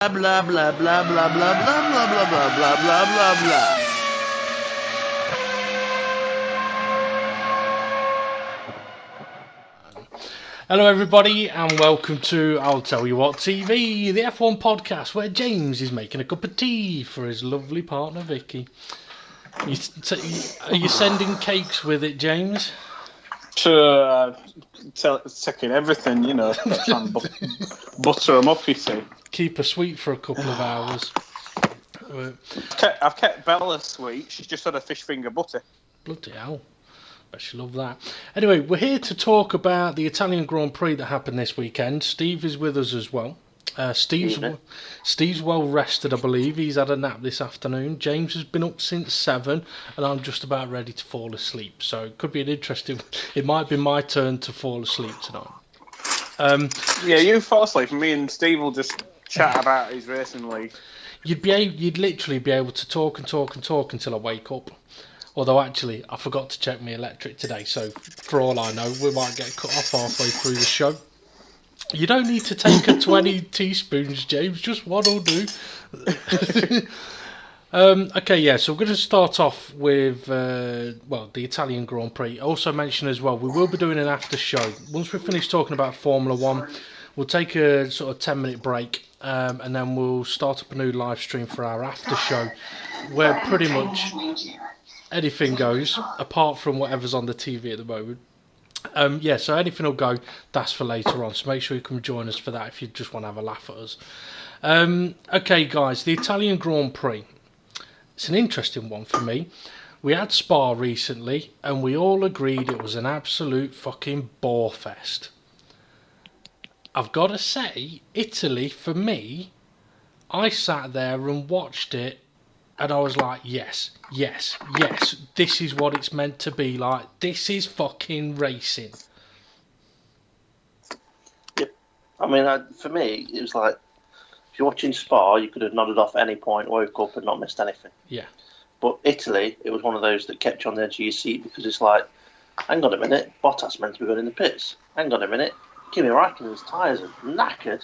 Blah blah blah blah blah blah blah blah blah blah blah blah blah blah. Hello everybody and welcome to I'll Tell You What TV, the F1 podcast where James is making a cup of tea for his lovely partner Vicky. Are you sending cakes with it, James? Taking everything, you know, try and butter them up, you see. Keep her sweet for a couple of hours. I've kept Bella sweet. She's just had a fish finger butter. Bloody hell. Bet she love that. Anyway, we're here to talk about the Italian Grand Prix that happened this weekend. Steve is with us as well. Steve's well rested, I believe. He's had a nap this afternoon. James has been up since 7 and I'm just about ready to fall asleep. So it could be an interesting... It might be my turn to fall asleep tonight. Yeah, you fall asleep and me and Steve will just chat about his racing league. You'd literally be able to talk until I wake up. Although actually, I forgot to check my electric today, so for all I know, we might get cut off halfway through the show. You don't need to take 20 teaspoons, James. Just one will do. Okay, yeah. So we're going to start off with the Italian Grand Prix. Also mention as well, we will be doing an after show once we finish talking about Formula One. We'll take a sort of 10-minute break, and then we'll start up a new live stream for our after show, where pretty much anything goes, apart from whatever's on the TV at the moment. So anything will go. That's for later on. So make sure you come join us for that if you just want to have a laugh at us. Okay, guys, the Italian Grand Prix. It's an interesting one for me. We had Spa recently, and we all agreed it was an absolute fucking bore fest. I've got to say, Italy, for me, I sat there and watched it, and I was like, yes, this is what it's meant to be like. This is fucking racing. Yeah, I mean, for me, it was like, if you're watching Spa, you could have nodded off at any point, woke up and not missed anything. Yeah. But Italy, it was one of those that kept you on the edge of your seat because it's like, hang on a minute, Bottas meant to be going in the pits. Hang on a minute, Kimi Raikkonen's tyres are knackered.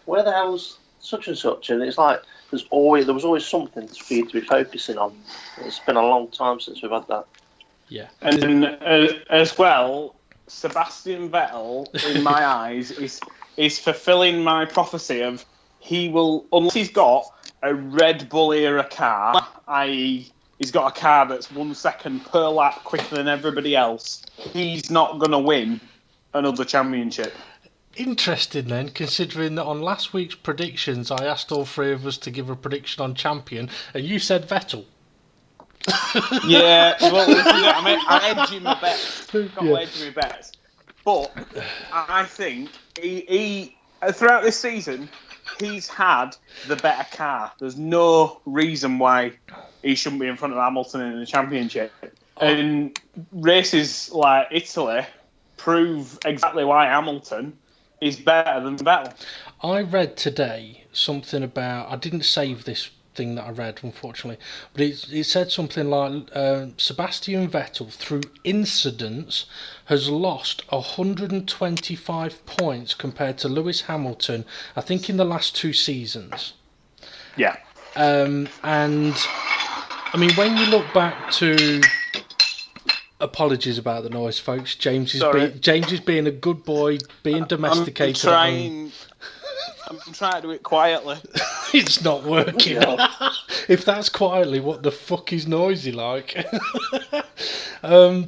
Where the hell's such and such? And it's like, there was always something for you to be focusing on. It's been a long time since we've had that. Yeah. And as well, Sebastian Vettel, in my eyes, is fulfilling my prophecy of he will, unless he's got a Red Bull era car, i.e. he's got a car that's 1 second per lap quicker than everybody else, he's not going to win another championship. Interesting then, considering that on last week's predictions, I asked all three of us to give a prediction on champion, and you said Vettel. Yeah, well, I'm edging my bets. Edging my bets. But I think he throughout this season, he's had the better car. There's no reason why he shouldn't be in front of Hamilton in the championship. And races like Italy prove exactly why Hamilton is better than Vettel. I read today something about... I didn't save this thing that I read, unfortunately, but it said something like Sebastian Vettel, through incidents, has lost 125 points compared to Lewis Hamilton, I think, in the last 2 seasons. Yeah. And, I mean, when you look back to... Apologies about the noise, folks. James is being a good boy, being domesticated. I'm trying to do it quietly. It's not working. If that's quietly, what the fuck is noisy like? Yeah.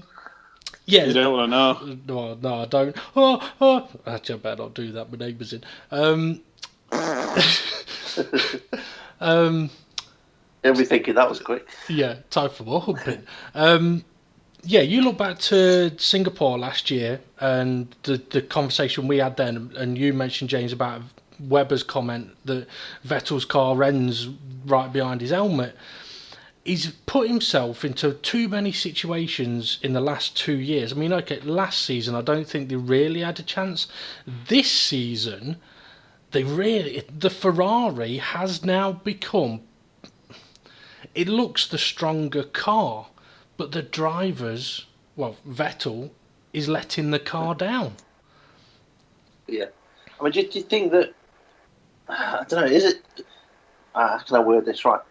You don't want to know. No, I don't. Oh. Actually, I better not do that. My neighbour's in. He'll be thinking that was quick. Yeah, time for more humping. Yeah, you look back to Singapore last year and the conversation we had then, and you mentioned, James, about Webber's comment that Vettel's car ends right behind his helmet. He's put himself into too many situations in the last 2 years. I mean, okay, last season I don't think they really had a chance. This season, the Ferrari has now become... It looks the stronger car. But the drivers, Vettel, is letting the car down. Yeah. I mean, do you think that... I don't know, is it... can I word this right?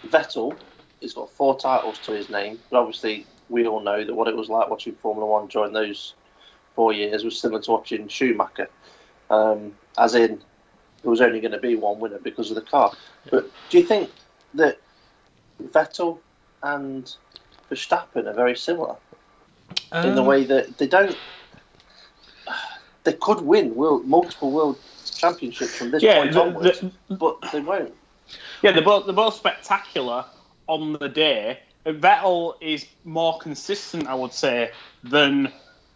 Vettel has got 4 titles to his name, but obviously we all know that what it was like watching Formula One during those 4 years was similar to watching Schumacher. As in, there was only going to be one winner because of the car. But do you think that Vettel and Verstappen are very similar in the way that they could win multiple world championships from this point onwards, but they won't. Yeah, they're both spectacular on the day. Vettel is more consistent, I would say, than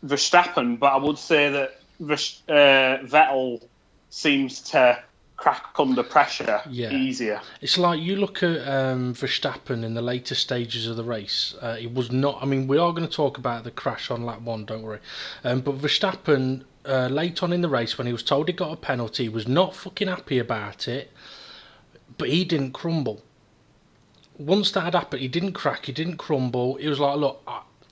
Verstappen, but I would say that Vettel seems to crack under pressure easier. It's like you look at Verstappen in the later stages of the race. It was not. I mean, we are going to talk about the crash on lap 1. Don't worry. But Verstappen late on in the race, when he was told he got a penalty, was not fucking happy about it. But he didn't crumble. Once that had happened, he didn't crack. He didn't crumble. He was like, look,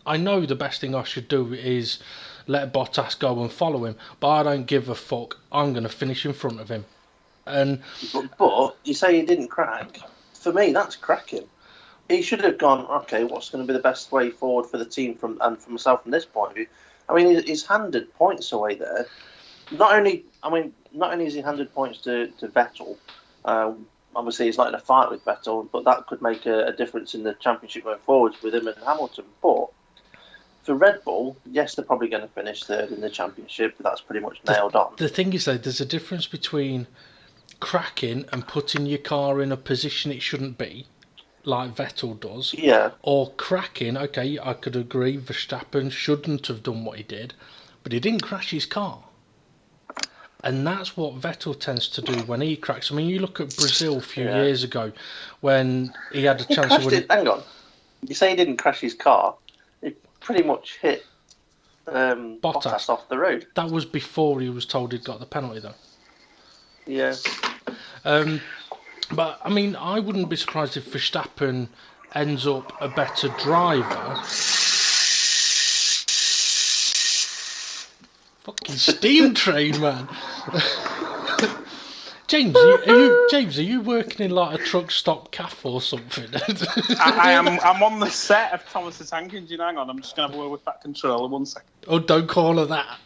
I know the best thing I should do is let Bottas go and follow him, but I don't give a fuck. I'm going to finish in front of him. But you say he didn't crack. For me, that's cracking. He should have gone, okay, what's going to be the best way forward for the team and for myself from this point of view? I mean, he's handed points away there. Not only is he handed points to Vettel. Obviously, he's not in a fight with Vettel, but that could make a difference in the championship going forwards with him and Hamilton. But for Red Bull, yes, they're probably going to finish third in the championship. But that's pretty much nailed on. The thing is, though, there's a difference between cracking and putting your car in a position it shouldn't be, like Vettel does. Yeah. Or cracking, okay, I could agree, Verstappen shouldn't have done what he did, but he didn't crash his car. And that's what Vettel tends to do when he cracks. I mean, you look at Brazil a few years ago when he had a chance to win it. Hang on. You say he didn't crash his car. He pretty much hit Bottas off the road. That was before he was told he'd got the penalty, though. Yeah. But, I mean, I wouldn't be surprised if Verstappen ends up a better driver. Fucking steam train, man. James, are you working in like a truck stop cafe or something? I am. I'm on the set of Thomas the Tank Engine. Hang on, I'm just gonna have a word with that controller. 1 second. Oh, don't call her that.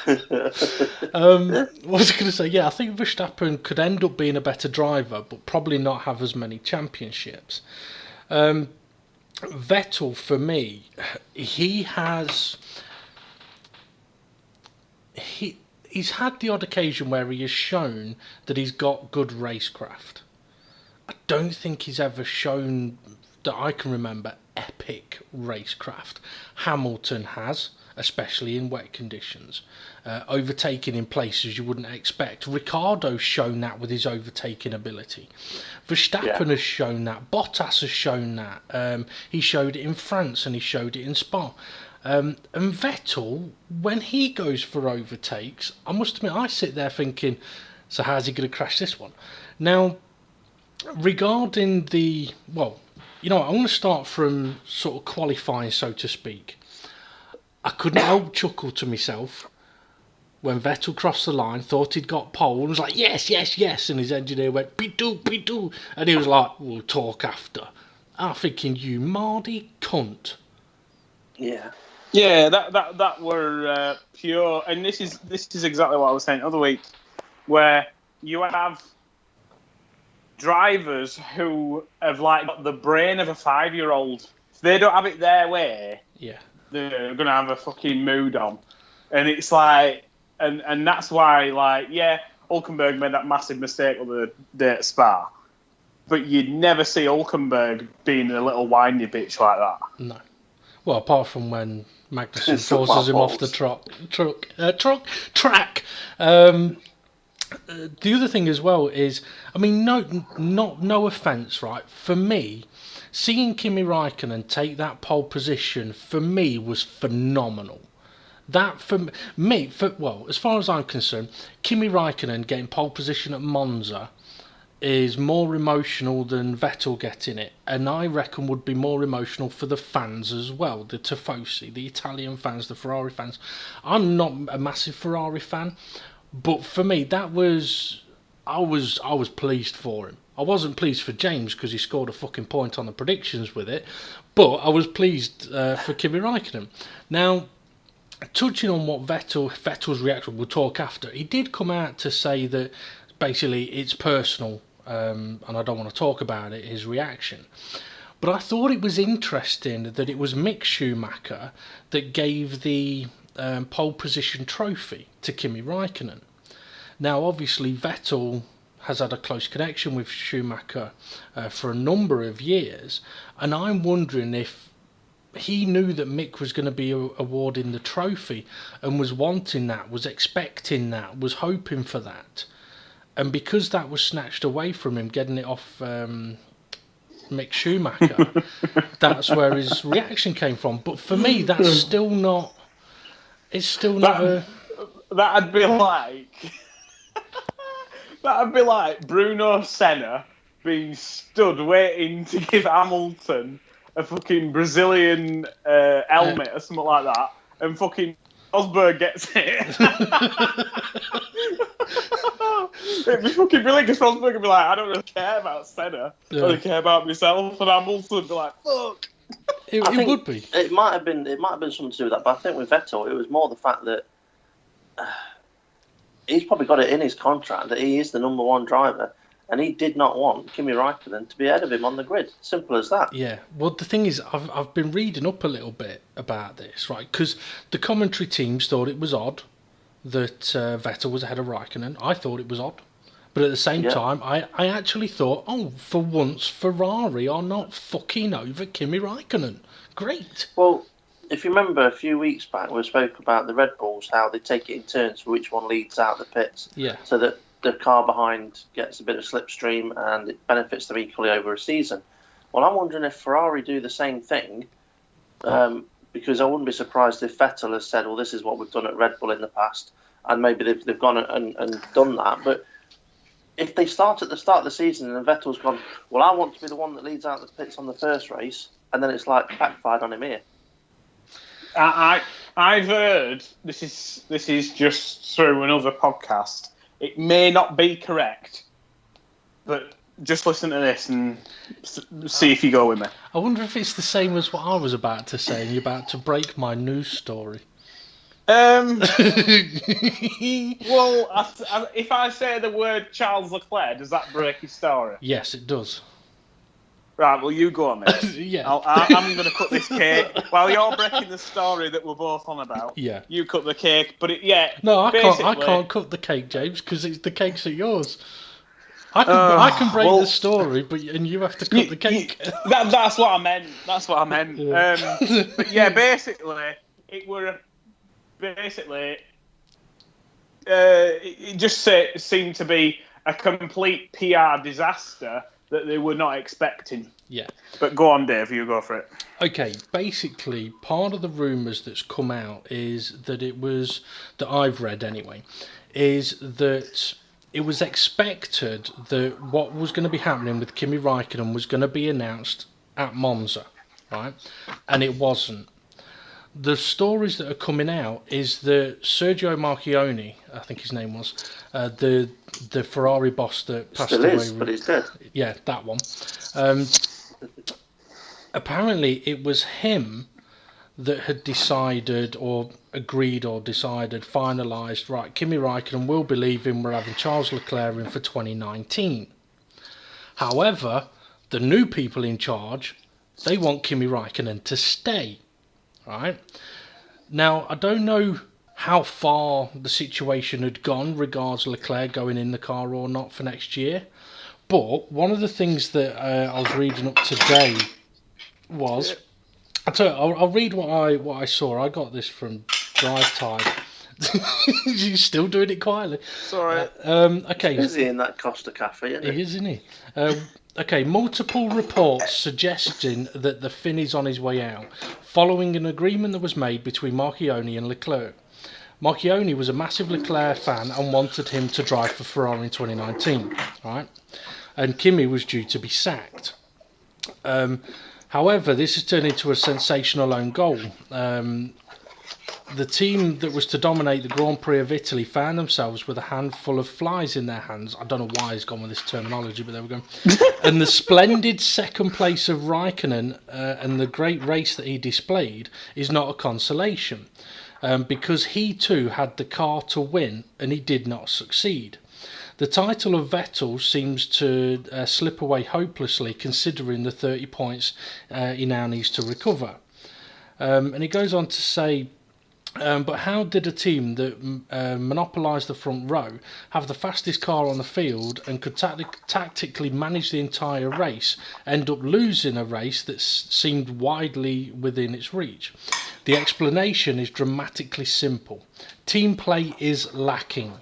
What was I going to say? Yeah, I think Verstappen could end up being a better driver, but probably not have as many championships. Vettel, for me, he's had the odd occasion where he has shown that he's got good racecraft. I don't think he's ever shown, that I can remember, epic racecraft. Hamilton has, especially in wet conditions, overtaking in places you wouldn't expect. Ricciardo's shown that with his overtaking ability. Verstappen has shown that. Bottas has shown that. He showed it in France and he showed it in Spa. And Vettel, when he goes for overtakes, I must admit, I sit there thinking, so how's he going to crash this one? Now, regarding the, well, you know, I'm going to start from sort of qualifying, so to speak. I couldn't help chuckle to myself when Vettel crossed the line, thought he'd got pole, and was like, yes, yes, yes, and his engineer went, P2, and he was like, we'll talk after. I'm thinking, you Mardy cunt. Yeah, that were pure, and this is exactly what I was saying the other week, where you have drivers who have like got the brain of a 5-year-old. If they don't have it their way, they're gonna have a fucking mood on, and it's like, and that's why, like, Hülkenberg made that massive mistake on the day at Spa, but you'd never see Hülkenberg being a little whiny bitch like that. No. Well, apart from when Magnussen forces him off the track. The other thing as well is, I mean, no offence, right? For me, seeing Kimi Räikkönen take that pole position, for me, was phenomenal. That, for me, as far as I'm concerned, Kimi Räikkönen getting pole position at Monza is more emotional than Vettel getting it, and I reckon would be more emotional for the fans as well, the Tifosi, the Italian fans, the Ferrari fans. I'm not a massive Ferrari fan, But for me, I was pleased for him. I wasn't pleased for James because he scored a fucking point on the predictions with it, but I was pleased for Kimi Räikkönen. Now, touching on what Vettel's reaction, we'll talk after. He did come out to say that basically it's personal, and I don't want to talk about it. His reaction. But I thought it was interesting that it was Mick Schumacher that gave the pole position trophy to Kimi Räikkönen. Now, obviously, Vettel has had a close connection with Schumacher for a number of years, and I'm wondering if he knew that Mick was going to be awarding the trophy and was wanting that, was expecting that, was hoping for that. And because that was snatched away from him, getting it off Mick Schumacher, that's where his reaction came from. But for me, that's still not. It's still not a. That'd be like. That'd be like Bruno Senna being stood waiting to give Hamilton a fucking Brazilian helmet or something like that, and fucking Rosberg gets it. It'd be fucking brilliant because Rosberg would be like, I don't really care about Senna. I only care about myself, and Hamilton would be like, fuck. It would be. It might have been something to do with that, but I think with Vettel, it was more the fact that he's probably got it in his contract that he is the number one driver, and he did not want Kimi Räikkönen to be ahead of him on the grid. Simple as that. Yeah. Well, the thing is, I've been reading up a little bit about this, right? Because the commentary teams thought it was odd that Vettel was ahead of Räikkönen. I thought it was odd. But at the same time, I actually thought, oh, for once, Ferrari are not fucking over Kimi Räikkönen. Great. Well, if you remember a few weeks back, we spoke about the Red Bulls, how they take it in turns for which one leads out the pits. Yeah. So that the car behind gets a bit of slipstream and it benefits them equally over a season. Well, I'm wondering if Ferrari do the same thing, because I wouldn't be surprised if Vettel has said, well, this is what we've done at Red Bull in the past, and maybe they've gone and done that. But if they start at the start of the season and Vettel's gone, well, I want to be the one that leads out the pits on the first race, and then it's like backfired on him here. I've heard, this is just through another podcast, it may not be correct, but just listen to this and see if you go with me. I wonder if it's the same as what I was about to say and you're about to break my news story. Well, if I say the word Charles Leclerc, does that break his story? Yes, it does. Right, well, you go on then. Yeah. I'm going to cut this cake. While you're breaking the story that we're both on about, yeah, you cut the cake. But no, I can't cut the cake, James, because the cakes are yours. I can break the story, and you have to cut the cake. That's what I meant. Yeah. But yeah, basically, it just seemed to be a complete PR disaster that they were not expecting. Yeah. But go on, Dave, you go for it. Okay, basically, part of the rumours that's come out is that that I've read anyway, is that it was expected that what was going to be happening with Kimi Räikkönen was going to be announced at Monza, right? And it wasn't. The stories that are coming out is that Sergio Marchionne, I think his name was, the Ferrari boss that passed Still away. Is, but he's dead. Yeah, that one. Apparently, it was him that had decided, or agreed, or decided, finalised, right, Kimi Räikkönen will be leaving, we're having Charles Leclerc in for 2019. However, the new people in charge, they want Kimi Räikkönen to stay. Right. Now, I don't know how far the situation had gone regards Leclerc going in the car or not for next year, but one of the things that I was reading up today was, I'll read what I saw. I got this from Drive Time. He's still doing it quietly. Sorry. Okay. Is he in that Costa Cafe? Isn't he? Okay, multiple reports suggesting that the Finn is on his way out, following an agreement that was made between Marchionne and Leclerc. Marchionne was a massive Leclerc fan and wanted him to drive for Ferrari in 2019, right? And Kimi was due to be sacked. However, this has turned into a sensational own goal. the team that was to dominate the Grand Prix of Italy found themselves with a handful of flies in their hands. I don't know why he's gone with this terminology, but there we go. And the splendid second place of Raikkonen and the great race that he displayed is not a consolation, because he too had the car to win and he did not succeed. The title of Vettel seems to slip away hopelessly, considering the 30 points he now needs to recover. And he goes on to say, but how did a team that monopolised the front row, have the fastest car on the field and could tactically manage the entire race, end up losing a race that seemed widely within its reach? The explanation is dramatically simple. Team play is lacking.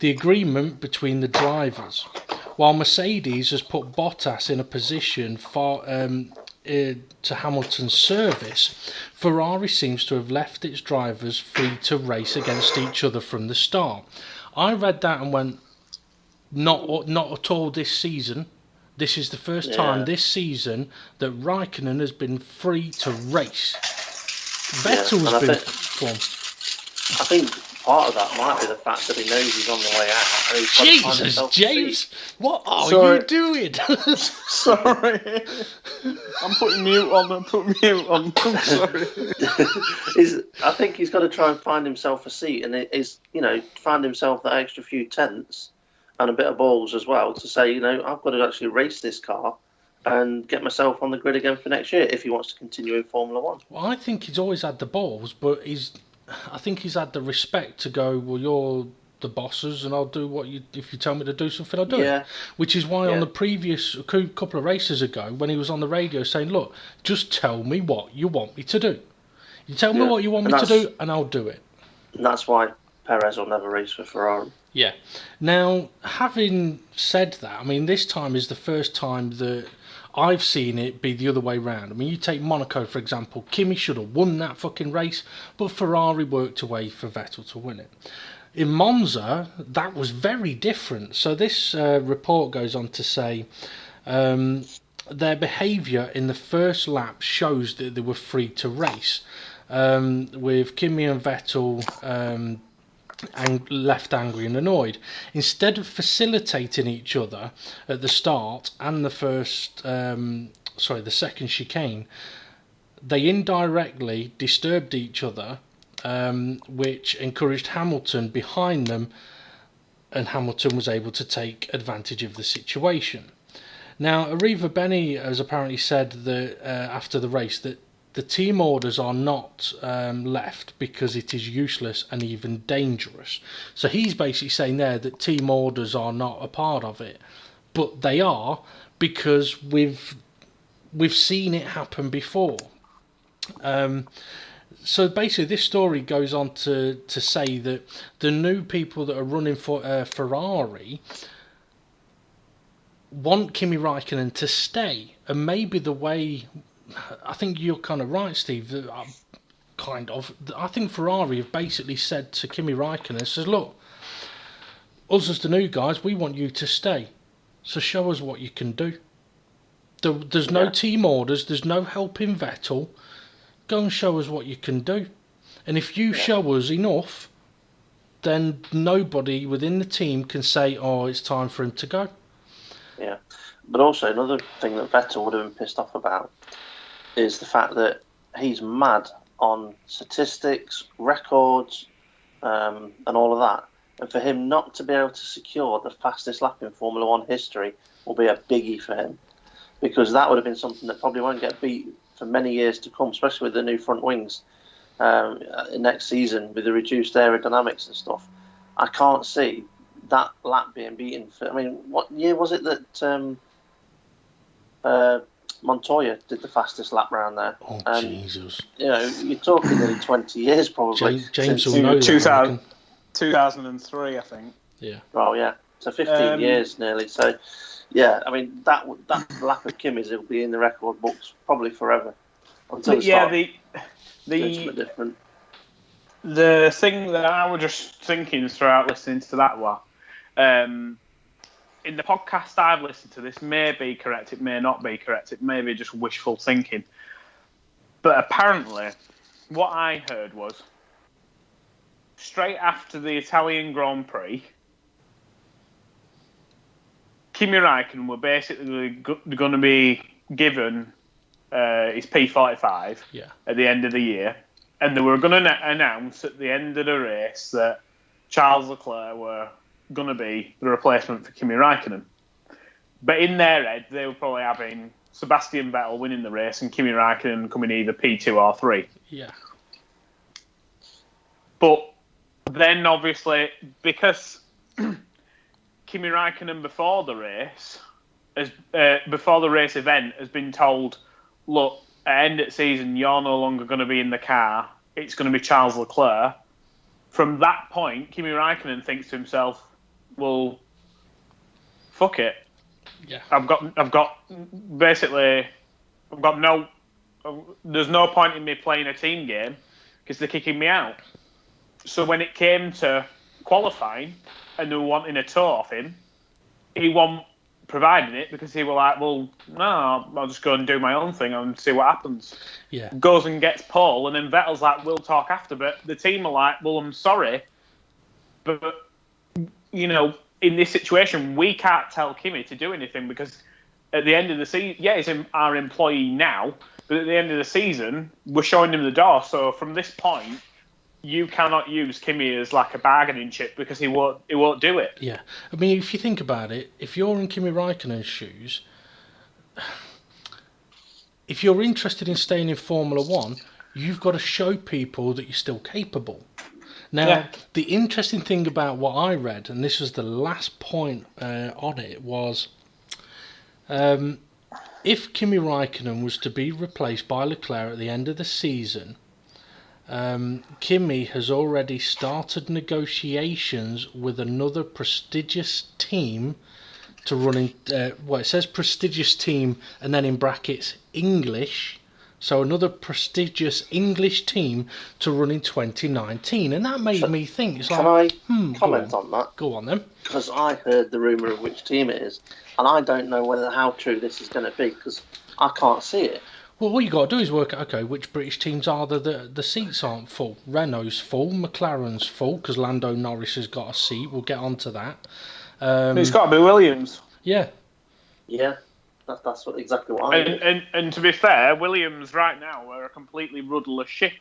The agreement between the drivers. While Mercedes has put Bottas in a position to Hamilton's service, Ferrari seems to have left its drivers free to race against each other from the start. I read that and went, not at all this season. This is the first time this season that Raikkonen has been free to race. Vettel's been... I think part of that might be the fact that he knows he's on the way out. And Jesus, James, what are you doing? Sorry. I'm putting mute on. I'm sorry. I think he's got to try and find himself a seat, and find himself that extra few tenths and a bit of balls as well to say, I've got to actually race this car and get myself on the grid again for next year if he wants to continue in Formula One. Well, I think he's always had the balls, but I think he's had the respect to go, well, you're the bosses and I'll do if you tell me to do something, I'll do it. Which is why on the previous couple of races ago, when he was on the radio saying, look, just tell me what you want me to do. You tell me what you want me to do and I'll do it. And that's why Perez will never race for Ferrari. Yeah. Now, having said that, I mean, this time is the first time that I've seen it be the other way round. I mean, you take Monaco, for example. Kimi should have won that fucking race, but Ferrari worked away for Vettel to win it. In Monza, that was very different. So this report goes on to say their behaviour in the first lap shows that they were free to race, with Kimi and Vettel left angry and annoyed. Instead of facilitating each other at the start and the second chicane, they indirectly disturbed each other, which encouraged Hamilton behind them, and Hamilton was able to take advantage of the situation. Now, Arriva Bene has apparently said that after the race that the team orders are not left because it is useless and even dangerous. So he's basically saying there that team orders are not a part of it, but they are, because we've seen it happen before. So basically this story goes on to say that the new people that are running for Ferrari want Kimi Raikkonen to stay, and maybe the way... I think you're kind of right, Steve. I think Ferrari have basically said to Kimi Raikkonen, says, look, us as the new guys, we want you to stay. So show us what you can do. There's no team orders. There's no helping Vettel. Go and show us what you can do. And if you show us enough, then nobody within the team can say, oh, it's time for him to go. Yeah. But also another thing that Vettel would have been pissed off about is the fact that he's mad on statistics, records, and all of that. And for him not to be able to secure the fastest lap in Formula One history will be a biggie for him, because that would have been something that probably won't get beat for many years to come, especially with the new front wings next season with the reduced aerodynamics and stuff. I can't see that lap being beaten. What year was it that Montoya did the fastest lap round there? Oh, Jesus. You're talking nearly 20 years probably. James will know that. 2003, I think. Yeah. Well, yeah. So 15 years nearly. So, yeah, that lap of Kimi's will be in the record books probably forever. Until the different. The thing that I was just thinking throughout listening to that one, in the podcast I've listened to, this may be correct, it may not be correct, it may be just wishful thinking. But apparently, what I heard was straight after the Italian Grand Prix, Kimi Räikkönen were basically going to be given his P45 at the end of the year, and they were going to announce at the end of the race that Charles Leclerc were going to be the replacement for Kimi Räikkönen. But in their head, they were probably having Sebastian Vettel winning the race and Kimi Räikkönen coming either P2 or 3. Yeah. But then, obviously, because Kimi Räikkönen before the race event has been told, look, at the end of the season, you're no longer going to be in the car. It's going to be Charles Leclerc. From that point, Kimi Räikkönen thinks to himself, well, fuck it. Yeah. There's no point in me playing a team game because they're kicking me out. So when it came to qualifying and they were wanting a tow off him, he wasn't providing it because he was like, well, no, I'll just go and do my own thing and see what happens. Yeah. Goes and gets pole, and then Vettel's like, we'll talk after. But the team are like, well, I'm sorry, but, in this situation, we can't tell Kimi to do anything because at the end of the season, he's our employee now, but at the end of the season, we're showing him the door. So from this point, you cannot use Kimi as like a bargaining chip because he won't do it. Yeah. I mean, if you think about it, if you're in Kimi Räikkönen's shoes, if you're interested in staying in Formula One, you've got to show people that you're still capable. Now, the interesting thing about what I read, and this was the last point on it, was if Kimi Räikkönen was to be replaced by Leclerc at the end of the season, Kimi has already started negotiations with another prestigious team to run in, it says prestigious team and then in brackets English, so another prestigious English team to run in 2019, and that made me think. It's can like, I comment on that? Go on then. Because I heard the rumour of which team it is, and I don't know how true this is going to be because I can't see it. Well, all you got to do is work out, okay, which British teams are there? The seats aren't full. Renault's full, McLaren's full, because Lando Norris has got a seat. We'll get onto that. It's got to be Williams. Yeah. Yeah, that's exactly what I mean. And to be fair, Williams right now are a completely rudderless ship.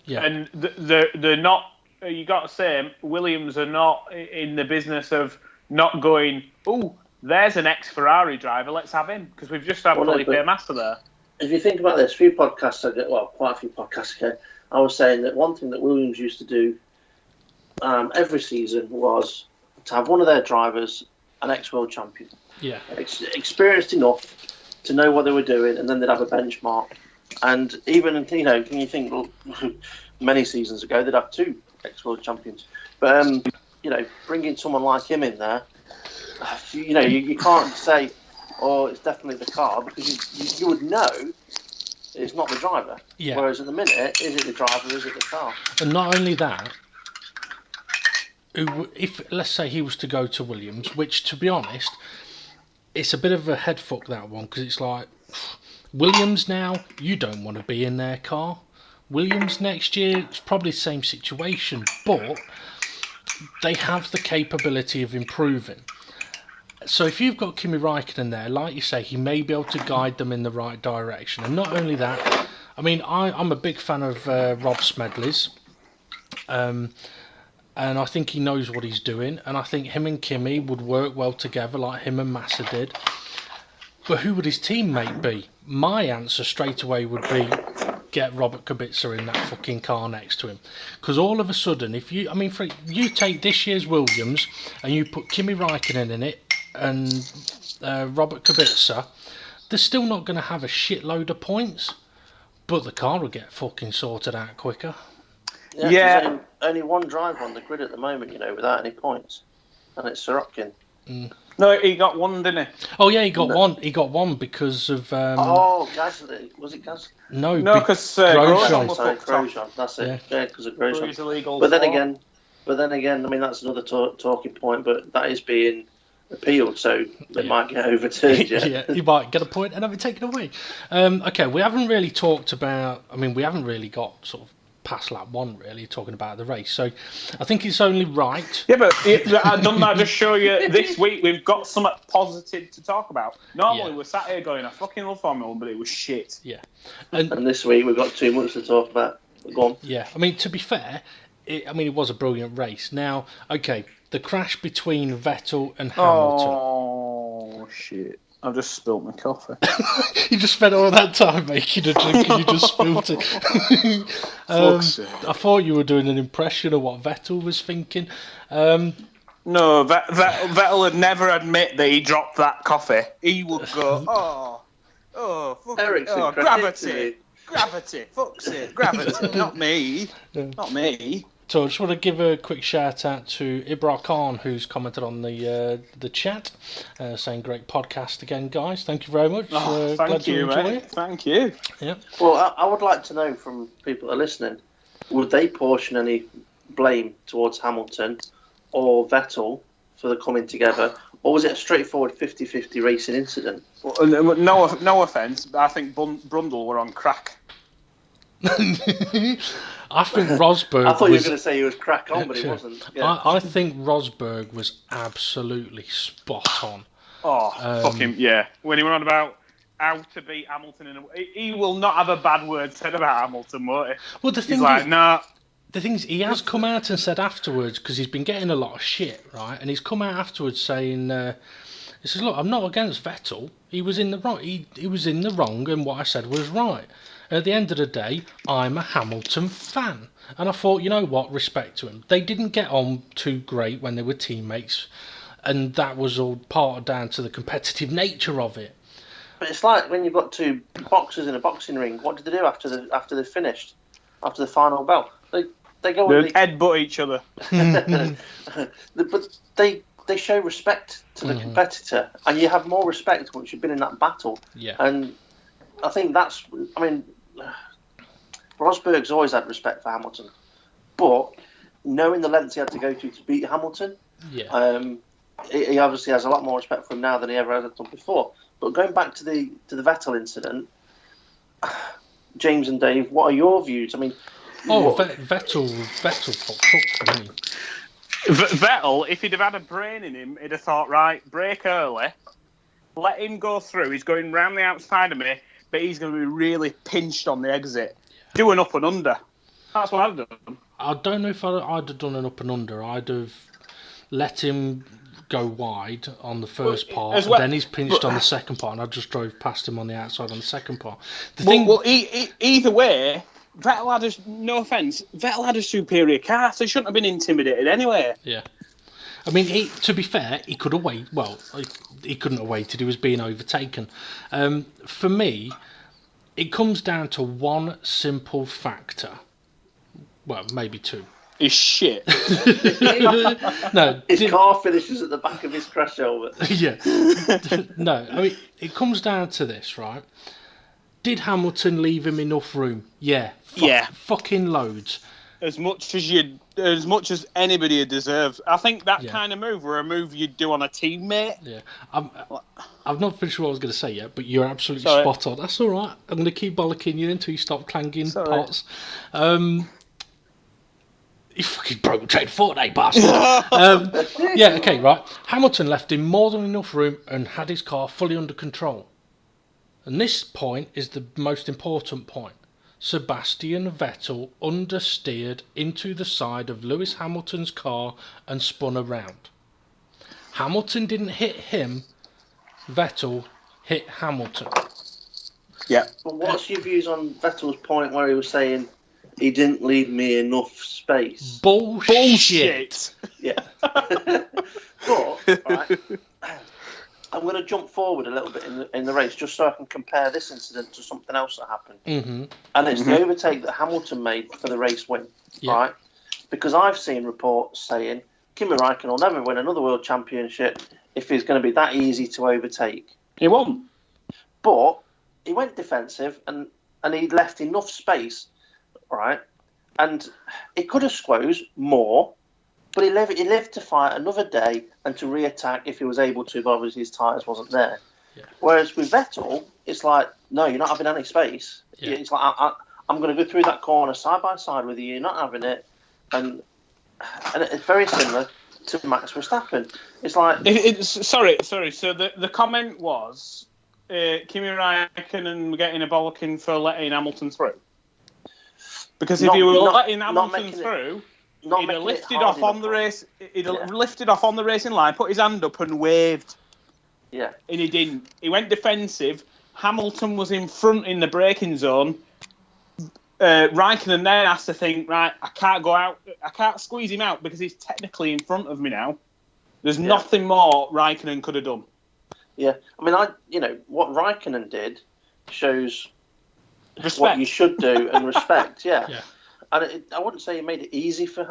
Yeah. And they're not, you got to say, Williams are not in the business of not going, oh, there's an ex-Ferrari driver, let's have him, because we've just had Felipe Massa there. If you think about this, quite a few podcasts ago, I was saying that one thing that Williams used to do every season was to have one of their drivers an ex-world champion. Yeah. Experienced enough to know what they were doing, and then they'd have a benchmark. And even, can you think many seasons ago, they'd have 2 ex-world champions. But, bringing someone like him in there, you can't say, oh, it's definitely the car, because you would know it's not the driver. Yeah. Whereas at the minute, is it the driver, is it the car? And not only that, if let's say he was to go to Williams, which to be honest, it's a bit of a head fuck, that one, because it's like, Williams now, you don't want to be in their car. Williams next year, it's probably the same situation, but they have the capability of improving. So if you've got Kimi Räikkönen there, like you say, he may be able to guide them in the right direction. And not only that, I mean, I'm a big fan of Rob Smedley's. And I think he knows what he's doing. And I think him and Kimi would work well together like him and Massa did. But who would his teammate be? My answer straight away would be get Robert Kubica in that fucking car next to him. Because all of a sudden, if you take this year's Williams and you put Kimi Räikkönen in it, and Robert Kubica, they're still not going to have a shitload of points, but the car will get fucking sorted out quicker. Yeah. Only one driver on the grid at the moment, without any points, and it's Sorokin. No, he got one, didn't he? Oh yeah, he got one. He got one because of. Gasly. Was it Gasly? No, because Grosjean was fucked off. Grosjean. That's it. Yeah, because of Grosjean. Illegal but then again, I mean that's another talking point. But that is being appealed, so they might get overturned. Yeah, you might get a point and have it taken away. Okay, we haven't really talked about. I mean, we haven't really got sort of past lap 1, really, talking about the race. So I think it's only right. Yeah, but doesn't that just show you this week we've got something positive to talk about? Normally we're sat here going, I fucking love Formula 1, but it was shit. Yeah. And this week we've got too much to talk about. Go on. Yeah, I mean, to be fair, it was a brilliant race. Now, okay, the crash between Vettel and Hamilton. Oh, shit. I've just spilt my coffee. You just spent all that time making a drink and you just spilt it. I thought you were doing an impression of what Vettel was thinking. No, Vettel would never admit that he dropped that coffee. He would go, gravity, fuck's it, gravity, not me. So I just want to give a quick shout out to Ibra Khan, who's commented on the chat, saying great podcast again, guys. Thank you very much. Thank you, mate. Thank you. Yeah. Well, I would like to know from people that are listening, would they portion any blame towards Hamilton or Vettel for the coming together, or was it a straightforward 50-50 racing incident? Well, no offence, but I think Brundle were on crack. I think Rosberg. I thought you were going to say he was crack on, but he wasn't. Yeah. I think Rosberg was absolutely spot on. Fucking yeah! When he went on about how to beat Hamilton, he will not have a bad word said about Hamilton, won't he? Well, the thing is, he has come out and said afterwards, because he's been getting a lot of shit, right? And he's come out afterwards saying, he says, "Look, I'm not against Vettel. He was in the wrong. He was in the wrong, and what I said was right." At the end of the day, I'm a Hamilton fan. And I thought, you know what, respect to him. They didn't get on too great when they were teammates, and that was all down to the competitive nature of it. But it's like when you've got two boxers in a boxing ring, what do they do after they've finished? After the final bell? They go and headbutt each other. But they show respect to the competitor, and you have more respect once you've been in that battle. Yeah. And I think Rosberg's always had respect for Hamilton, but knowing the lengths he had to go to beat Hamilton, he obviously has a lot more respect for him now than he ever had done before. But going back to the Vettel incident, James and Dave, what are your views? I mean, Vettel fucked up for me. Vettel, if he'd have had a brain in him, he'd have thought, right, brake early, let him go through. He's going round the outside of me, but he's going to be really pinched on the exit. Do an up and under. That's what I'd done. I don't know if I'd have done an up and under. I'd have let him go wide on the first part, and then he's pinched on the second part, and I just drove past him on the outside on the second part. Either way, Vettel had no offence, Vettel had a superior car, so he shouldn't have been intimidated anyway. Yeah. I mean, to be fair, he could have waited. Well, he couldn't have waited. He was being overtaken. For me, it comes down to one simple factor. Well, maybe two. His shit. No, his car finishes at the back of his crash helmet. Yeah. No, I mean, it comes down to this, right? Did Hamilton leave him enough room? Yeah. Fucking loads. As much as anybody would deserve. I think that kind of move were a move you'd do on a teammate. Yeah. I've not finished what I was going to say yet, but you're absolutely spot on. That's all right. I'm going to keep bollocking you until you stop clanging pots. You fucking broke train foot, bastard. Yeah, okay, right. Hamilton left him more than enough room and had his car fully under control. And this point is the most important point. Sebastian Vettel understeered into the side of Lewis Hamilton's car and spun around. Hamilton didn't hit him, Vettel hit Hamilton. Yeah. But what's your views on Vettel's point where he was saying he didn't leave me enough space? Bullshit. Yeah. But, right, I'm going to jump forward a little bit in the race just so I can compare this incident to something else that happened. Mm-hmm. And it's the overtake that Hamilton made for the race win, right? Because I've seen reports saying Kimi Räikkönen will never win another world championship if he's going to be that easy to overtake. He won't. But he went defensive and he left enough space, right? And he could have squozed more, but he lived to fight another day and to re-attack if he was able to, but obviously his tyres wasn't there. Yeah. Whereas with Vettel, it's like, no, you're not having any space. Yeah. It's like, I'm I'm going to go through that corner side by side with you. You're not having it, and it's very similar to Max Verstappen. It's like sorry. So the comment was Kimi Räikkönen getting a bollocking for letting Hamilton through. Because if he were letting Hamilton through, he'd have lifted off on the race. He'd have lifted off on the racing line, put his hand up, and waved. Yeah. And he didn't. He went defensive. Hamilton was in front in the braking zone. Raikkonen then has to think, right, I can't go out. I can't squeeze him out because he's technically in front of me now. There's nothing more Raikkonen could have done. Yeah. I mean, what Raikkonen did shows respect. What you should do and respect. Yeah. Yeah. And I wouldn't say he made it easy for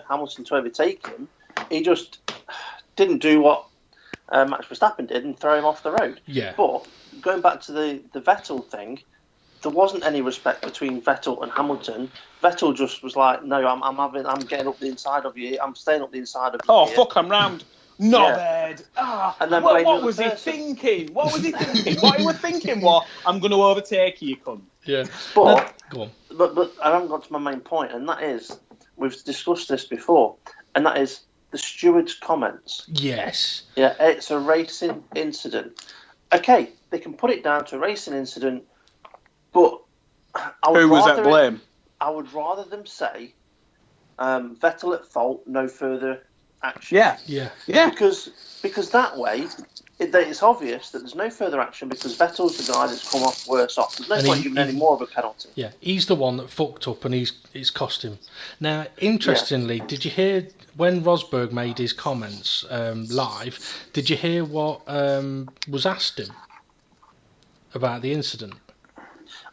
Hamilton to overtake him. He just didn't do what Max Verstappen did and throw him off the road. Yeah. But going back to the Vettel thing, there wasn't any respect between Vettel and Hamilton. Vettel just was like, "No, I'm getting up the inside of you. I'm staying up the inside of you." Oh, fuck, I'm round. Knobhead. And then what was he thinking? What was he thinking? What he was thinking was, I'm going to overtake you, cunt. Yeah. But go on. But I haven't got to my main point, and that is, we've discussed this before, and that is the steward's comments. Yes. Yeah, it's a racing incident. Okay, they can put it down to a racing incident, but who was at blame? I would rather them say Vettel at fault, no further action. Yeah. Because that way it's obvious that there's no further action because Vettel's the guy that's come off worse off. There's no point giving any more of a penalty. Yeah, he's the one that fucked up and it's cost him. Now, interestingly, did you hear when Rosberg made his comments live? Did you hear what was asked him about the incident?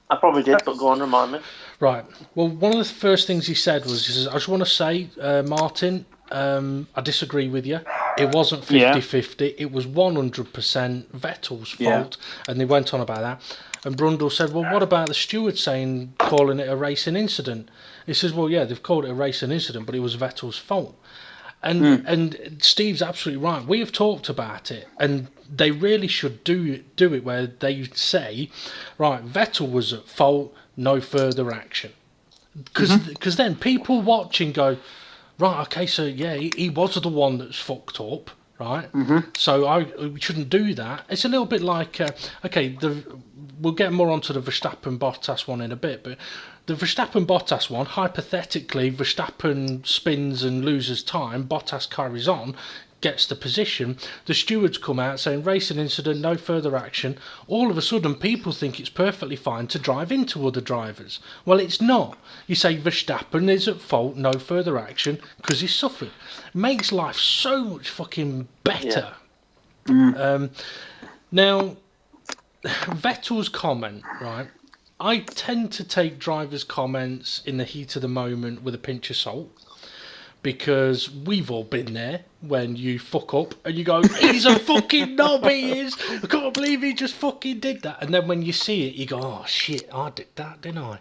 I probably did, but go on, remind me. Right. Well, one of the first things he said was, he says, I just want to say, Martin, I disagree with you. It wasn't 50-50. It was 100% Vettel's fault. And they went on about that. And Brundle said, well, what about the steward calling it a racing incident? He says, well, yeah, they've called it a racing incident, but it was Vettel's fault. And Steve's absolutely right. We have talked about it, and they really should do it where they say, right, Vettel was at fault, no further action. Because then people watching go, right, okay, so yeah, he was the one that's fucked up, right? So we shouldn't do that. It's a little bit like, we'll get more onto the Verstappen-Bottas one in a bit, but the Verstappen-Bottas one, hypothetically, Verstappen spins and loses time, Bottas carries on, gets the position, the stewards come out saying racing incident, no further action. All of a sudden people think it's perfectly fine to drive into other drivers. Well, it's not. You say Verstappen is at fault, no further action, because he's suffered. Makes life so much fucking better. Now, Vettel's comment, right? I tend to take drivers' comments in the heat of the moment with a pinch of salt. Because we've all been there when you fuck up and you go, he's a fucking knob, he is. I can't believe he just fucking did that. And then when you see it, you go, oh shit, I did that, didn't I?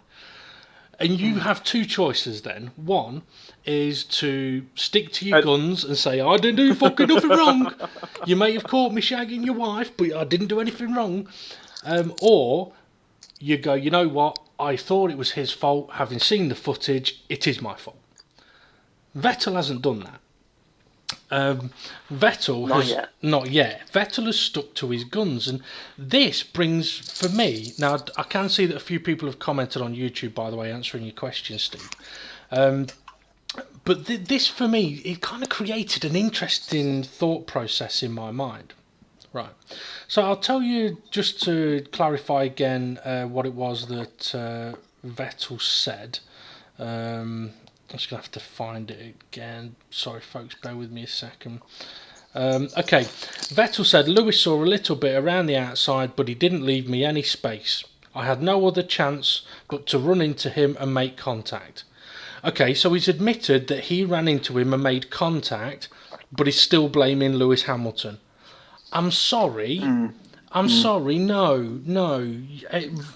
And you have two choices then. One is to stick to your guns and say, I didn't do fucking nothing wrong. You may have caught me shagging your wife, but I didn't do anything wrong. Or you go, you know what? I thought it was his fault. Having seen the footage, it is my fault. Vettel hasn't done that. Not yet. Vettel has stuck to his guns, and this brings, for me, now I can see that a few people have commented on YouTube, by the way, answering your question, Steve. But this, for me, it kind of created an interesting thought process in my mind. Right. So I'll tell you, just to clarify again, what it was that Vettel said. I'm just going to have to find it again. Sorry, folks, bear with me a second. Okay, Vettel said, Lewis saw a little bit around the outside, but he didn't leave me any space. I had no other chance but to run into him and make contact. Okay, so he's admitted that he ran into him and made contact, but he's still blaming Lewis Hamilton. I'm sorry. I'm sorry, no.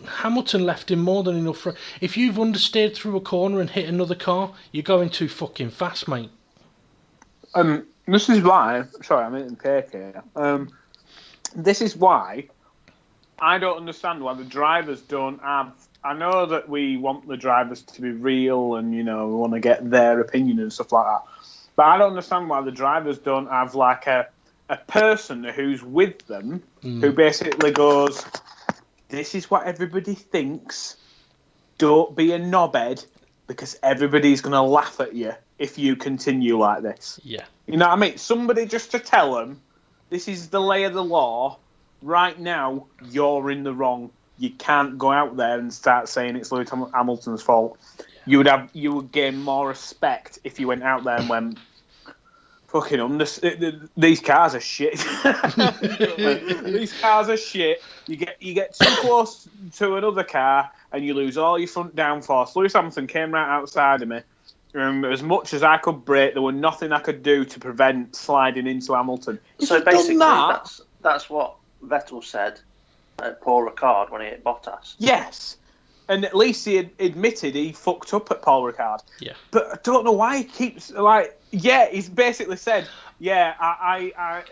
Hamilton left him more than enough. If you've understeered through a corner and hit another car, you're going too fucking fast, mate. This is why... Sorry, I'm eating cake here. This is why I don't understand why the drivers don't have I know that we want the drivers to be real and, we want to get their opinion and stuff like that. But I don't understand why the drivers don't have, like, a person who's with them who basically goes, this is what everybody thinks. Don't be a knobhead because everybody's going to laugh at you if you continue like this. Yeah. You know what I mean? Somebody just to tell them, this is the lay of the law. Right now, you're in the wrong. You can't go out there and start saying it's Lewis Hamilton's fault. You would gain more respect if you went out there and went, fucking these cars are shit. These cars are shit. You get too close to another car and you lose all your front downforce. Lewis Hamilton came right outside of me. As much as I could brake, there was nothing I could do to prevent sliding into Hamilton. So basically, that's what Vettel said at Paul Ricard when he hit Bottas. Yes. And at least he admitted he fucked up at Paul Ricard. Yeah. But I don't know why he keeps, he's basically said, I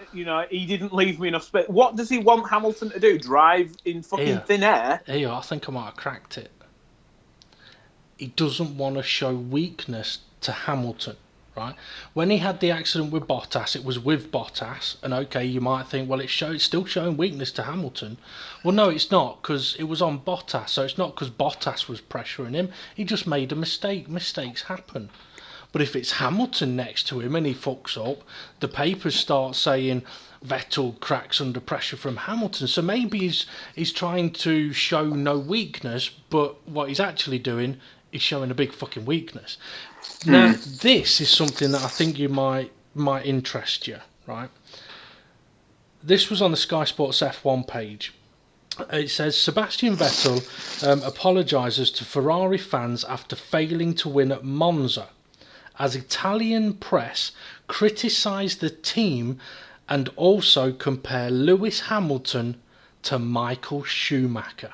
he didn't leave me enough space. What does he want Hamilton to do? Drive in fucking thin air? Hey, I think I might have cracked it. He doesn't want to show weakness to Hamilton, right? When he had the accident with Bottas, it was with Bottas, and okay, you might think, well, it's still showing weakness to Hamilton. Well, no, it's not, because it was on Bottas, so it's not because Bottas was pressuring him. He just made a mistake. Mistakes happen. But if it's Hamilton next to him and he fucks up, the papers start saying Vettel cracks under pressure from Hamilton. So maybe he's trying to show no weakness, but what he's actually doing is showing a big fucking weakness. Now, this is something that I think you might interest you, right? This was on the Sky Sports F1 page. It says, Sebastian Vettel apologises to Ferrari fans after failing to win at Monza, as Italian press criticised the team and also compare Lewis Hamilton to Michael Schumacher.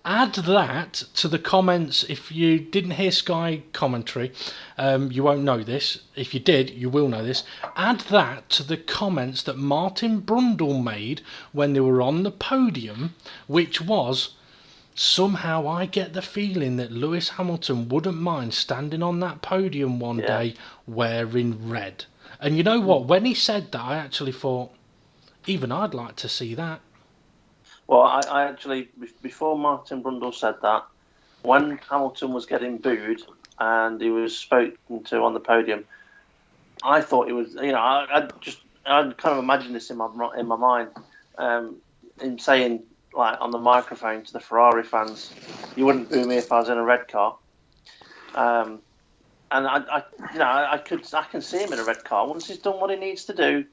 Add that to the comments. If you didn't hear Sky commentary, you won't know this. If you did, you will know this. Add that to the comments that Martin Brundle made when they were on the podium, which was, somehow I get the feeling that Lewis Hamilton wouldn't mind standing on that podium one day wearing red. And you know what? When he said that, I actually thought, even I'd like to see that. Well, I actually, before Martin Brundle said that, when Hamilton was getting booed and he was spoken to on the podium, I thought it was, I kind of imagined this in my mind, him saying, like, on the microphone to the Ferrari fans, you wouldn't boo me if I was in a red car. And I can see him in a red car once he's done what he needs to do,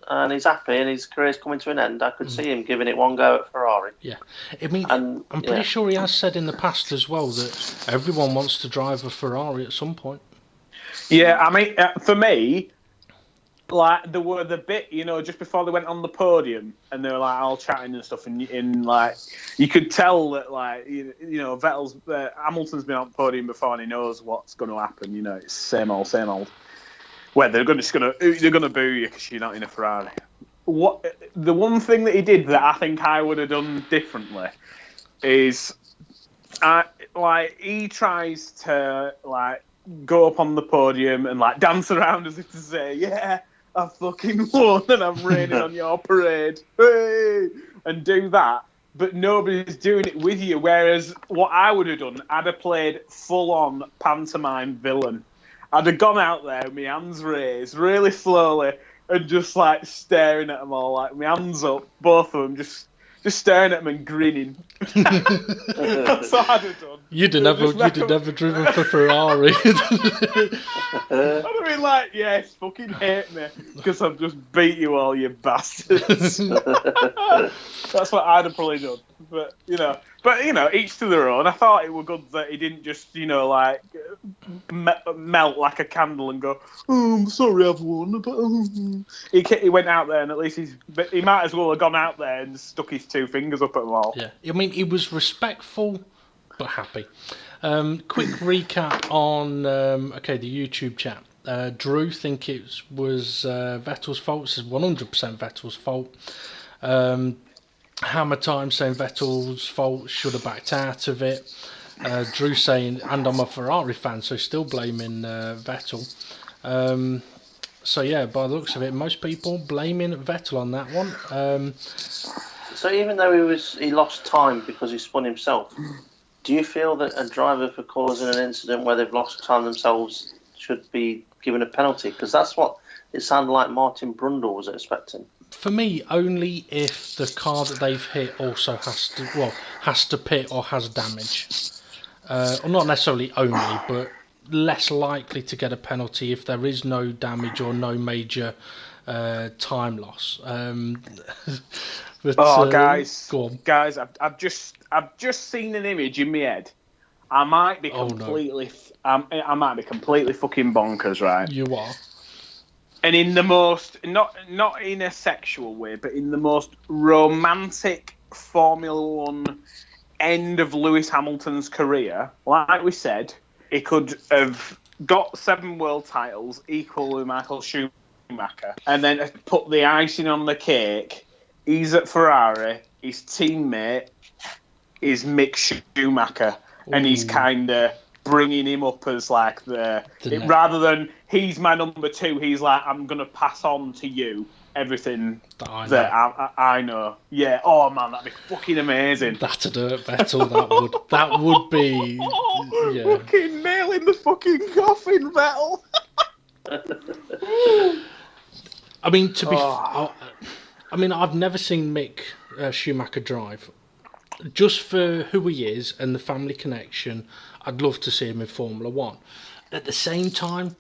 and he's happy, and his career's coming to an end. I could see him giving it one go at Ferrari. Yeah, I mean, I'm pretty sure he has said in the past as well that everyone wants to drive a Ferrari at some point. Yeah, I mean, for me, like, there were the bit, just before they went on the podium, and they were like all chatting and stuff, and like, you could tell that, like, Vettel's Hamilton's been on the podium before, and he knows what's going to happen. It's same old. Where they're going to boo you because you're not in a Ferrari. The one thing that he did that I think I would have done differently is, he tries to, like, go up on the podium and, like, dance around as if to say, yeah, I fucking won and I'm raining on your parade, hey! And do that, but nobody's doing it with you. Whereas what I would have done, I'd have played full-on pantomime villain. I'd have gone out there with my hands raised really slowly and just, like, staring at them all, like, my hands up, both of them, just staring at them and grinning. That's what I'd have done. You'd have never driven for Ferrari. I'd have been like, yes, fucking hate me because I've just beat you all, you bastards. That's what I'd have probably done. But each to their own. I thought it was good that he didn't just, like, melt like a candle and go, oh, I'm sorry I've won. But he went out there and at least he might as well have gone out there and stuck his two fingers up at them all. Yeah, I mean, he was respectful but happy. Quick recap on the YouTube chat. Drew think it was Vettel's fault. This is 100% Vettel's fault. Hammer Time saying Vettel's fault, should have backed out of it. Drew saying, and I'm a Ferrari fan, so still blaming Vettel. So yeah, by the looks of it, most people blaming Vettel on that one. So even though he lost time because he spun himself, do you feel that a driver for causing an incident where they've lost time themselves should be given a penalty? Because that's what it sounded like Martin Brundle was expecting. For me, only if the car that they've hit also has to pit or has damage. Or not necessarily only, but less likely to get a penalty if there is no damage or no major time loss. But, guys, I've just seen an image in my head. I might be completely, I might be completely fucking bonkers, right? You are. And in the most, not in a sexual way, but in the most romantic Formula One end of Lewis Hamilton's career, like we said, he could have got 7 world titles, equal with Michael Schumacher, and then put the icing on the cake. He's at Ferrari, his teammate is Mick Schumacher, and he's kind of bringing him up as like rather than he's my number 2, he's like, I'm going to pass on to you everything that I know. Yeah, oh man, that'd be fucking amazing. That'd hurt Vettel, that would be... Yeah. Fucking nailing the fucking coffin, Vettel. I mean, I've never seen Mick Schumacher drive. Just for who he is and the family connection, I'd love to see him in Formula 1. At the same time,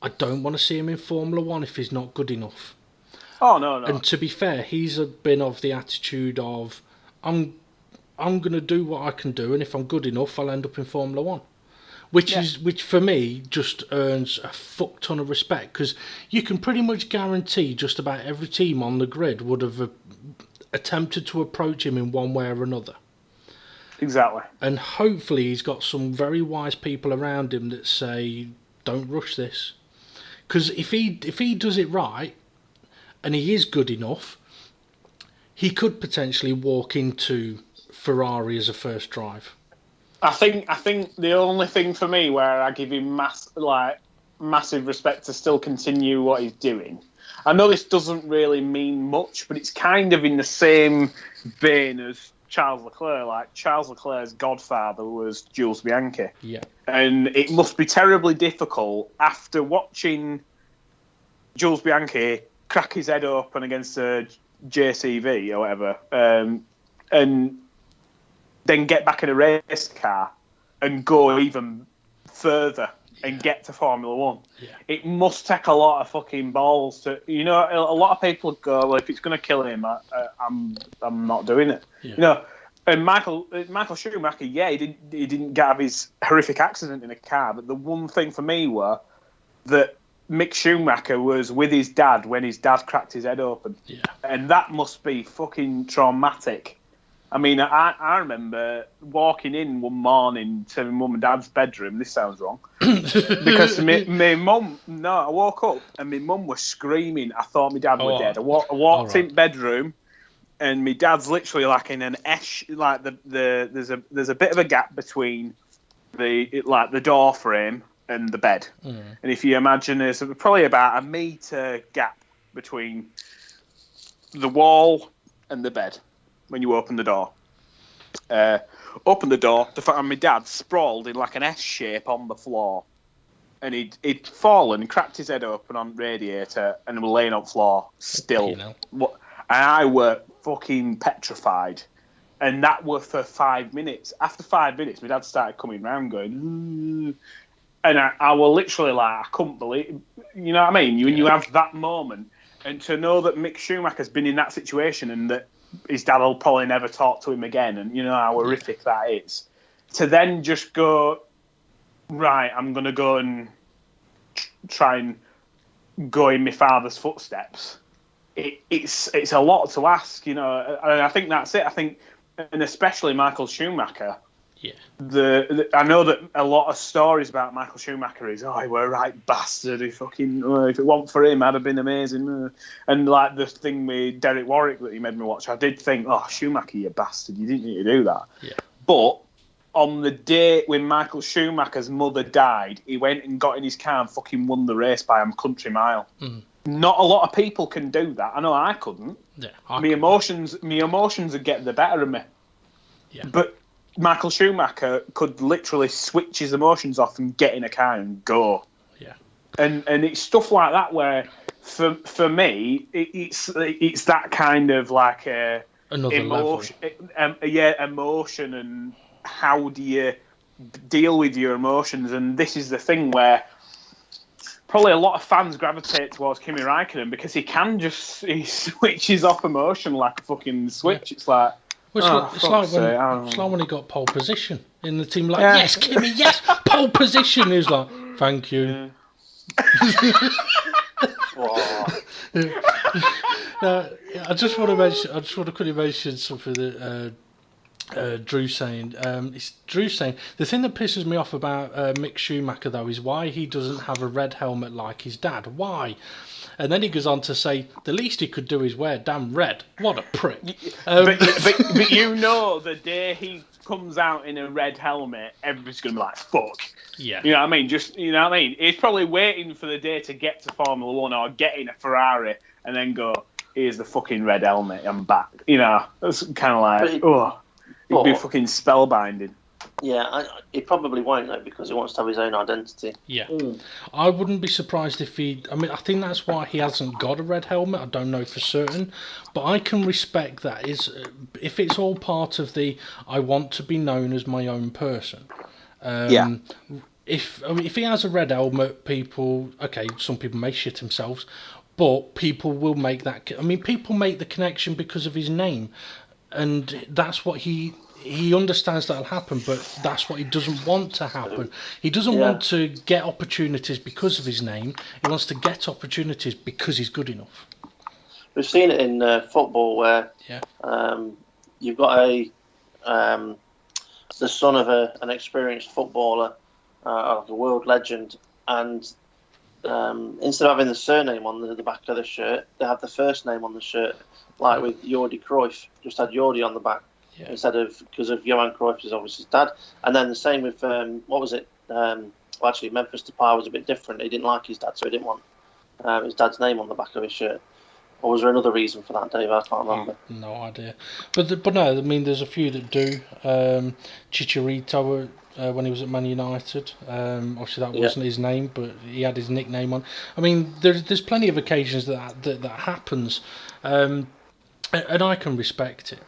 I don't want to see him in Formula 1 if he's not good enough. Oh, no. And to be fair, he's been of the attitude of, I'm going to do what I can do, and if I'm good enough, I'll end up in Formula 1. Which for me just earns a fuck ton of respect, because you can pretty much guarantee just about every team on the grid would have attempted to approach him in one way or another. Exactly. And hopefully he's got some very wise people around him that say, don't rush this. Because if he does it right, and he is good enough, he could potentially walk into Ferrari as a first drive. I think the only thing for me where I give him massive respect to still continue what he's doing. I know this doesn't really mean much, but it's kind of in the same vein as Charles Leclerc. Like, Charles Leclerc's godfather was Jules Bianchi. Yeah. And it must be terribly difficult after watching Jules Bianchi crack his head open against a JCV or whatever, and then get back in a race car and go even further and get to Formula 1. Yeah. It must take a lot of fucking balls to, a lot of people go, well, if it's going to kill him, I'm not doing it. Yeah. And Michael Schumacher, he didn't get out of his horrific accident in a car, but the one thing for me were that Mick Schumacher was with his dad when his dad cracked his head open. Yeah. And that must be fucking traumatic. I mean, I remember walking in one morning to my mum and dad's bedroom. This sounds wrong. Because my mum... No, I woke up and my mum was screaming. I thought my dad was dead. I walked in bedroom and my dad's literally like in an S... Like, there's a bit of a gap between the door frame and the bed. Mm. And if you imagine, there's probably about a metre gap between the wall and the bed when you open the door. Open the door, and my dad sprawled in like an S shape on the floor. And he'd fallen, cracked his head open on radiator, and was laying on floor still. And I were fucking petrified. And that were for 5 minutes. After 5 minutes, my dad started coming round going... And I was literally like, I couldn't believe... You know what I mean? You have that moment. And to know that Mick Schumacher's been in that situation and that his dad will probably never talk to him again, and you know how horrific that is. To then just go, right, I'm going to go and try and go in my father's footsteps. It's a lot to ask, and I think that's it. I think, and especially Michael Schumacher, I know that a lot of stories about Michael Schumacher is, he were a right bastard. He fucking, if it wasn't for him, I'd have been amazing. And like the thing with Derek Warwick that he made me watch, I did think, Schumacher, you bastard, you didn't need to do that. Yeah. But on the day when Michael Schumacher's mother died, he went and got in his car and fucking won the race by a country mile. Mm. Not a lot of people can do that. I know I couldn't. Yeah, My emotions would get the better of me. Yeah. But Michael Schumacher could literally switch his emotions off and get in a car and go. Yeah. And it's stuff like that where, for me, it's that kind of like another emotion, level. Emotion, and how do you deal with your emotions? And this is the thing where probably a lot of fans gravitate towards Kimi Räikkönen because he switches off emotion like a fucking switch. Yeah. It's like. It's like when he got pole position in the team. Yes, Kimi, yes, pole position. He was like, thank you. Yeah. I just want to quickly mention something that Drew's saying. It's Drew saying the thing that pisses me off about Mick Schumacher though is why he doesn't have a red helmet like his dad. Why? And then he goes on to say the least he could do is wear damn red. What a prick! But the day he comes out in a red helmet, everybody's gonna be like, "Fuck." Yeah. You know what I mean? He's probably waiting for the day to get to Formula One or get in a Ferrari and then go, "Here's the fucking red helmet. I'm back." You know, that's kind of like, it'd be fucking spellbinding. Yeah, he probably won't though because he wants to have his own identity. Yeah, I wouldn't be surprised if he. I mean, I think that's why he hasn't got a red helmet. I don't know for certain, but I can respect that. If it's all part of the I want to be known as my own person. If he has a red helmet, some people may shit themselves, but people will make that. I mean, people make the connection because of his name, and that's what he understands that'll happen, but that's what he doesn't want to happen. He doesn't want to get opportunities because of his name. He wants to get opportunities because he's good enough. We've seen it in football where you've got the son of an experienced footballer, like a world legend, and instead of having the surname on the back of the shirt, they have the first name on the shirt, like with Jordi Cruyff, just had Jordi on the back. Yeah. Instead of, because of Johan Cruyff is obviously his dad, and then the same with what was it? Actually, Memphis Depay was a bit different. He didn't like his dad, so he didn't want his dad's name on the back of his shirt. Or was there another reason for that, Dave? I can't remember. No idea. But no, I mean, there's a few that do. Chicharito, when he was at Man United, obviously that wasn't his name, but he had his nickname on. I mean, there's plenty of occasions that happens, and I can respect it.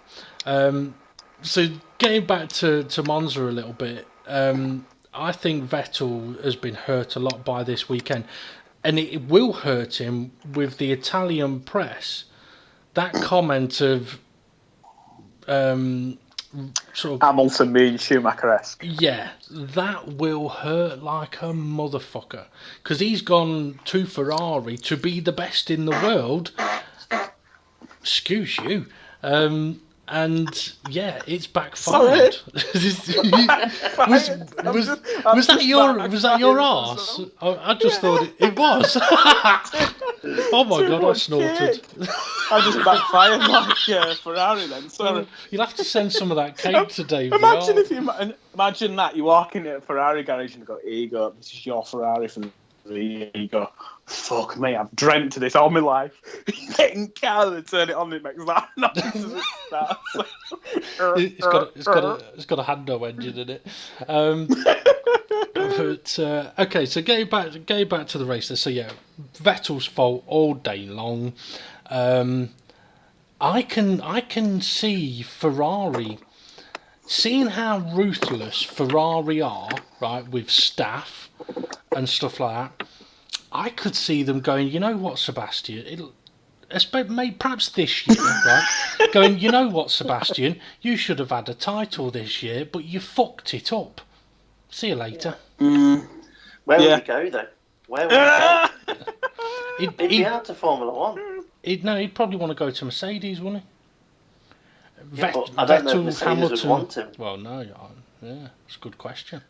So getting back to Monza a little bit, I think Vettel has been hurt a lot by this weekend, and it will hurt him with the Italian press. That comment of sort of Hamilton being Schumacher-esque. Yeah, that will hurt like a motherfucker because he's gone to Ferrari to be the best in the world. Excuse you. And yeah, it's backfired. was that your arse? I just thought it was. Oh my god, I snorted. I just backfired like Ferrari then. Sorry. You'll have to send some of that cake to Dave. Imagine that you walk into a Ferrari garage and go, "Here you go, this is your Ferrari from." Here you go. Fuck me, I've dreamt of this all my life. Get in car and turn it on, it makes that noise. It's got a Hando engine in it. But okay, so getting back to the race. So yeah, Vettel's fault all day long. I can see Ferrari, seeing how ruthless Ferrari are, right, with staff and stuff like that. I could see them going, you know what, Sebastian? Perhaps this year, right? Going, you know what, Sebastian? You should have had a title this year, but you fucked it up. See you later. Where would he go, though? Where would he go? He'd be out to Formula One. He'd probably want to go to Mercedes, wouldn't he? I don't know if Mercedes would want him. Well, no. Yeah, it's a good question.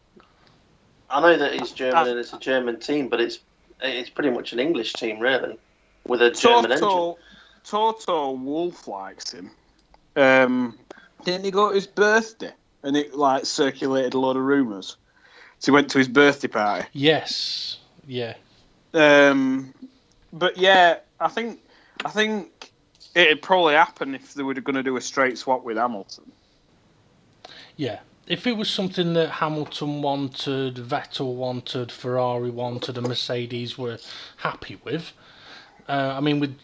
I know that he's German and it's a German team, but it's pretty much an English team, really, with a German engine. Toto Wolff likes him. Didn't he go to his birthday? And it like circulated a load of rumours. So he went to his birthday party. Yes. Yeah. But yeah, I think it'd probably happen if they were going to do a straight swap with Hamilton. Yeah. If it was something that Hamilton wanted, Vettel wanted, Ferrari wanted, and Mercedes were happy with, I mean,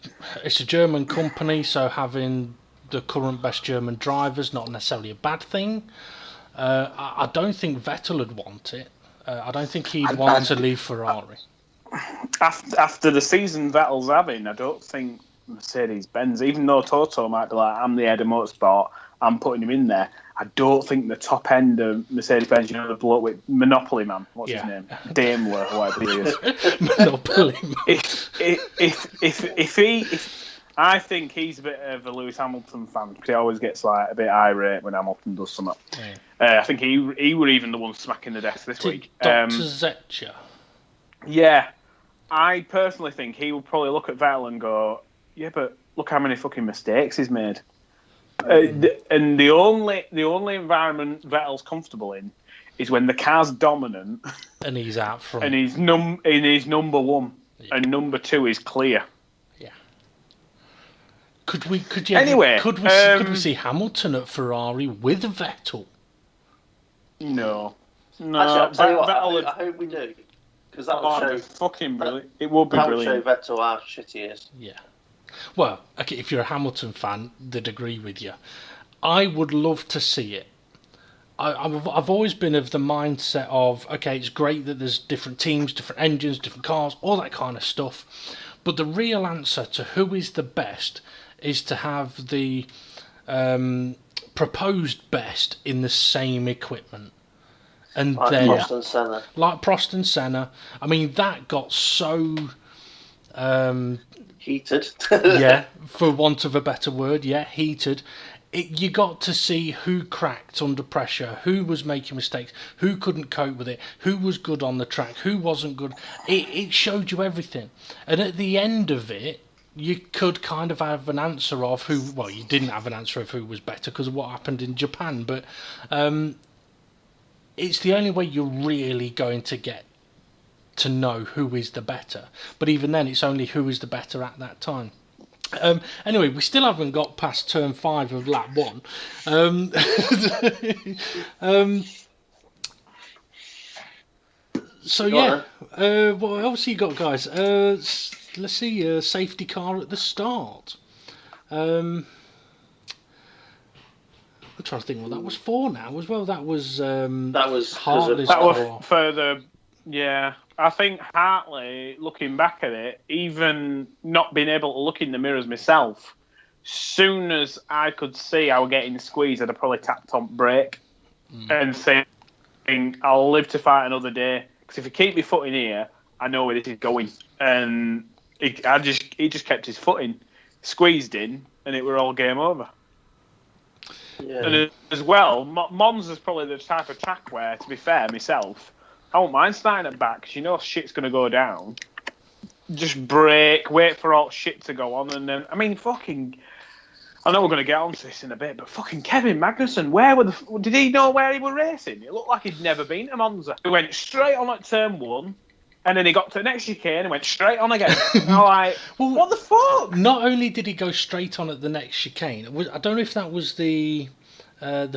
it's a German company, so having the current best German drivers not necessarily a bad thing. I don't think Vettel would want it. I don't think he'd want to leave Ferrari. After the season Vettel's having, I don't think Mercedes-Benz, even though Toto might be like, I'm the head of motorsport, I'm putting him in there, I don't think the top end of Mercedes-Benz, you know, the bloke with Monopoly Man, what's his name? Daimler, whatever he is. Monopoly Man. If I think he's a bit of a Lewis Hamilton fan, because he always gets like a bit irate when Hamilton does something. Yeah. I think he were even the one smacking the desk this week. Dr. Zetcher. Yeah. I personally think he will probably look at Vettel and go, yeah, but look how many fucking mistakes he's made. And the only environment Vettel's comfortable in is when the car's dominant and he's out front and he's number one and number two is clear. Yeah. Could we see Hamilton at Ferrari with Vettel? No. Actually, I'll tell you what, I hope we do. Because that would show fucking brilliant. It would be brilliant. That would show Vettel how shit he is. Yeah. Well, okay, if you're a Hamilton fan, they'd agree with you. I would love to see it. I've always been of the mindset of, okay, it's great that there's different teams, different engines, different cars, all that kind of stuff. But the real answer to who is the best is to have the proposed best in the same equipment. And like then, Prost and Senna. Like Prost and Senna. I mean, that got so... heated. Yeah, for want of a better word, heated. You got to see who cracked under pressure, who was making mistakes, who couldn't cope with it, who was good on the track, who wasn't good. It showed you everything. And at the end of it, you could kind of have an answer of who... Well, you didn't have an answer of who was better because of what happened in Japan, but it's the only way you're really going to get to know who is the better. But even then, it's only who is the better at that time. Anyway, we still haven't got past turn 5 of lap 1. So yeah, what else you got, guys? Let's see, safety car at the start. I'm trying to think what that was for now as well. That was Hartley's that car. was further. Yeah, I think Hartley, looking back at it, even not being able to look in the mirrors myself, soon as I could see I was getting squeezed, I'd have probably tapped on brake and saying, I'll live to fight another day. Because if you keep your foot in here, I know where this is going. And he just kept his foot in, squeezed in, and it were all game over. Yeah. And as well, Monza's probably the type of track where, to be fair, myself, I won't mind starting at back because you know shit's going to go down. Just brake, wait for all shit to go on, and then, I mean, fucking... I know we're going to get onto this in a bit, but fucking Kevin Magnussen, did he know where he was racing? It looked like he'd never been to Monza. He went straight on at turn 1, and then he got to the next chicane and went straight on again. And I'm like, well, what the fuck? Not only did he go straight on at the next chicane, I don't know if that was the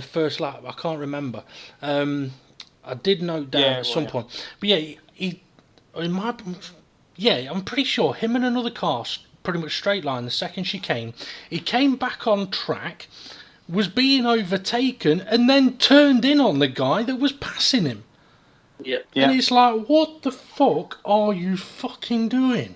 first lap, I can't remember. I did note down at some point. But I'm pretty sure him and another car pretty much straight line the second chicane. He came back on track, was being overtaken, and then turned in on the guy that was passing him. Yep. And it's like, what the fuck are you fucking doing?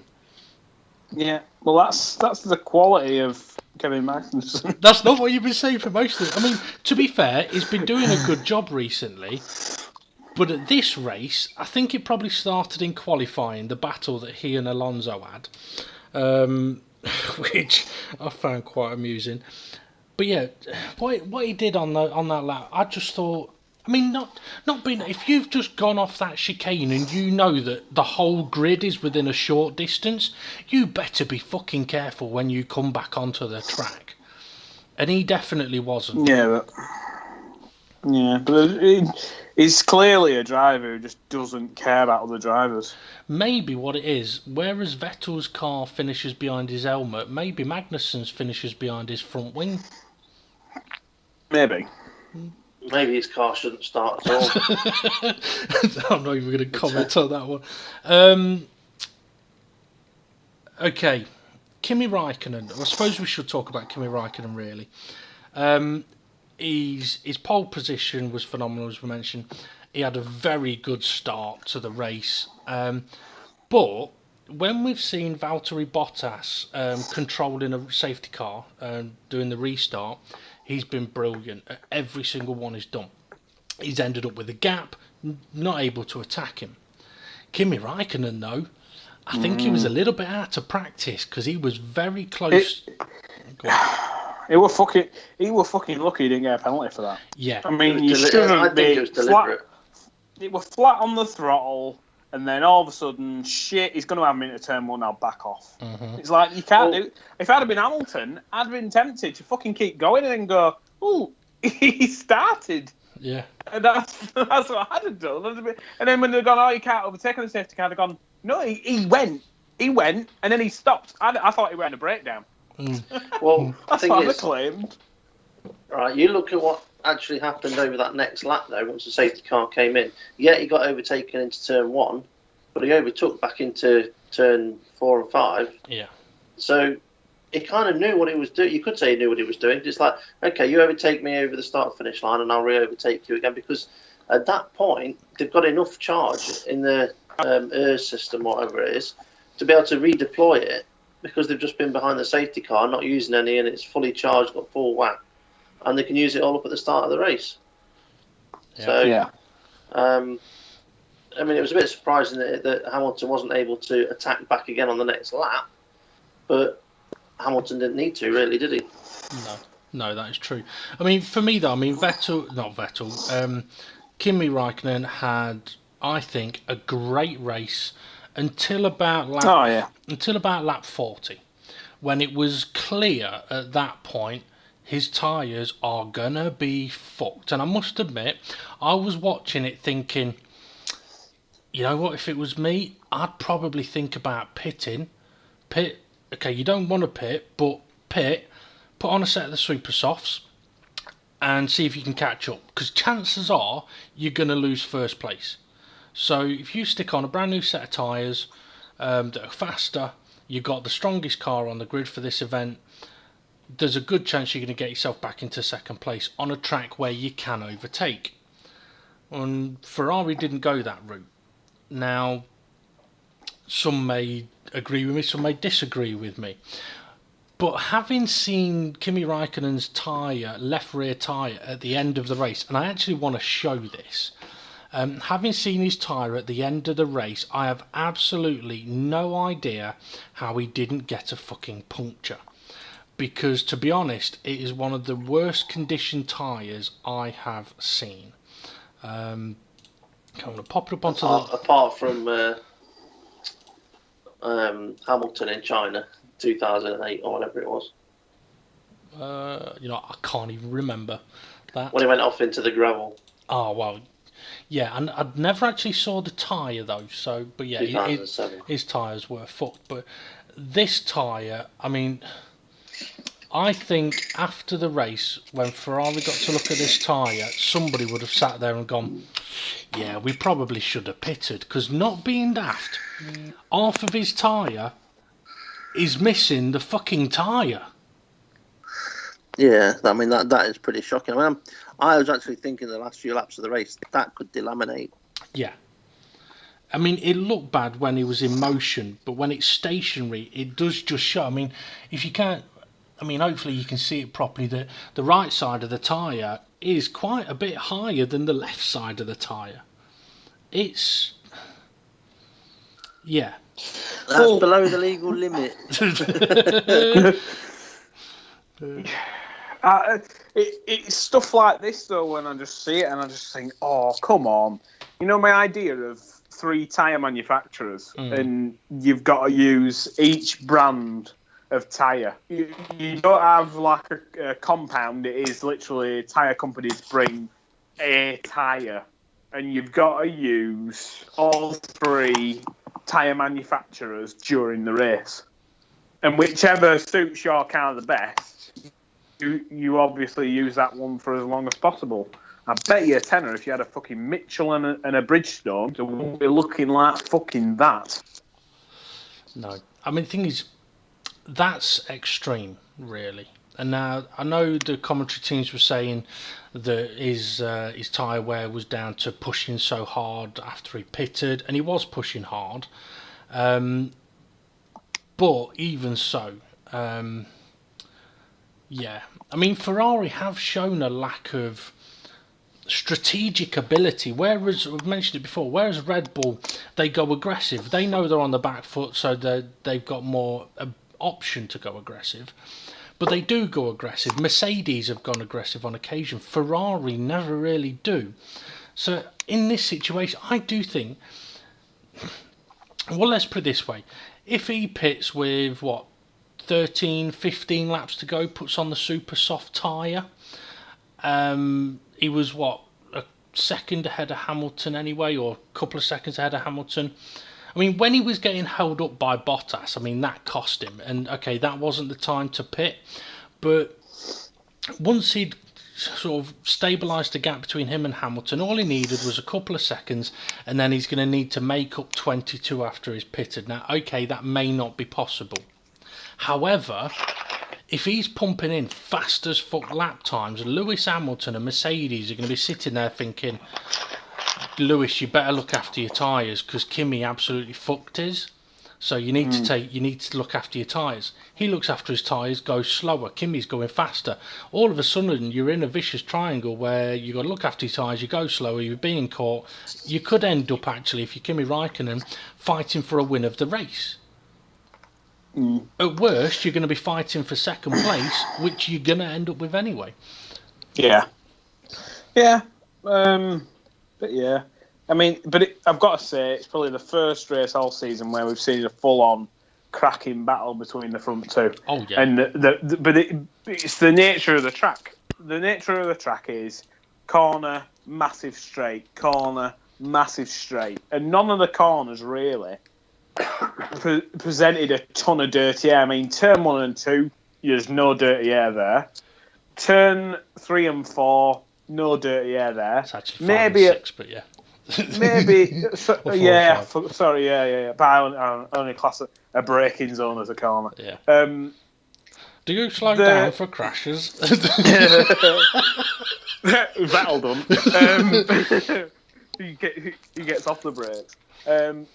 Yeah, well, that's the quality of Kevin Magnussen. That's not what you've been saying for most of it. I mean, to be fair, he's been doing a good job recently. But at this race, I think it probably started in qualifying, the battle that he and Alonso had, which I found quite amusing. But yeah, what he did on that lap, I just thought, I I mean, not being. If you've just gone off that chicane and you know that the whole grid is within a short distance, you better be fucking careful when you come back onto the track. And he definitely wasn't. Yeah, but he's clearly a driver who just doesn't care about other drivers. Maybe what it is, whereas Vettel's car finishes behind his helmet, maybe Magnussen's finishes behind his front wing. Maybe. Maybe his car shouldn't start at all. I'm not even going to comment on that one. Okay, Kimi Raikkonen. I suppose we should talk about Kimi Raikkonen, really. His pole position was phenomenal, as we mentioned. He had a very good start to the race. But when we've seen Valtteri Bottas controlling a safety car and doing the restart, he's been brilliant at every single one he's done. He's ended up with a gap, not able to attack him. Kimi Raikkonen, though, I think he was a little bit out of practice because he was very close. He were fucking lucky he didn't get a penalty for that. Yeah. I mean, you shouldn't be. It was deliberate. It was flat on the throttle, and then all of a sudden, shit, he's going to have me into turn one, now back off. Mm-hmm. It's like, you can't do... If I'd have been Hamilton, I'd have been tempted to fucking keep going and then go, oh, he started. Yeah. And that's what I'd have done. And then when they've gone, oh, you can't overtake on the safety car, they've gone, no, he went, and then he stopped. I thought he went a breakdown. Well, that's what I claimed. Right, you look at what actually happened over that next lap, though, once the safety car came in. Yeah, he got overtaken into turn one, but he overtook back into turn 4 and 5. Yeah. So he kind of knew what he was doing. You could say he knew what he was doing. Just like, okay, you overtake me over the start-finish line, and I'll re-overtake you again, because at that point, they've got enough charge in the ERS system, whatever it is, to be able to redeploy it, because they've just been behind the safety car, not using any, and it's fully charged, got full whack. And they can use it all up at the start of the race. Yeah. So, yeah. I mean, it was a bit surprising that Hamilton wasn't able to attack back again on the next lap, but Hamilton didn't need to, really, did he? No, that is true. I mean, for me, though, Kimi Raikkonen had, I think, a great race until about lap 40, when it was clear at that point his tyres are gonna be fucked. And I must admit, I was watching it thinking, you know what, if it was me, I'd probably think about pitting. Okay, you don't want to pit, but put on a set of the super softs and see if you can catch up, because chances are you're going to lose first place. So if you stick on a brand new set of tyres that are faster, you've got the strongest car on the grid for this event, there's a good chance you're going to get yourself back into second place on a track where you can overtake. And Ferrari didn't go that route. Now, some may agree with me, some may disagree with me. But having seen Kimi Raikkonen's left rear tyre at the end of the race, and I actually want to show this, having seen his tyre at the end of the race, I have absolutely no idea how he didn't get a fucking puncture. Because, to be honest, it is one of the worst conditioned tyres I have seen. I'm going to pop it up onto apart from Hamilton in China, 2008 or whatever it was. I can't even remember that. When he went off into the gravel. Oh, well, yeah, and I'd never actually saw the tyre, though, so, but yeah, his tyres were fucked. But this tyre, I mean, I think after the race, when Ferrari got to look at this tyre, somebody would have sat there and gone, yeah, we probably should have pitted, because not being daft, half of his tyre is missing the fucking tyre. Yeah, I mean, that is pretty shocking. I mean, I was actually thinking the last few laps of the race, that could delaminate. Yeah. I mean, it looked bad when it was in motion, but when it's stationary, it does just show. I mean, if you can't, I mean, hopefully you can see it properly, that the right side of the tyre is quite a bit higher than the left side of the tyre. It's... yeah. That's below the legal limit. It's stuff like this though. When I just see it and I just think, oh, come on. You know, my idea of 3 tyre manufacturers and you've got to use each brand of tyre. You don't have like a compound. It is literally tyre companies bring a tyre, and you've got to use all 3 tyre manufacturers during the race. And whichever suits your car the best, you obviously use that one for as long as possible. I bet you a tenner if you had a fucking Mitchell and a Bridgestone, it wouldn't be looking like fucking that. No. I mean, the thing is, that's extreme, really. And now, I know the commentary teams were saying that his tyre wear was down to pushing so hard after he pitted, and he was pushing hard. But even so, yeah. I mean, Ferrari have shown a lack of strategic ability, whereas we've mentioned it before, whereas Red Bull, they go aggressive. They know they're on the back foot, so they've got more option to go aggressive. But they do go aggressive. Mercedes have gone aggressive on occasion. Ferrari never really do. So in this situation, I do think, well, let's put it this way. If he pits with, 13, 15 laps to go, puts on the super soft tyre, he was, a second ahead of Hamilton anyway, or a couple of seconds ahead of Hamilton. I mean, when he was getting held up by Bottas, I mean, that cost him. And, okay, that wasn't the time to pit. But once he'd sort of stabilised the gap between him and Hamilton, all he needed was a couple of seconds, and then he's going to need to make up 22 after he's pitted. Now, okay, that may not be possible. However, if he's pumping in fast as fuck lap times, Lewis Hamilton and Mercedes are going to be sitting there thinking, Lewis, you better look after your tyres because Kimi absolutely fucked his. So you need to look after your tyres. He looks after his tyres, goes slower. Kimi's going faster. All of a sudden, you're in a vicious triangle where you got to look after your tyres. You go slower. You're being caught. You could end up actually, if you're Kimi Raikkonen, fighting for a win of the race. At worst, you're going to be fighting for second place, which you're going to end up with anyway. Yeah. But yeah. I mean, I've got to say, it's probably the first race all season where we've seen a full-on cracking battle between the front two. Oh, yeah. And it's the nature of the track. The nature of the track is corner, massive straight, corner, massive straight. And none of the corners really presented a ton of dirty air. I mean, turn 1 and 2, there's no dirty air there. Turn 3 and 4, no dirty air there. It's actually 5 and 6, but yeah. Maybe, yeah. Sorry, yeah. But I only class a braking zone as a corner. Yeah. Do you slow down for crashes? That'll done. He gets off the brakes. The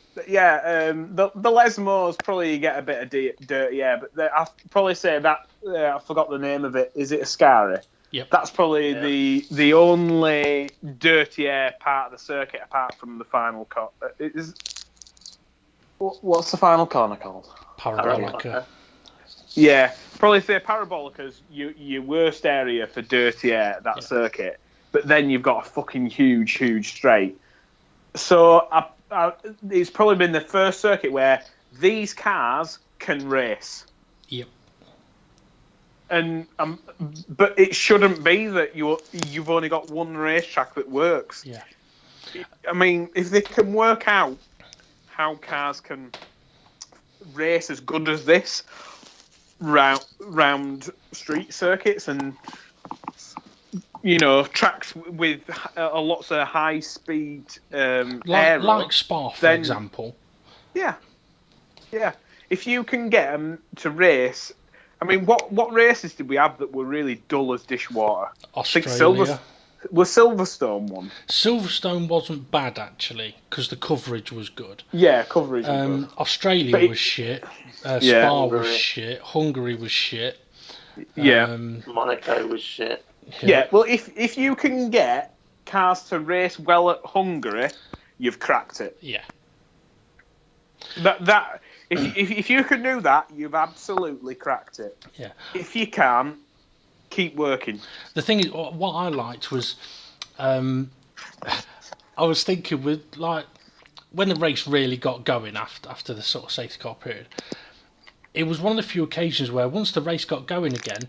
Lesmos probably get a bit of dirty air, but I'd probably say that I forgot the name of it. Is it Ascari? Yep. That's probably the only dirty air part of the circuit apart from the final corner. What's the final corner called? Parabolica. Yeah, probably say Parabolica's your worst area for dirty air, that circuit. But then you've got a fucking huge straight. So it's probably been the first circuit where these cars can race. Yep. And but it shouldn't be that you've only got one racetrack that works. Yeah. I mean, if they can work out how cars can race as good as this round street circuits and tracks with lots of high speed aero, like Spa, for example. Yeah. If you can get them to race. I mean, what races did we have that were really dull as dishwater? Australia. Was Silverstone one? Silverstone wasn't bad, actually, because the coverage was good. Yeah, coverage was good. Australia was shit. Spa was shit. Hungary was shit. Yeah. Monaco was shit. Yeah, well, if you can get cars to race well at Hungary, you've cracked it. Yeah. If you can do that, you've absolutely cracked it. Yeah. If you can't, keep working. The thing is, what I liked was, I was thinking with like when the race really got going after the sort of safety car period, it was one of the few occasions where once the race got going again,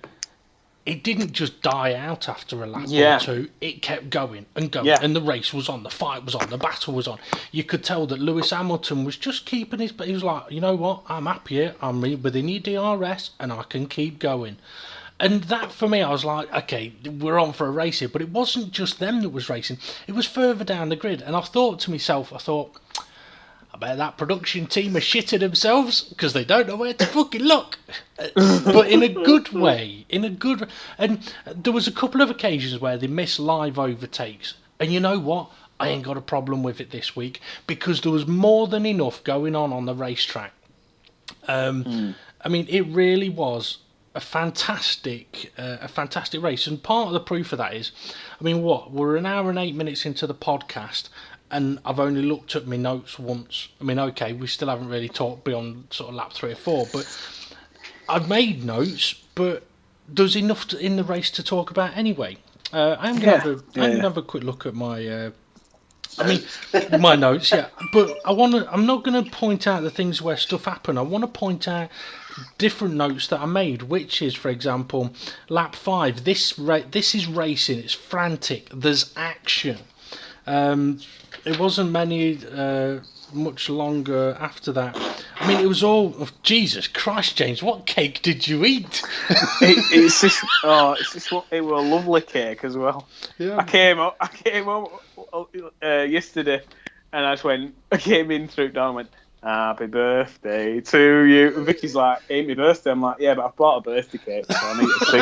it didn't just die out after a lap or two. It kept going and going, and the race was on, the fight was on, the battle was on. You could tell that Lewis Hamilton was just keeping his. He was like, you know what? I'm happy here. I'm within your DRS, and I can keep going. And that for me, I was like, okay, we're on for a race here. But it wasn't just them that was racing; it was further down the grid. And I thought to myself, I bet that production team are shitting themselves because they don't know where to fucking look. But in a good way. And there was a couple of occasions where they missed live overtakes. And you know what? I ain't got a problem with it this week because there was more than enough going on the racetrack. I mean, it really was a fantastic race. And part of the proof of that is, I mean, we're an hour and 8 minutes into the podcast, and I've only looked at my notes once. I mean, okay, we still haven't really talked beyond sort of lap 3 or 4, but I've made notes, but there's enough in the race to talk about anyway. I'm going to have a quick look at my... my notes, but I'm not going to point out the things where stuff happened. I want to point out different notes that I made, which is, for example, lap 5. This is racing. It's frantic. There's action. It wasn't much longer after that. I mean, it was all... Oh, Jesus Christ, James, what cake did you eat? It was a lovely cake as well. Yeah. I came home yesterday, and I came in through down and went, happy birthday to you. And Vicky's like, ain't my birthday. I'm like, yeah, but I've bought a birthday cake, so I need to sing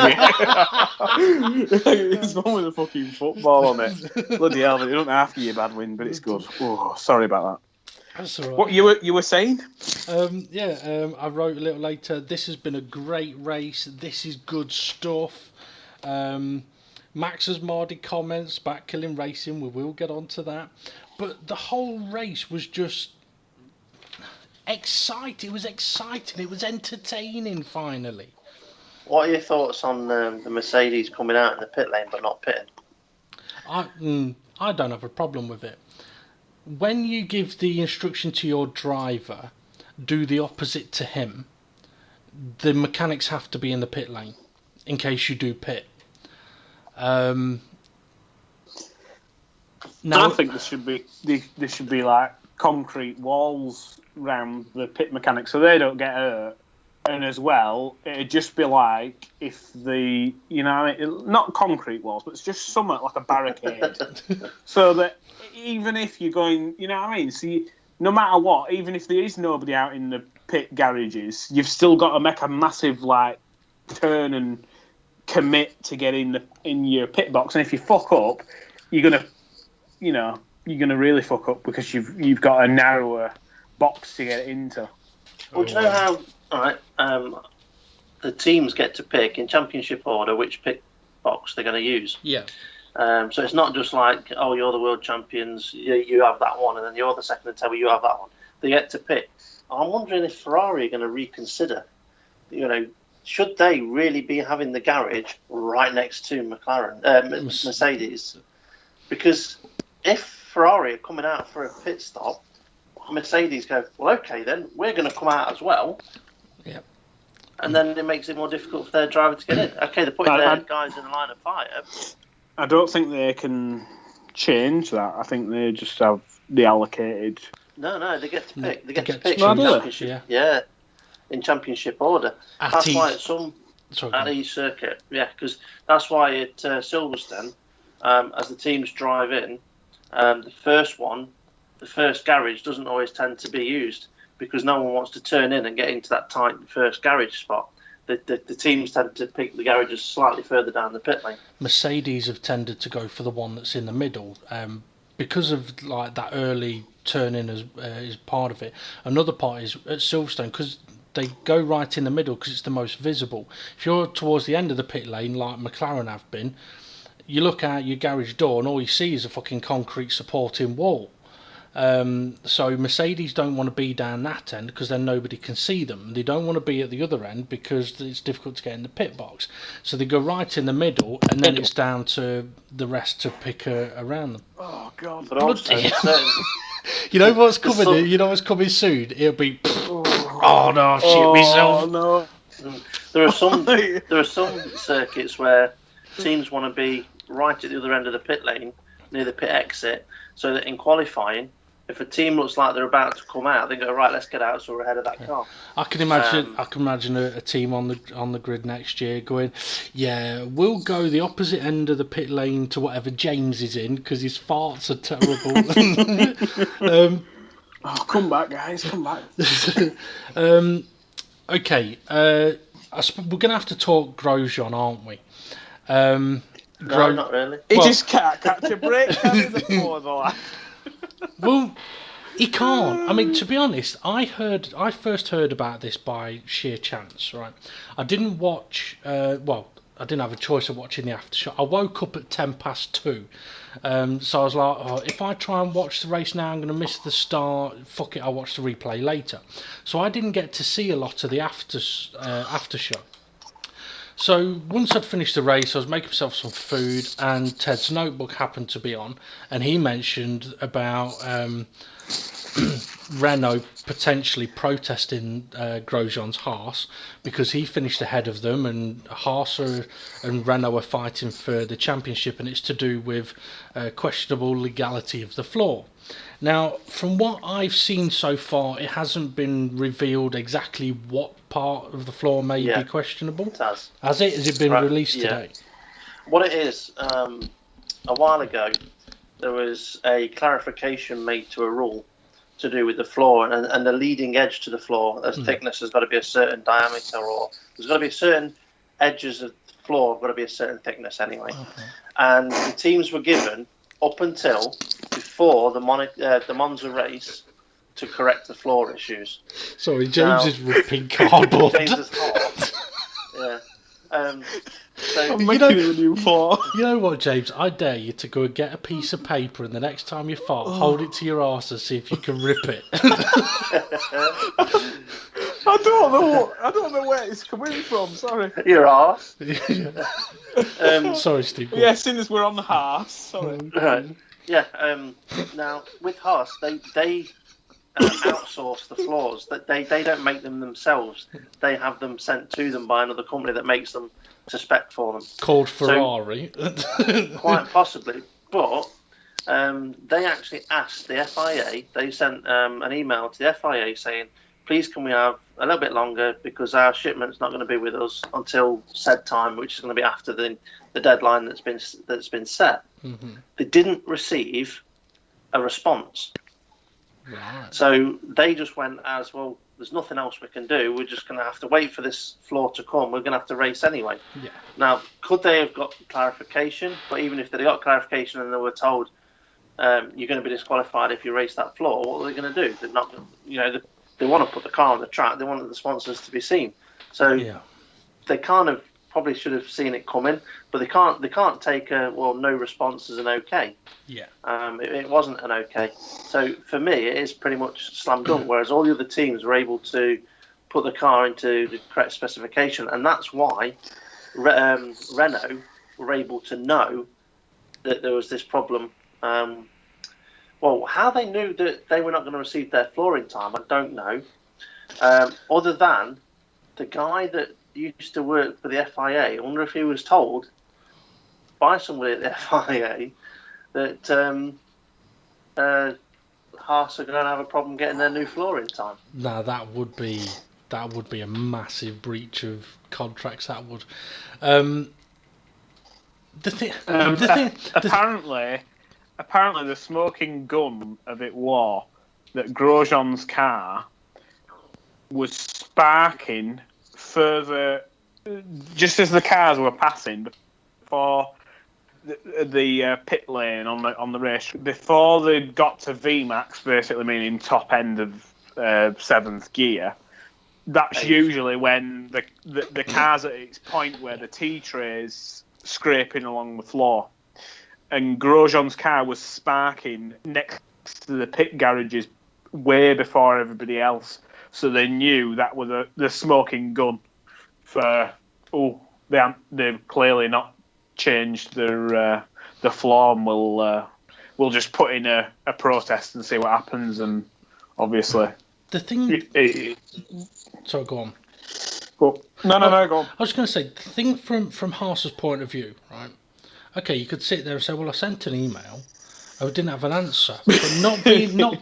it. It's one with a fucking football on it. Bloody hell, but you don't have to be a bad win, but it's good. Oh, sorry about that. That's all right. What you were saying? I wrote a little later, this has been a great race. This is good stuff. Max's Mardy comments, back killing racing. We will get on to that. But the whole race was just... exciting. It was exciting. It was entertaining. Finally. What are your thoughts on the Mercedes coming out in the pit lane but not pitting? I don't have a problem with it. When you give the instruction to your driver, do the opposite to him. The mechanics have to be in the pit lane in case you do pit. Now, I think there should be like concrete walls around the pit mechanics so they don't get hurt. And as well, it'd just be like if not concrete walls, but it's just somewhat like a barricade. So that even if you're going, you know what I mean? See, no matter what, even if there is nobody out in the pit garages, you've still got to make a massive like turn and commit to get in your pit box. And if you fuck up, you're gonna really fuck up because you've got a narrower box to get into. Well, do you know how? All right, the teams get to pick in championship order which pit box they're going to use. Yeah. So it's not just like, oh, you're the world champions, you have that one, and then you're the second in table, you have that one. They get to pick. I'm wondering if Ferrari are going to reconsider. Should they really be having the garage right next to Mercedes? Because if Ferrari are coming out for a pit stop, Mercedes go, well, okay, then we're going to come out as well. Yep. And then it makes it more difficult for their driver to get in. Okay, they're putting their guys in the line of fire. I don't think they can change that. I think they just have the allocated. No, they get to pick. They get to pick in championship. Yeah, in championship order. That's why at each circuit. Yeah, because that's why at Silverstone, as the teams drive in, the first garage doesn't always tend to be used because no one wants to turn in and get into that tight first garage spot. The teams tend to pick the garages slightly further down the pit lane. Mercedes have tended to go for the one that's in the middle because of like that early turn in is part of it. Another part is at Silverstone because they go right in the middle because it's the most visible. If you're towards the end of the pit lane like McLaren have been, you look out your garage door and all you see is a fucking concrete supporting wall. So Mercedes don't want to be down that end because then nobody can see them. They don't want to be at the other end because it's difficult to get in the pit box. So they go right in the middle, and then it's down to the rest to pick around them. Oh God! But also, you know what's coming? You know what's coming soon? It'll be. Oh no! I've shit myself. No. There are some circuits where teams want to be right at the other end of the pit lane, near the pit exit, so that in qualifying, if a team looks like they're about to come out, they go, right, let's get out so we're ahead of that car. I can imagine a team on the grid next year going, yeah, we'll go the opposite end of the pit lane to whatever James is in because his farts are terrible. Come back, guys, come back. Okay, we're going to have to talk Grosjean, aren't we? No, not really. He just can't catch a break, can he, the poor lad? Well, he can't. I mean, to be honest, I first heard about this by sheer chance, right? I didn't watch, I didn't have a choice of watching the aftershow. I woke up at 2:10, so I was like, oh, if I try and watch the race now, I'm going to miss the start. Fuck it, I'll watch the replay later. So I didn't get to see a lot of the aftershow. So once I'd finished the race, I was making myself some food, and Ted's notebook happened to be on, and he mentioned about Renault potentially protesting Grosjean's Haas because he finished ahead of them, and Haas and Renault are fighting for the championship, and it's to do with questionable legality of the floor. Now, from what I've seen so far, it hasn't been revealed exactly what part of the floor may be questionable. It has. Has it? Has it been released today? What it is, a while ago, there was a clarification made to a rule to do with the floor, and the leading edge to the floor, the thickness has got to be a certain diameter, or there's got to be certain edges of the floor have got to be a certain thickness anyway. Okay. And the teams were given up until before the Monza race to correct the floor issues. Sorry, James is ripping cardboard. James is hot. Yeah. So I'm making a new floor. You know what, James? I dare you to go and get a piece of paper, and the next time you fart, hold it to your arse and see if you can rip it. I don't know where it's coming from. Sorry. Your arse. Sorry, Steve. Yeah, seeing as we're on the Haas. Sorry. Right. Yeah. Now with Haas, they outsource the floors. That they don't make them themselves. They have them sent to them by another company that makes them to spec for them. Called Ferrari. So, quite possibly, but they actually asked the FIA. They sent an email to the FIA saying, "Please, can we have a little bit longer because our shipment's not going to be with us until said time, which is going to be after the deadline that's been set." Mm-hmm. They didn't receive a response. Right. So they just went as, well, there's nothing else we can do. We're just going to have to wait for this floor to come. We're going to have to race anyway. Yeah. Now, could they have got clarification? But even if they got clarification and they were told you're going to be disqualified if you race that floor, what are they going to do? They're not, they want to put the car on the track. They want the sponsors to be seen. So they kind of probably should have seen it coming, but they can't take no response as an okay. Yeah. It wasn't an okay. So for me, it is pretty much slam dunk. Whereas all the other teams were able to put the car into the correct specification, and that's why Renault were able to know that there was this problem. How they knew that they were not going to receive their floor in time, I don't know. Other than the guy that used to work for the FIA, I wonder if he was told by somebody at the FIA that Haas are going to have a problem getting their new floor in time. No, that would be a massive breach of contracts. That would. Apparently, the smoking gun of it was that Grosjean's car was sparking further, just as the cars were passing before the pit lane on the race, before they got to VMAX, basically meaning top end of seventh gear. That's usually when the car's at its point where the T-tray's scraping along the floor. And Grosjean's car was sparking next to the pit garages way before everybody else, so they knew that was the smoking gun. They've clearly not changed the floor, and we'll just put in a protest and see what happens. And obviously, the thing. So go on. No, go on. I was going to say, the thing from Haas's point of view, right? Okay, you could sit there and say, well, I sent an email, I didn't have an answer, but not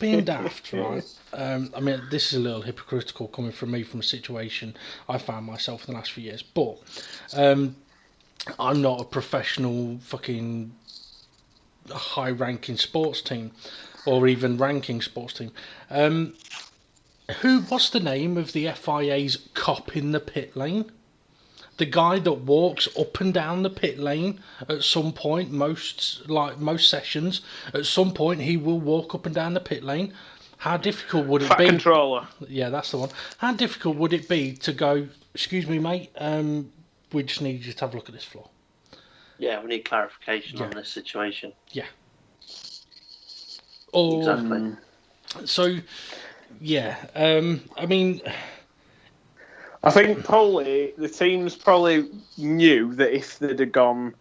being daft, right? I mean, this is a little hypocritical coming from me from a situation I found myself in the last few years, but I'm not a professional fucking high-ranking sports team, or even ranking sports team. What's the name of the FIA's cop in the pit lane? The guy that walks up and down the pit lane at some point, most sessions, at some point he will walk up and down the pit lane. How difficult would it be? Controller. Yeah, that's the one. How difficult would it be to go, excuse me, mate, we just need you to have a look at this floor. Yeah, we need clarification on this situation. Yeah. Exactly. So, yeah, I mean... I think the teams probably knew that if they'd have gone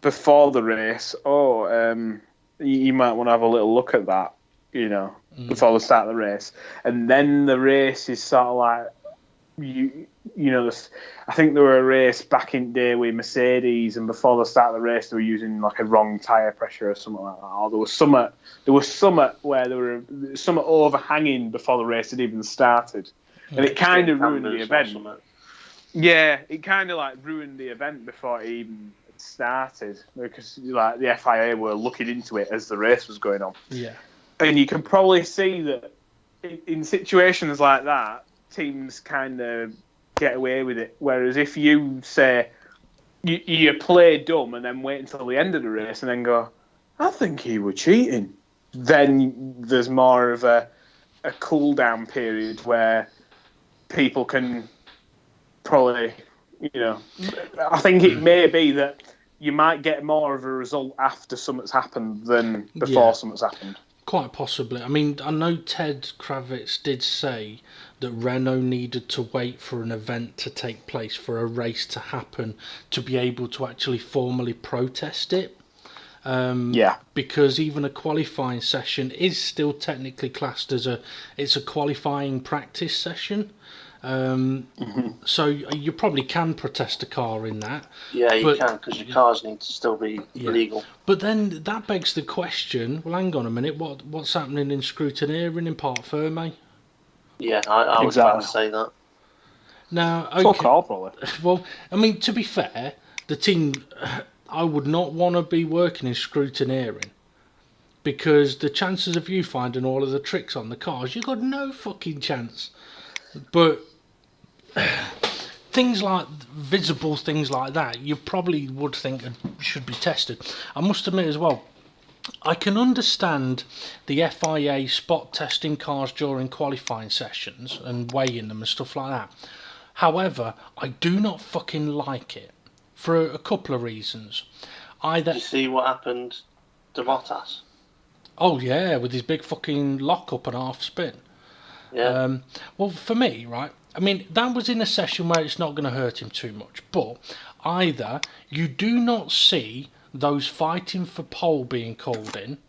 before the race, you might want to have a little look at that, before the start of the race. And then the race is sort of like, I think there were a race back in the day with Mercedes, and before the start of the race they were using like a wrong tyre pressure or something like that. Or there was something where there were something overhanging before the race had even started. And it kind of ruined the event. Yeah, it kind of like ruined the event before it even started, because like the FIA were looking into it as the race was going on. Yeah. And you can probably see that in situations like that, teams kind of get away with it. Whereas if you say you play dumb and then wait until the end of the race and then go, I think he was cheating, then there's more of a cool down period where people can probably, I think it may be that you might get more of a result after something's happened than before something's happened. Quite possibly. I mean, I know Ted Kravitz did say that Renault needed to wait for an event to take place, for a race to happen, to be able to actually formally protest it. Because even a qualifying session is still technically classed as a qualifying practice session. So you probably can protest a car in that. Yeah, you can, because your cars need to still be legal. But then that begs the question, well, hang on a minute, what's happening in scrutineering in Parc Fermé? Yeah, I was about to say that. Now, okay. Probably. Well, I mean, to be fair, the team, I would not want to be working in scrutineering, because the chances of you finding all of the tricks on the cars, you've got no fucking chance. But things like visible things like that, you probably would think should be tested. I must admit as well, I can understand the FIA spot testing cars during qualifying sessions and weighing them and stuff like that. However, I do not fucking like it for a couple of reasons. Did you see what happened to Bottas? Oh yeah, with his big fucking lock-up and half spin. Yeah. Well, for me, right, I mean, that was in a session where it's not going to hurt him too much. But either you do not see those fighting for pole being called in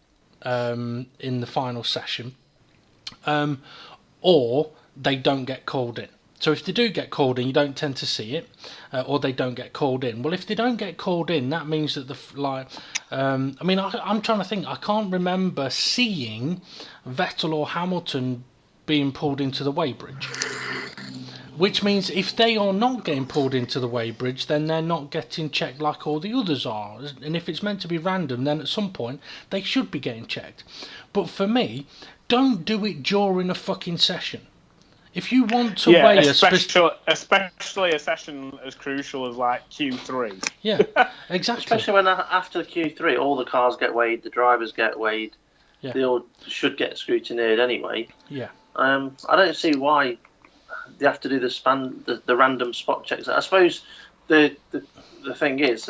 the final session, or they don't get called in. So if they do get called in, you don't tend to see it, or they don't get called in. Well, if they don't get called in, that means that I'm trying to think. I can't remember seeing Vettel or Hamilton being pulled into the weighbridge. Which means if they are not getting pulled into the weighbridge, then they're not getting checked like all the others are. And if it's meant to be random, then at some point they should be getting checked. But for me, don't do it during a fucking session. If you want to weigh especially a session as crucial as like Q3. Yeah, exactly. Especially when after Q3, all the cars get weighed, the drivers get weighed. Yeah. They all should get scrutinized anyway. Yeah. I don't see why they have to do the random spot checks. I suppose the thing is,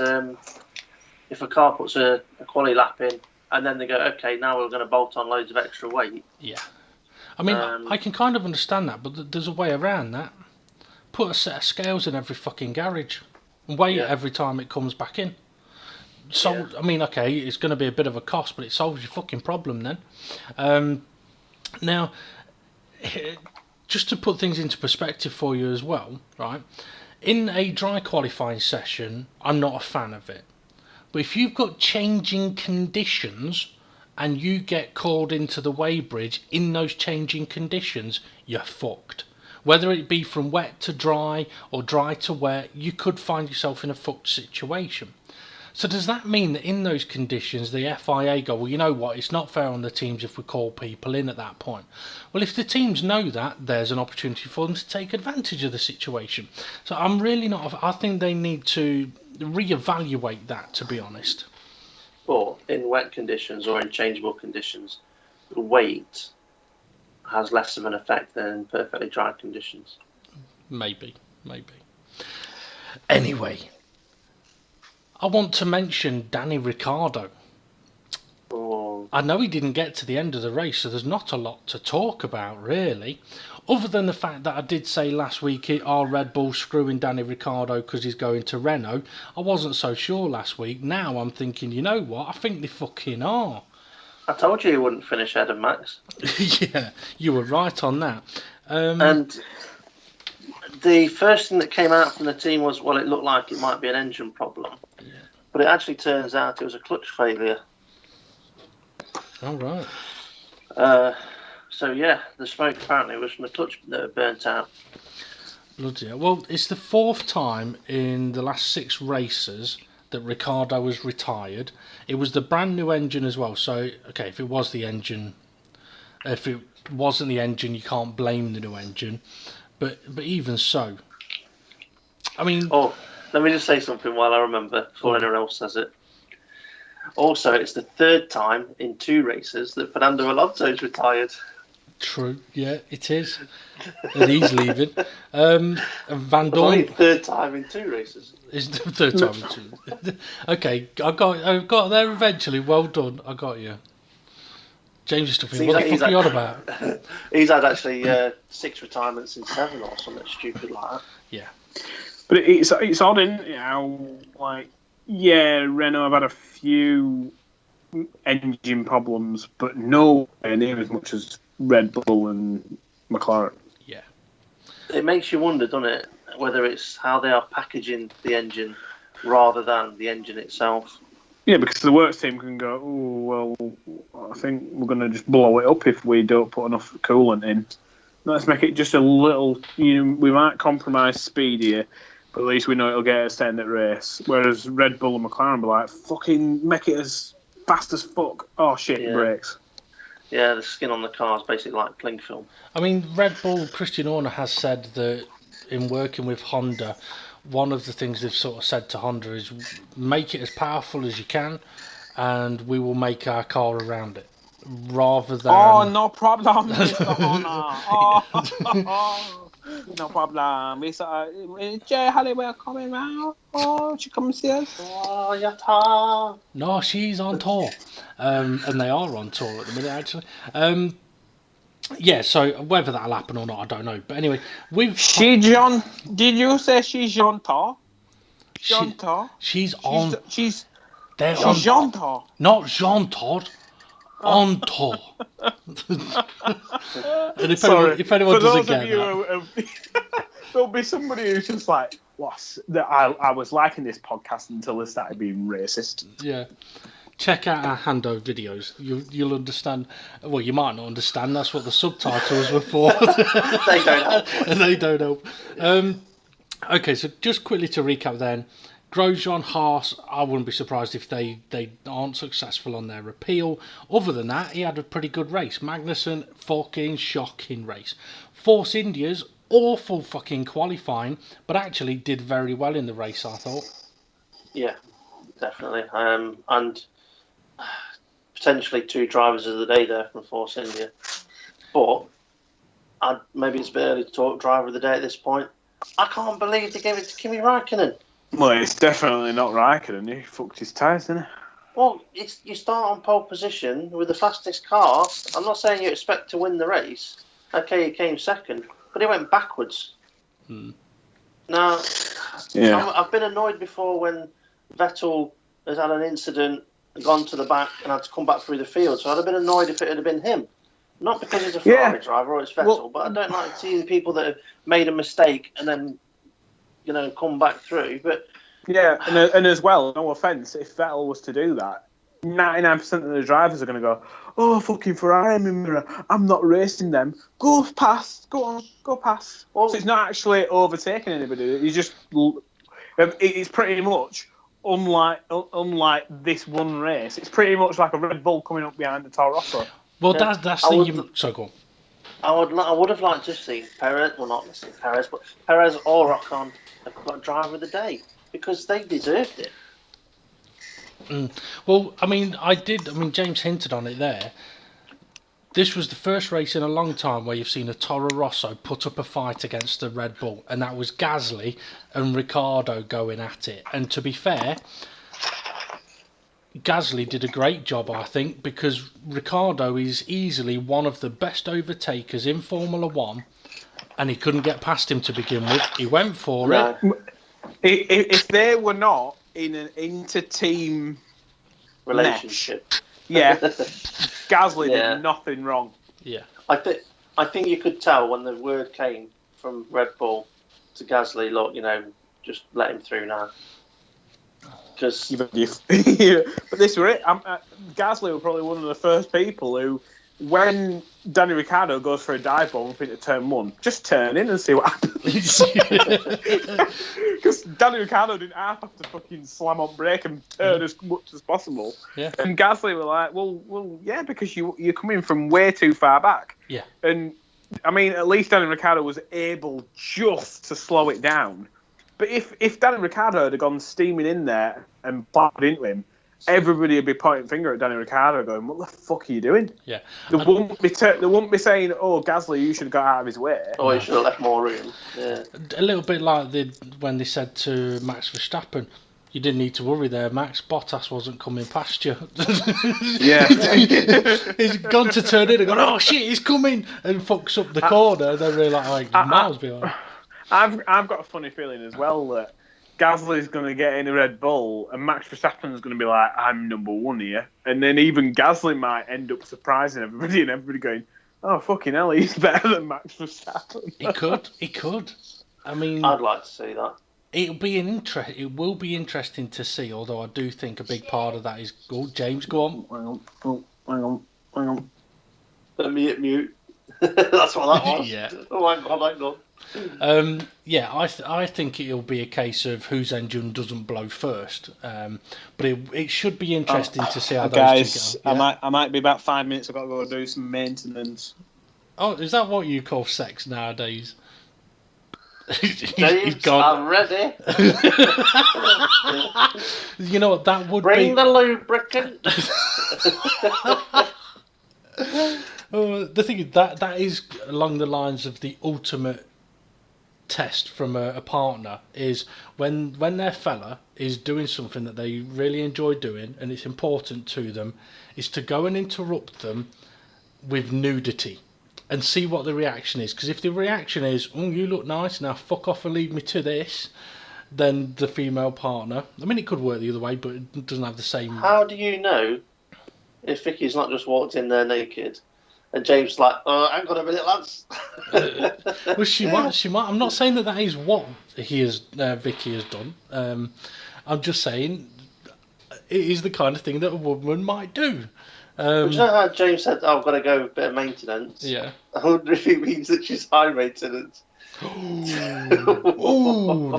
if a car puts a quali lap in and then they go, okay, now we're going to bolt on loads of extra weight. Yeah. I mean, I can kind of understand that, but there's a way around that. Put a set of scales in every fucking garage and weigh it every time it comes back in. So, I mean, okay, it's going to be a bit of a cost, but it solves your fucking problem then. Now, just to put things into perspective for you as well, right? In a dry qualifying session, I'm not a fan of it. But if you've got changing conditions and you get called into the weighbridge in those changing conditions, you're fucked. Whether it be from wet to dry or dry to wet, you could find yourself in a fucked situation. So does that mean that in those conditions the FIA go, well, you know what, it's not fair on the teams if we call people in at that point? Well, if the teams know that, there's an opportunity for them to take advantage of the situation. So I'm really not, I think they need to reevaluate that, to be honest. But in wet conditions or in changeable conditions, the weight has less of an effect than in perfectly dry conditions. Maybe. Anyway, I want to mention Danny Ricciardo. Oh. I know he didn't get to the end of the race, so there's not a lot to talk about, really. Other than the fact that I did say last week, are Red Bull screwing Danny Ricciardo because he's going to Renault? I wasn't so sure last week. Now I'm thinking, you know what? I think they fucking are. I told you he wouldn't finish ahead of Max. Yeah, you were right on that. And the first thing that came out from the team was, well, it looked like it might be an engine problem. Yeah. But it actually turns out it was a clutch failure. All right. So, yeah, the smoke apparently was from the clutch that had burnt out. Bloody hell. Well, it's the fourth time in the last 6 races that Ricciardo was retired. It was the brand new engine as well. So, okay, if it was the engine, if it wasn't the engine, you can't blame the new engine. But even so, I mean... Oh, let me just say something while I remember, before anyone else says it. Also, it's the 3rd time in 2 races that Fernando Alonso's retired. True, yeah, it is. And he's leaving. Van Dorn... Only 3rd time in 2 races. It's the 3rd time in 2. Okay, I got there eventually. Well done, I got you. James is still thinking, what the fuck are you on about? He's had actually 6 retirements in 7 or something stupid like that. Yeah. But it's odd, isn't it? How, like, yeah, Renault have had a few engine problems, but nowhere near as much as Red Bull and McLaren. Yeah. It makes you wonder, doesn't it, whether it's how they are packaging the engine rather than the engine itself. Yeah, because the works team can go, oh, well, I think we're going to just blow it up if we don't put enough coolant in. Let's make it just a little, we might compromise speed here, but at least we know it'll get us to end at race. Whereas Red Bull and McLaren be like, fucking make it as fast as fuck. Oh, shit, it breaks. Yeah, the skin on the car is basically like cling film. I mean, Red Bull, Christian Horner has said that in working with Honda, one of the things they've sort of said to Honda is make it as powerful as you can and we will make our car around it. Rather than... Oh, no problem, Mr. Horner. No problem. Is Jay Halliwell coming round? Oh, she come see us? Oh, yatta. No, she's on tour. And they are on tour at the minute, actually. Yeah, so whether that'll happen or not, I don't know. But anyway, did you say she's on tour? She's on tour. Not Jean Todt. On tour. And if anyone doesn't get that... There'll be somebody who's just like, I was liking this podcast until they started being racist. Yeah. Check out our Hando videos. You'll understand. Well, you might not understand. That's what the subtitles were for. They don't help. They don't help. Okay, so just quickly to recap then. Grosjean, Haas, I wouldn't be surprised if they aren't successful on their appeal. Other than that, he had a pretty good race. Magnussen, fucking shocking race. Force India's awful fucking qualifying, but actually did very well in the race, I thought. Yeah, definitely. And potentially 2 drivers of the day there from Force India. But maybe it's a bit early to talk driver of the day at this point. I can't believe they gave it to Kimi Räikkönen. Well, it's definitely not Raikkonen. He fucked his tyres, didn't he? Well, you start on pole position with the fastest car. I'm not saying you expect to win the race. Okay, he came second, but he went backwards. Now, I've been annoyed before when Vettel has had an incident, gone to the back, and had to come back through the field. So I'd have been annoyed if it had been him. Not because he's a Ferrari driver or it's Vettel, but I don't like seeing people that have made a mistake and then, come back through. But yeah, and as well, no offence, if Vettel was to do that, 99% of the drivers are going to go, oh, fucking Ferrari, I'm not racing them. Go past, go on, go past. So it's not actually overtaking anybody. It's pretty much, unlike this one race, it's pretty much like a Red Bull coming up behind the Toro Rosso. Well, that's the... So go on. I would have liked to see Perez, well, not necessarily Perez, but Perez or Ocon have driver of the day because they deserved it. Well, James hinted on it there. This was the first race in a long time where you've seen a Toro Rosso put up a fight against a Red Bull, and that was Gasly and Ricciardo going at it. And to be fair, Gasly did a great job, I think, because Ricciardo is easily one of the best overtakers in Formula 1, and he couldn't get past him to begin with. He went for it. If they were not in an inter-team relationship, Gasly did nothing wrong. Yeah, I think you could tell when the word came from Red Bull to Gasly, look, just let him through now. Because but this were it. Gasly was probably one of the first people who, when Danny Ricciardo goes for a dive bomb up into turn 1, just turn in and see what happens. Because Danny Ricciardo didn't have to fucking slam on brake and turn as much as possible. Yeah. And Gasly were like, well, yeah, because you're coming from way too far back. Yeah. And at least Danny Ricciardo was able just to slow it down. But if Danny Ricciardo had gone steaming in there and plowed into him, everybody would be pointing finger at Danny Ricciardo going, what the fuck are you doing? Yeah. They won't be saying, oh, Gasly, you should have got out of his way. Oh, you should have left more room. Yeah. A little bit like when they said to Max Verstappen, you didn't need to worry there, Max. Bottas wasn't coming past you. Yeah. He's gone to turn in and gone, oh shit, he's coming, and fucks up the corner. They're really like miles behind. I've got a funny feeling as well that Gasly's going to get in a Red Bull and Max Verstappen's going to be like, I'm number one here. And then even Gasly might end up surprising everybody and everybody going, oh, fucking hell, he's better than Max Verstappen. He could. I'd like to see that. It will be interesting to see, although I do think a big part of that is... Oh, James, go on. Hang on. Let me hit mute. That's what that was. Yeah. Oh, hang on. I think it'll be a case of whose engine doesn't blow first. But it should be interesting to see how those guys, two go. Yeah? I might be about 5 minutes. I've got to go do some maintenance. Oh, is that what you call sex nowadays? James, I'm ready. You know what, that would Bring the lubricant. The thing is, that is along the lines of the ultimate test from a partner, is when their fella is doing something that they really enjoy doing and it's important to them, is to go and interrupt them with nudity and see what the reaction is. Because if the reaction is, oh, you look nice, now fuck off and leave me to this, then the female partner, it could work the other way, but it doesn't have the same... How do you know if Vicky's not just walked in there naked and James like, hang on a minute, lads? Well, she might. I'm not saying that is what Vicky has done. I'm just saying it is the kind of thing that a woman might do. But you know how James said, I've got to go a bit of maintenance? Yeah. I wonder if it means that she's high maintenance. Oh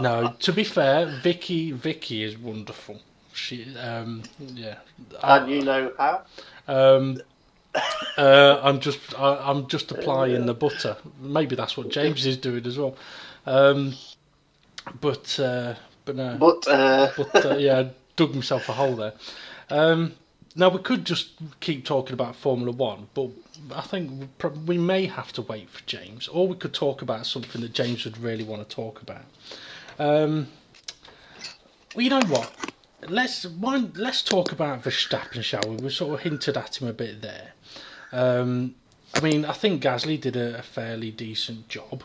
no. To be fair, Vicky is wonderful. She, yeah. And you know how? I'm just applying the butter. Maybe that's what James is doing as well. But no. Yeah, dug myself a hole there. Now we could just keep talking about Formula 1, but I think we may have to wait for James, or we could talk about something that James would really want to talk about. Well, you know what? let's talk about Verstappen, shall we? We sort of hinted at him a bit there. I mean, I think Gasly did a fairly decent job,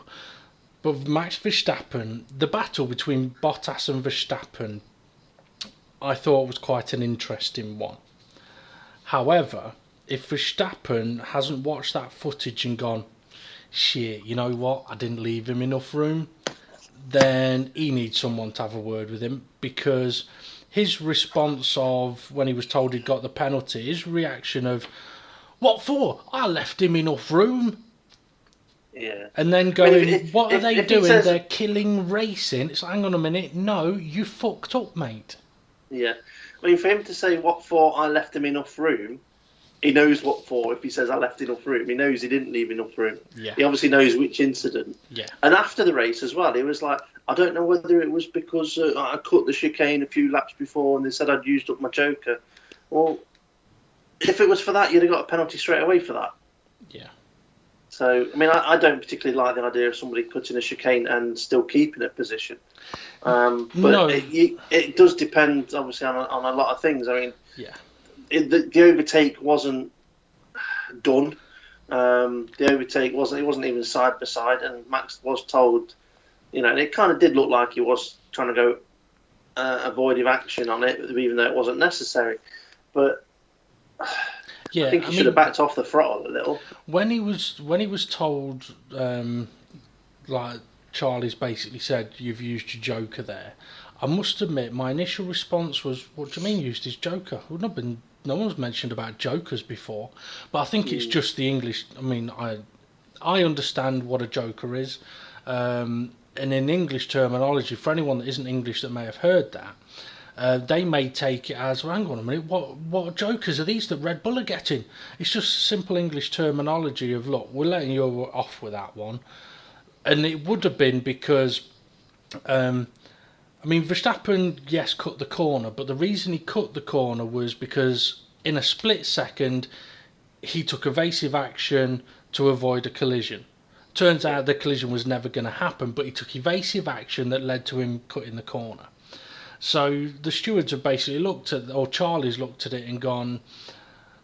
but Max Verstappen, the battle between Bottas and Verstappen, I thought was quite an interesting one. However, if Verstappen hasn't watched that footage and gone, shit, you know what, I didn't leave him enough room, then he needs someone to have a word with him, because his response of when he was told he'd got the penalty, his reaction of, what for? I left him enough room. Yeah. And then going, what are if they he doing? says- They're killing racing. It's like, hang on a minute. No, you fucked up, mate. Yeah. I mean, for him to say, what for, I left him enough room, he knows what for. If he says, I left enough room, he knows he didn't leave enough room. Yeah. He obviously knows which incident. Yeah. And after the race as well, he was like, I don't know whether it was because I cut the chicane a few laps before and they said I'd used up my joker. Well, if it was for that, you'd have got a penalty straight away for that. Yeah. So, I mean, I don't particularly like the idea of somebody cutting a chicane and still keeping a position. But No. it does depend, obviously, on a lot of things. I mean, Yeah. The overtake wasn't done. The overtake wasn't even side by side, and Max was told, and it kind of did look like he was trying to go avoiding action on it, even though it wasn't necessary. But Yeah, I think he should have backed off the throttle a little. When he was told, like Charlie's basically said, you've used your joker there. I must admit, my initial response was, "What do you mean used his joker? Wouldn't have been. No one's mentioned about jokers before." But I think it's just the English. I mean, I understand what a joker is, and in English terminology, for anyone that isn't English that may have heard that, they may take it as, well, hang on a minute, what jokers are these that Red Bull are getting? It's just simple English terminology of, look, we're letting you off with that one. And it would have been because, I mean, Verstappen, yes, cut the corner, but the reason he cut the corner was because in a split second, he took evasive action to avoid a collision. Turns out the collision was never going to happen, but he took evasive action that led to him cutting the corner. So the stewards have basically looked at, or Charlie's looked at it and gone,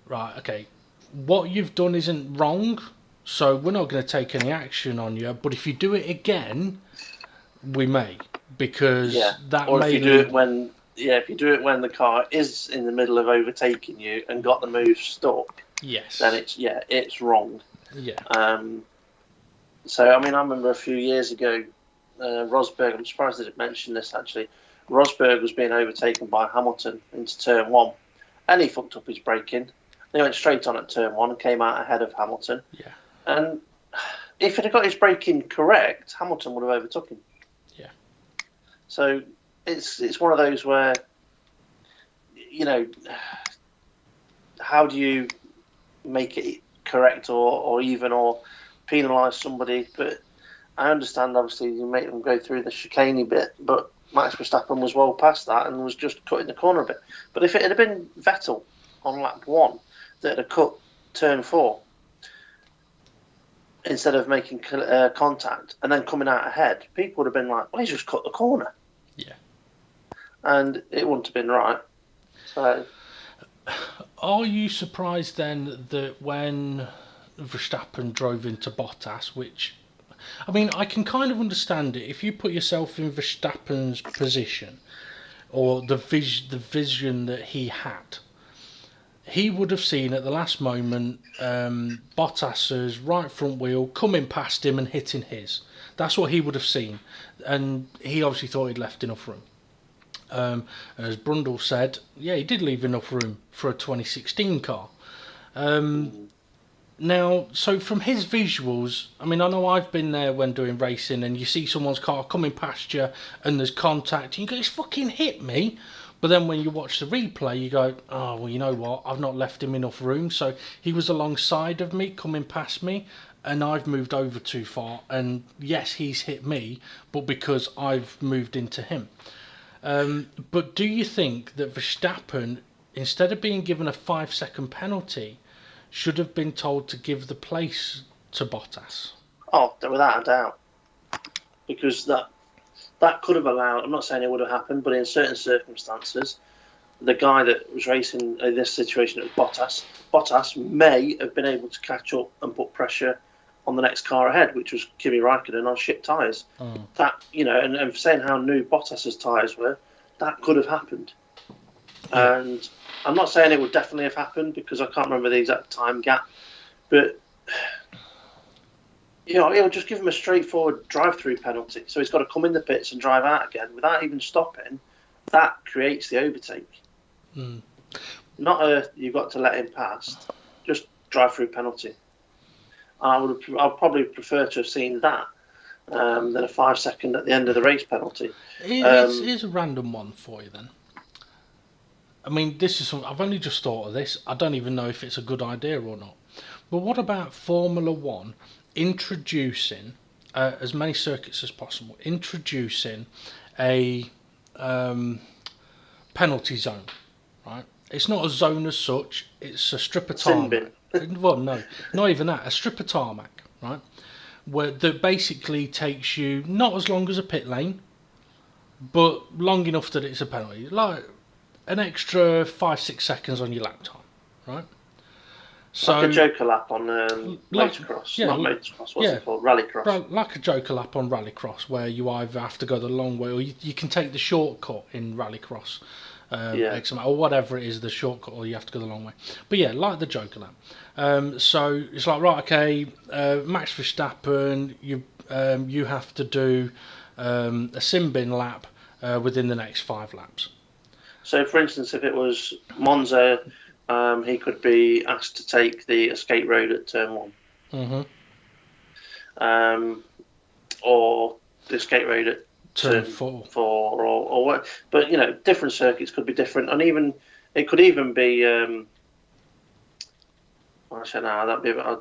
right, okay, what you've done isn't wrong, so we're not going to take any action on you, but if you do it again, we may, because that or may if you do it when the car is in the middle of overtaking you and got the move stuck, yes, then it's wrong. Yeah. So I mean, I remember a few years ago, Rosberg. I'm surprised they didn't mention this actually. Rosberg was being overtaken by Hamilton into turn one, and he fucked up his braking. They went straight on at turn one and came out ahead of Hamilton. Yeah. And if he'd have got his braking correct, Hamilton would have overtook him. Yeah. So it's one of those where, how do you make it correct or even or penalise somebody? But I understand, obviously, you make them go through the chicaney bit, but Max Verstappen was well past that and was just cutting the corner a bit. But if it had been Vettel on lap one that had cut turn four, instead of making contact and then coming out ahead, people would have been like, well, he's just cut the corner. Yeah. And it wouldn't have been right. So, are you surprised then that when Verstappen drove into Bottas, which, I mean, I can kind of understand it. If you put yourself in Verstappen's position, or the vision that he had, he would have seen at the last moment Bottas's right front wheel coming past him and hitting his. That's what he would have seen. And he obviously thought he'd left enough room. As Brundle said, yeah, he did leave enough room for a 2016 car. Now, so from his visuals, I mean, I know I've been there when doing racing and you see someone's car coming past you and there's contact and you go, he's fucking hit me. But then when you watch the replay, you go, oh, well, you know what? I've not left him enough room. So he was alongside of me, coming past me, and I've moved over too far. And yes, he's hit me, but because I've moved into him. But do you think that Verstappen, instead of being given a 5-second penalty, should have been told to give the place to Bottas? Oh, without a doubt. Because that could have allowed, I'm not saying it would have happened, but in certain circumstances, the guy that was racing in this situation, it was Bottas. Bottas may have been able to catch up and put pressure on the next car ahead, which was Kimi Raikkonen on shit tyres. That, and saying how new Bottas's tyres were, that could have happened. Yeah. And I'm not saying it would definitely have happened because I can't remember the exact time gap, but it'll just give him a straightforward drive-through penalty. So he's got to come in the pits and drive out again without even stopping. That creates the overtake. Not you've got to let him past. Just drive-through penalty. I'd probably prefer to have seen that than a 5-second at the end of the race penalty. Here's a random one for you then. I mean, this is something I've only just thought of this. I don't even know if it's a good idea or not. But what about Formula One introducing as many circuits as possible, introducing a penalty zone, right? It's not a zone as such. It's a strip of tarmac. Well, no, not even that. A strip of tarmac, right? That basically takes you not as long as a pit lane, but long enough that it's a penalty. Like an extra 5-6 seconds on your lap time, right? So, like a joker lap on motocross, not motocross, what's it called? Rallycross. Like a joker lap on rallycross, where you either have to go the long way or you can take the shortcut in rallycross, or whatever it is, the shortcut, or you have to go the long way. But yeah, like the joker lap. So it's like, right, okay, Max Verstappen, you have to do a sim bin lap within the next 5 laps. So, for instance, if it was Monza, he could be asked to take the escape road at turn 1. Or the escape road at turn 4 or what. But, different circuits could be different. And even it could even be... Actually, no, that'd be a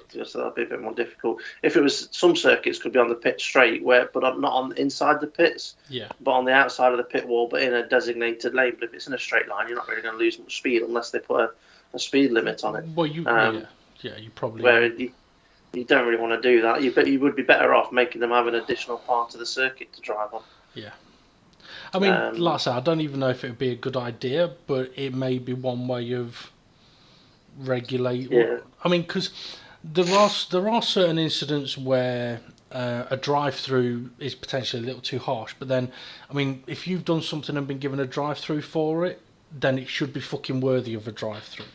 bit more difficult. If it was, some circuits could be on the pit straight, but not on inside the pits, but on the outside of the pit wall, but in a designated lane. But if it's in a straight line, you're not really going to lose much speed unless they put a speed limit on it. Well, you probably. Where you don't really want to do that. You would be better off making them have an additional part of the circuit to drive on. Yeah. I mean, like I said, I don't even know if it would be a good idea, but it may be one way of regulate. Yeah. I mean, because there are certain incidents where a drive-through is potentially a little too harsh, but then, I mean, if you've done something and been given a drive-through for it, then it should be fucking worthy of a drive-through.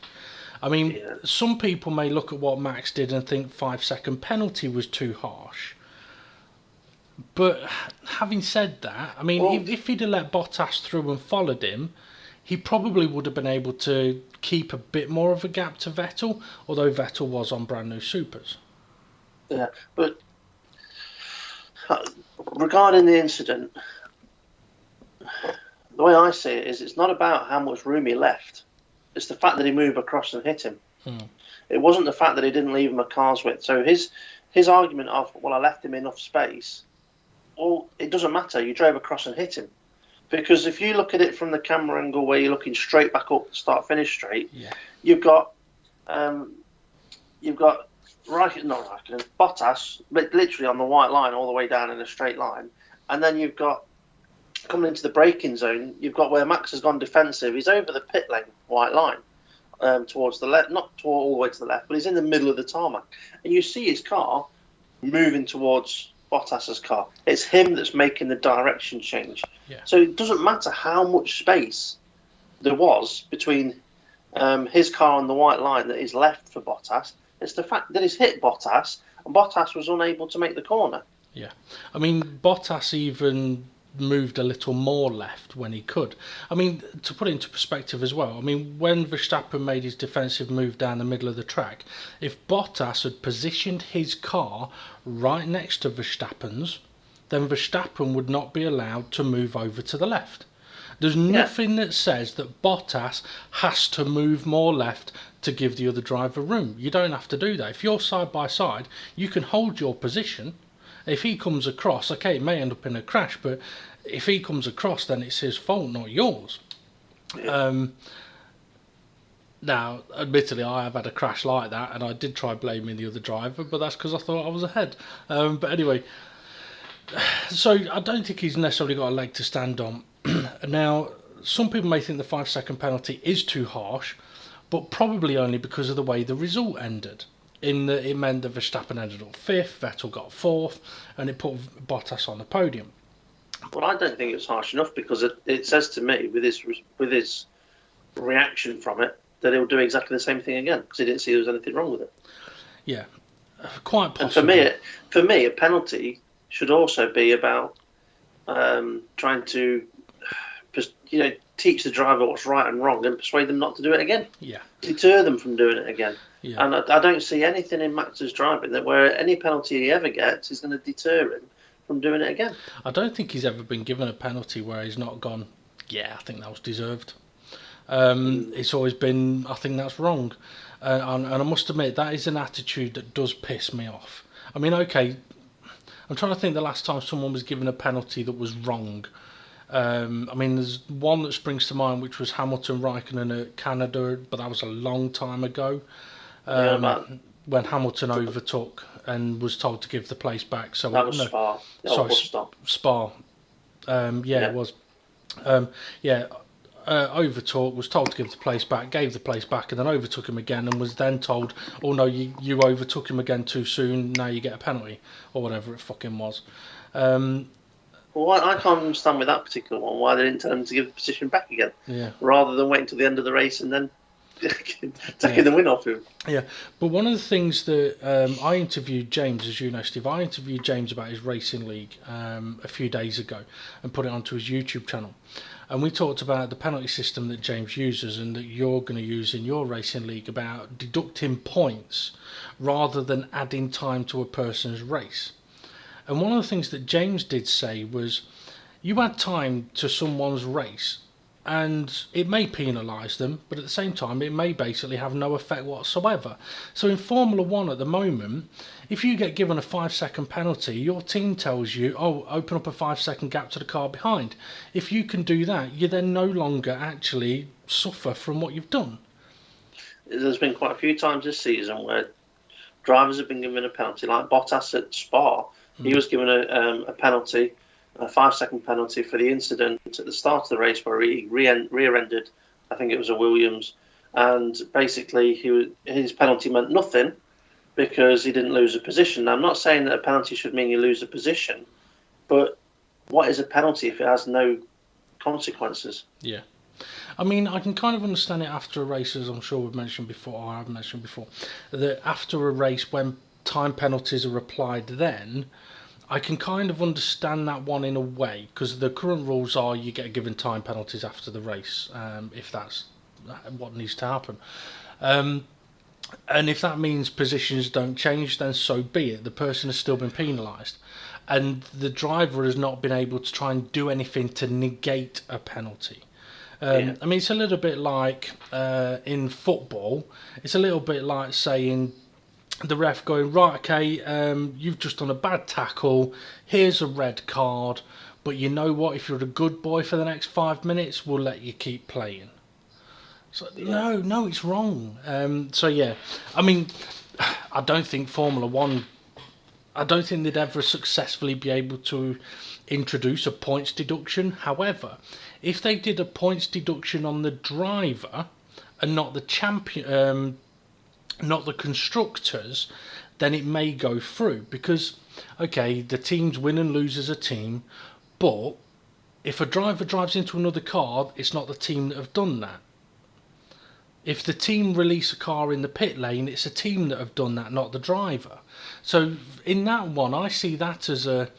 I mean, some people may look at what Max did and think 5-second penalty was too harsh. But having said that, I mean, if he'd have let Bottas through and followed him, he probably would have been able to keep a bit more of a gap to Vettel, although Vettel was on brand new Supers. Yeah, but regarding the incident, the way I see it is it's not about how much room he left. It's the fact that he moved across and hit him. It wasn't the fact that he didn't leave him a car's width. So his argument of, well, I left him enough space, well, it doesn't matter. You drove across and hit him. Because if you look at it from the camera angle where you're looking straight back up, start-finish straight, you've got Bottas, but literally on the white line all the way down in a straight line, and then you've got coming into the braking zone, you've got where Max has gone defensive. He's over the pit lane white line towards the left, not all the way to the left, but he's in the middle of the tarmac, and you see his car moving towards Bottas's car. It's him that's making the direction change. So it doesn't matter how much space there was between his car and the white line that is left for Bottas. It's the fact that he's hit Bottas and Bottas was unable to make the corner. Yeah, I mean, Bottas even moved a little more left when he could. I mean, to put it into perspective as well, I mean, when Verstappen made his defensive move down the middle of the track, if Bottas had positioned his car right next to Verstappen's, then Verstappen would not be allowed to move over to the left. There's nothing that says that Bottas has to move more left to give the other driver room. You don't have to do that. If you're side by side, you can hold your position. If he comes across, okay, it may end up in a crash, but if he comes across, then it's his fault, not yours. Now, admittedly, I have had a crash like that, and I did try blaming the other driver, but that's because I thought I was ahead. But anyway, so I don't think he's necessarily got a leg to stand on. Now, some people may think the 5-second penalty is too harsh, but probably only because of the way the result ended. In that it meant that Verstappen ended up 5th, Vettel got 4th, and it put Bottas on the podium. Well, I don't think it's harsh enough, because it says to me, with his reaction from it, that he'll do exactly the same thing again, because he didn't see there was anything wrong with it. Yeah, quite possibly. And for me, a penalty should also be about trying to, teach the driver what's right and wrong and persuade them not to do it again. Yeah. Deter them from doing it again. Yeah. And I don't see anything in Max's driving that where any penalty he ever gets is going to deter him from doing it again. I don't think he's ever been given a penalty where he's not gone, yeah, I think that was deserved. It's always been, I think that's wrong. And I must admit, that is an attitude that does piss me off. I mean, okay, I'm trying to think the last time someone was given a penalty that was wrong. I mean, there's one that springs to mind, which was Hamilton Raikkonen at Canada, but that was a long time ago. When Hamilton overtook and was told to give the place back. So that was Spa. Spa. It was. Overtook, was told to give the place back, gave the place back, and then overtook him again, and was then told, oh no, you overtook him again too soon, now you get a penalty, or whatever it fucking was. Well, I can't understand with that particular one why they didn't tell him to give the position back again, rather than waiting till the end of the race and then taking the win off him. Yeah, but one of the things that I interviewed James, as you know, Steve, I interviewed James about his racing league a few days ago and put it onto his YouTube channel. And we talked about the penalty system that James uses and that you're going to use in your racing league, about deducting points rather than adding time to a person's race. And one of the things that James did say was, you add time to someone's race and it may penalise them, but at the same time it may basically have no effect whatsoever. So in Formula 1 at the moment, if you get given a 5-second penalty, your team tells you, oh, open up a 5-second gap to the car behind. If you can do that, you then no longer actually suffer from what you've done. There's been quite a few times this season where drivers have been given a penalty, like Bottas at Spa. He was given a penalty, a 5-second penalty for the incident at the start of the race where he rear-ended, I think it was a Williams, and basically his penalty meant nothing because he didn't lose a position. Now, I'm not saying that a penalty should mean you lose a position, but what is a penalty if it has no consequences? Yeah. I mean, I can kind of understand it after a race, as I'm sure we've mentioned before, or I've mentioned before, that after a race when time penalties are applied then, I can kind of understand that one in a way, because the current rules are you get given time penalties after the race, if that's what needs to happen. And if that means positions don't change, then so be it. The person has still been penalised. And the driver has not been able to try and do anything to negate a penalty. I mean, it's a little bit like in football, it's a little bit like saying, the ref going, right, okay, you've just done a bad tackle, here's a red card, but you know what, if you're a good boy for the next 5 minutes, we'll let you keep playing. So, no, it's wrong. I mean, I don't think Formula 1, I don't think they'd ever successfully be able to introduce a points deduction. However, if they did a points deduction on the driver and not the champion, not the constructors, then it may go through, because okay, the teams win and lose as a team, but if a driver drives into another car, it's not the team that have done that. If the team release a car in the pit lane, it's a team that have done that, not the driver. So in that one, I see that as a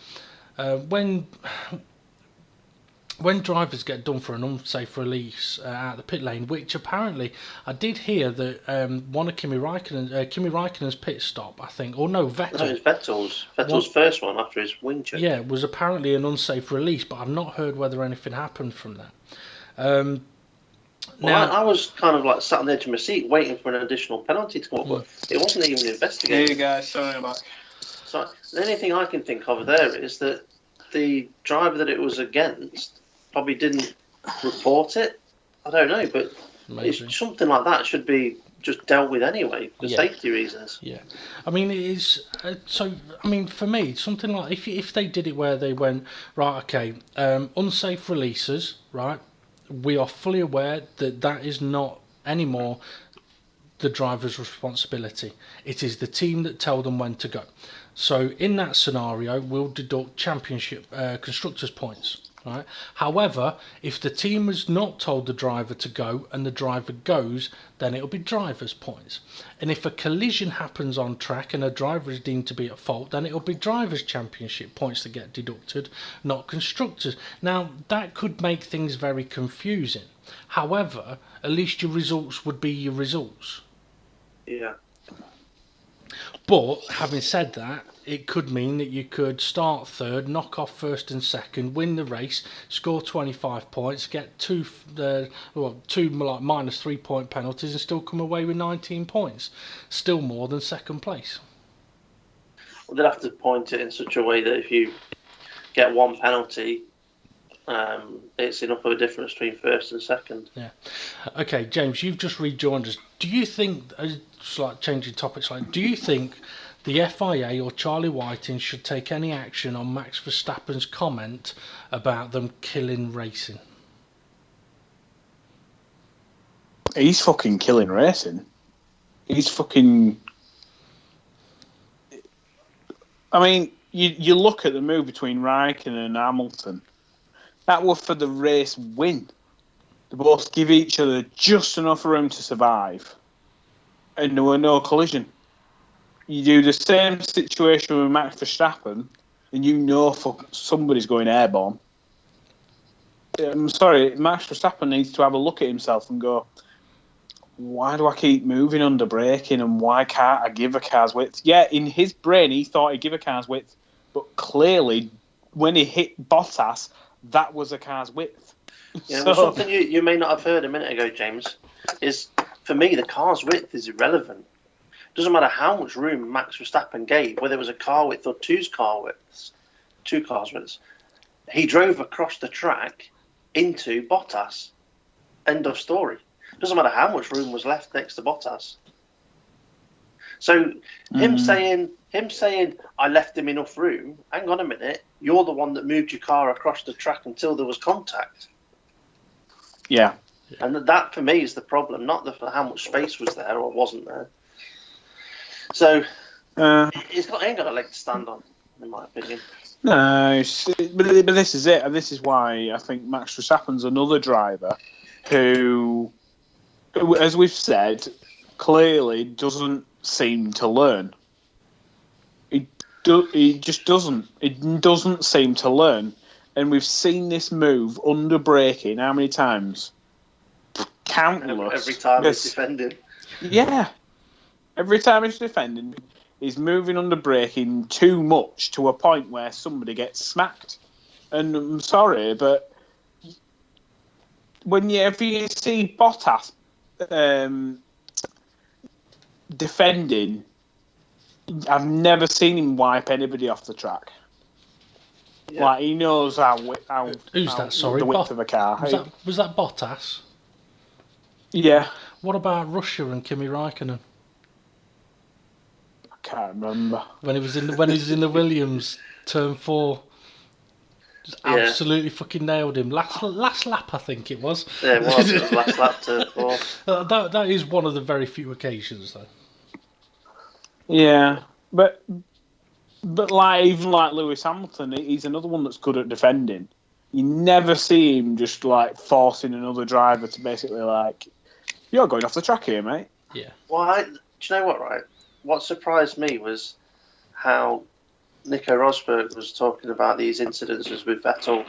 when drivers get done for an unsafe release out of the pit lane, which apparently I did hear that one of Kimi Raikkonen's pit stop, I think, or no, Vettel. No, it was Vettel's first one after his wing check. Yeah, was apparently an unsafe release, but I've not heard whether anything happened from that. Now, I was kind of like sat on the edge of my seat waiting for an additional penalty to come up, but it wasn't even investigated. There you go, sorry about that. So the only thing I can think of there is that the driver that it was against probably didn't report it. I don't know, but something like that should be just dealt with anyway for safety reasons. Yeah, I mean it is. So I mean, for me, something like if they did it where they went right, okay, unsafe releases, right. we are fully aware that that is not anymore the driver's responsibility. It is the team that tell them when to go. So in that scenario, we'll deduct championship constructors points. Right. However, if the team has not told the driver to go and the driver goes, then it'll be driver's points. And if a collision happens on track and a driver is deemed to be at fault, then it'll be driver's championship points that get deducted, not constructors. Now, that could make things very confusing. However, at least your results would be your results. Yeah. But having said that, it could mean that you could start third, knock off first and second, win the race, score 25 points, get two minus 3 point penalties, and still come away with 19 points. Still more than second place. Well, they'd have to point it in such a way that if you get one penalty, it's enough of a difference between first and second. Yeah. Okay, James, you've just rejoined us. Do you think, just like changing topics, do you think the FIA or Charlie Whiting should take any action on Max Verstappen's comment about them killing racing? He's fucking killing racing. He's fucking... I mean, you look at the move between Raikkonen and Hamilton. That was for the race win. They both give each other just enough room to survive. And there were no collision. You do the same situation with Max Verstappen, and you know somebody's going airborne. I'm sorry, Max Verstappen needs to have a look at himself and go, why do I keep moving under braking, and why can't I give a car's width? Yeah, in his brain, he thought he'd give a car's width, but clearly, when he hit Bottas, that was a car's width. Yeah, well, something you may not have heard a minute ago, James, is, for me, the car's width is irrelevant. Doesn't matter how much room Max Verstappen gave, whether it was a car width or two cars widths. He drove across the track into Bottas. End of story. Doesn't matter how much room was left next to Bottas. So him saying, I left him enough room, hang on a minute, you're the one that moved your car across the track until there was contact. Yeah. And that, for me, is the problem, not how much space was there or wasn't there. So, he ain't got a leg to stand on, in my opinion. No, but this is it. And this is why I think Max Verstappen's another driver who, as we've said, clearly doesn't seem to learn. He just doesn't. It doesn't seem to learn. And we've seen this move under braking how many times? Countless. Every time he's defending. Yeah. Every time he's defending, he's moving under braking too much to a point where somebody gets smacked. And I'm sorry, but if you see Bottas defending, I've never seen him wipe anybody off the track. Yeah. Like, he knows who's that? Sorry, the width of a car. Was that Bottas? Yeah. What about Russia and Kimi Raikkonen? I can't remember. When he was in the Williams turn 4, just absolutely fucking nailed him. Last lap, I think it was. Yeah, it was. It was last lap turn 4. That is one of the very few occasions, though. Yeah, but even like Lewis Hamilton, he's another one that's good at defending. You never see him just like forcing another driver to basically like, you're going off the track here, mate. Yeah. Well, do you know what, right? What surprised me was how Nico Rosberg was talking about these incidences with Vettel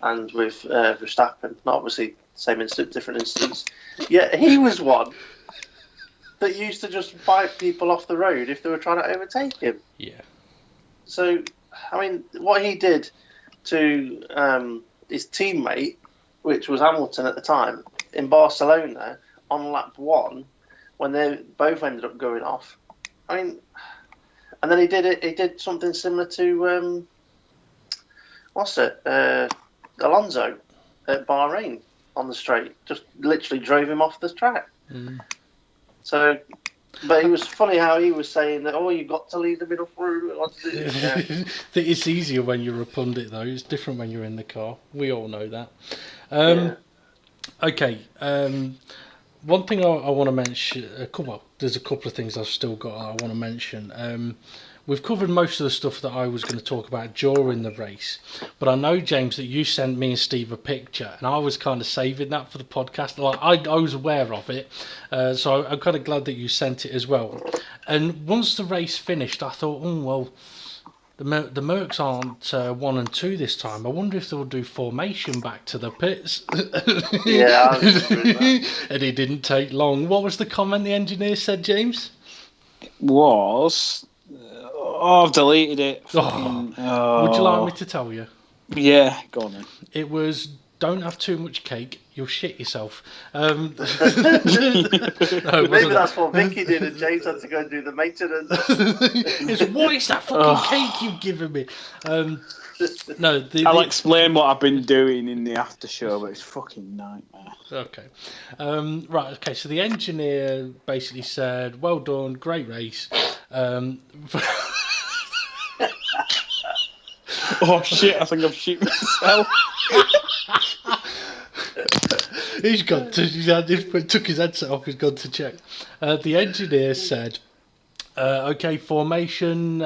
and with Verstappen. Not obviously same incident, different incidents. Yeah, he was one that used to just bite people off the road if they were trying to overtake him. Yeah. So, I mean, what he did to his teammate, which was Hamilton at the time, in Barcelona on lap 1, when they both ended up going off. I mean, and then he did something similar to Alonso at Bahrain on the straight. Just literally drove him off the track. Mm. So, but it was funny how he was saying that, you've got to leave them enough room. It's easier when you're a pundit, though. It's different when you're in the car. We all know that. Okay. One thing I want to mention. There's a couple of things I've still got I want to mention. We've covered most of the stuff that I was going to talk about during the race, but I know, James, that you sent me and Steve a picture, and I was kind of saving that for the podcast. Like I was aware of it, so I'm kind of glad that you sent it as well. And once the race finished, I thought, oh well, the Mercs aren't 1 and 2 this time. I wonder if they'll do formation back to the pits. Yeah, I was wondering that. And it didn't take long. What was the comment the engineer said, James? Was I've deleted it. Would you like me to tell you? Yeah, go on then. It was, don't have too much cake, you'll shit yourself. Maybe that's what Vicky did, and James had to go and do the maintenance. What is that fucking cake you've given me? I'll explain what I've been doing in the after show, but it's fucking nightmare. Okay. Right, okay, so the engineer basically said, well done, great race. Oh shit, I think I've shit myself. He's gone to, took his headset off, he's gone to check. The engineer said, okay, information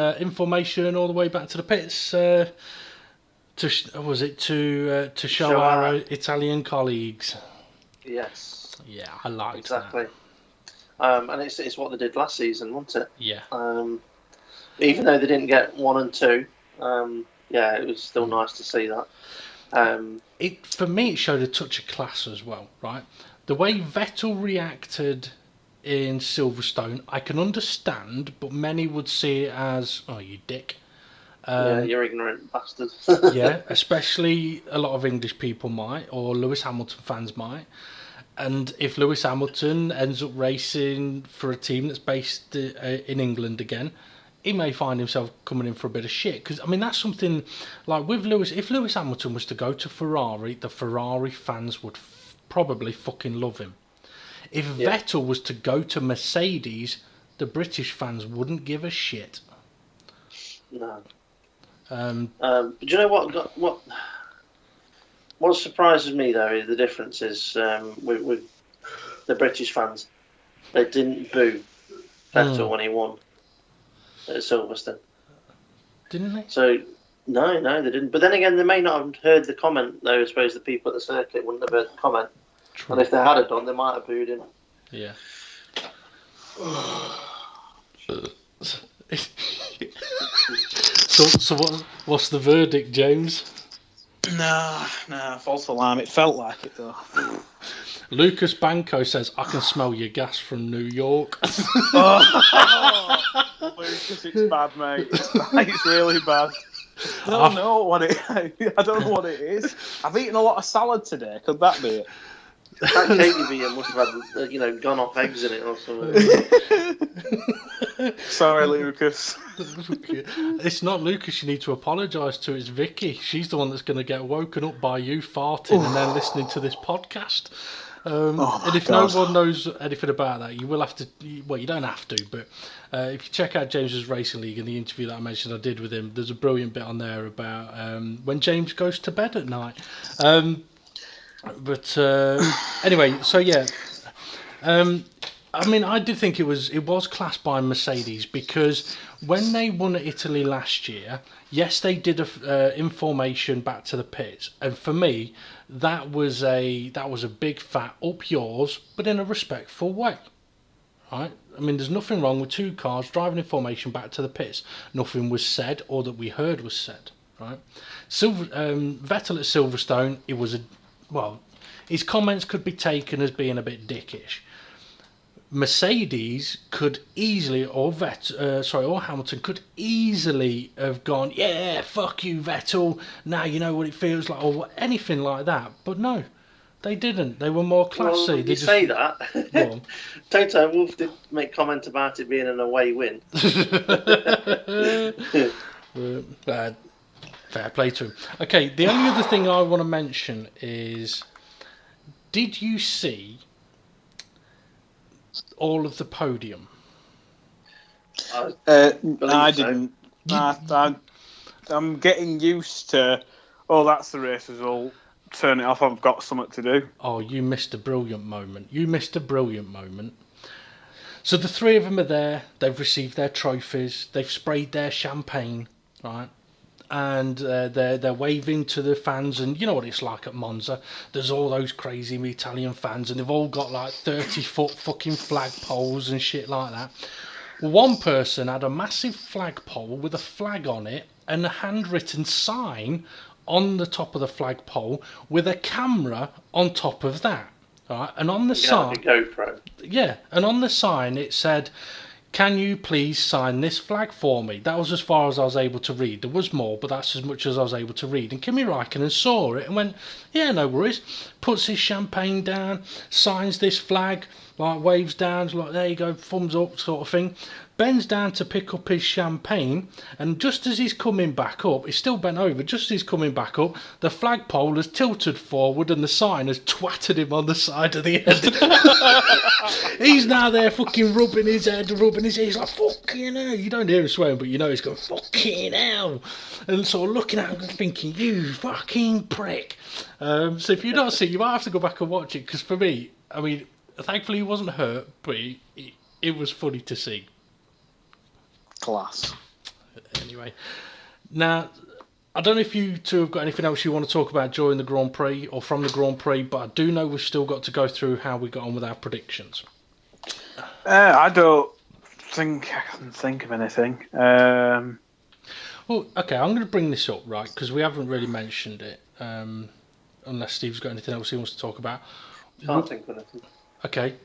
all the way back to the pits to show our Italian colleagues. Yes. Yeah, I liked exactly. that. And it's what they did last season, wasn't it? Yeah. Even though they didn't get 1 and 2, yeah, it was still nice to see that. For me, it showed a touch of class as well, right? The way Vettel reacted in Silverstone, I can understand, but many would see it as, oh, you dick. Yeah, you're ignorant bastard. Yeah, especially a lot of English people might, or Lewis Hamilton fans might. And if Lewis Hamilton ends up racing for a team that's based in England again, he may find himself coming in for a bit of shit. Because, I mean, that's something, like with Lewis, if Lewis Hamilton was to go to Ferrari, the Ferrari fans would probably fucking love him. If Vettel was to go to Mercedes, the British fans wouldn't give a shit. No. But do you know what surprises me though is the differences with the British fans. They didn't boo Vettel when he won at Silverstone. Didn't they? So no, they didn't. But then again, they may not have heard the comment though. I suppose the people at the circuit wouldn't have heard the comment. True. And if they had have done, they might have booed him. Yeah. So what's the verdict, James? Nah, false alarm. It felt like it though. Lucas Banco says, I can smell your gas from New York. Lucas, it's bad, mate. It's really bad. I don't know what it is. I've eaten a lot of salad today. Could that be it? That cake you've eaten must have had, gone off eggs in it or something. Sorry, Lucas. It's not Lucas you need to apologise to, it's Vicky. She's the one that's going to get woken up by you farting and then listening to this podcast. And if no one knows anything about that, you will have to, well, you don't have to, but if you check out James's Racing League and the interview that I mentioned I did with him, there's a brilliant bit on there about when James goes to bed at night. But anyway, so yeah, I mean, I did think it was classed by Mercedes because when they won at Italy last year, yes, they did a information back to the pits, and for me, that was a big fat up yours, but in a respectful way, right? I mean, there's nothing wrong with two cars driving in formation back to the pits. Nothing was said or that we heard was said, right? Vettel at Silverstone, it was his comments could be taken as being a bit dickish. Mercedes could easily, or Hamilton could easily have gone, yeah, fuck you, Vettel. Now you know what it feels like, or anything like that. But no, they didn't. They were more classy. Well, say that. Toto Wolff did make comment about it being an away win. Fair play to him. Okay, the only other thing I want to mention is, did you see all of the podium? I didn't. I'm getting used to, that's the race result. turn it off. I've got something to do. Oh, you missed a brilliant moment. So the three of them are there. They've received their trophies. They've sprayed their champagne, right? And they're waving to the fans, and you know what it's like at Monza. There's all those crazy Italian fans, and they've all got like 30-foot fucking flagpoles and shit like that. One person had a massive flagpole with a flag on it and a handwritten sign on the top of the flagpole with a camera on top of that. Right? And on the sign, GoPro. Yeah, and on the sign it said, "Can you please sign this flag for me?" That was as far as I was able to read. There was more, but that's as much as I was able to read. And Kimi Räikkönen saw it and went, "Yeah, no worries." Puts his champagne down, signs this flag, like waves down, like there you go, thumbs up sort of thing. Bends down to pick up his champagne, and just as he's coming back up, he's still bent over, just as he's coming back up, the flagpole has tilted forward and the sign has twatted him on the side of the head. He's now there fucking rubbing his head, he's like, fucking hell. You don't hear him swearing, but you know he's going, fucking hell. And sort of looking at him and thinking, you fucking prick. So if you're not seeing, you might have to go back and watch it, because for me, I mean, thankfully he wasn't hurt, but it was funny to see. Class. Anyway, now I don't know if you two have got anything else you want to talk about during the Grand Prix or from the Grand Prix, but I do know we've still got to go through how we got on with our predictions. I don't think I can think of anything. Well, okay, I'm going to bring this up, right, because we haven't really mentioned it, unless Steve's got anything else he wants to talk about. Can't think of anything. Okay,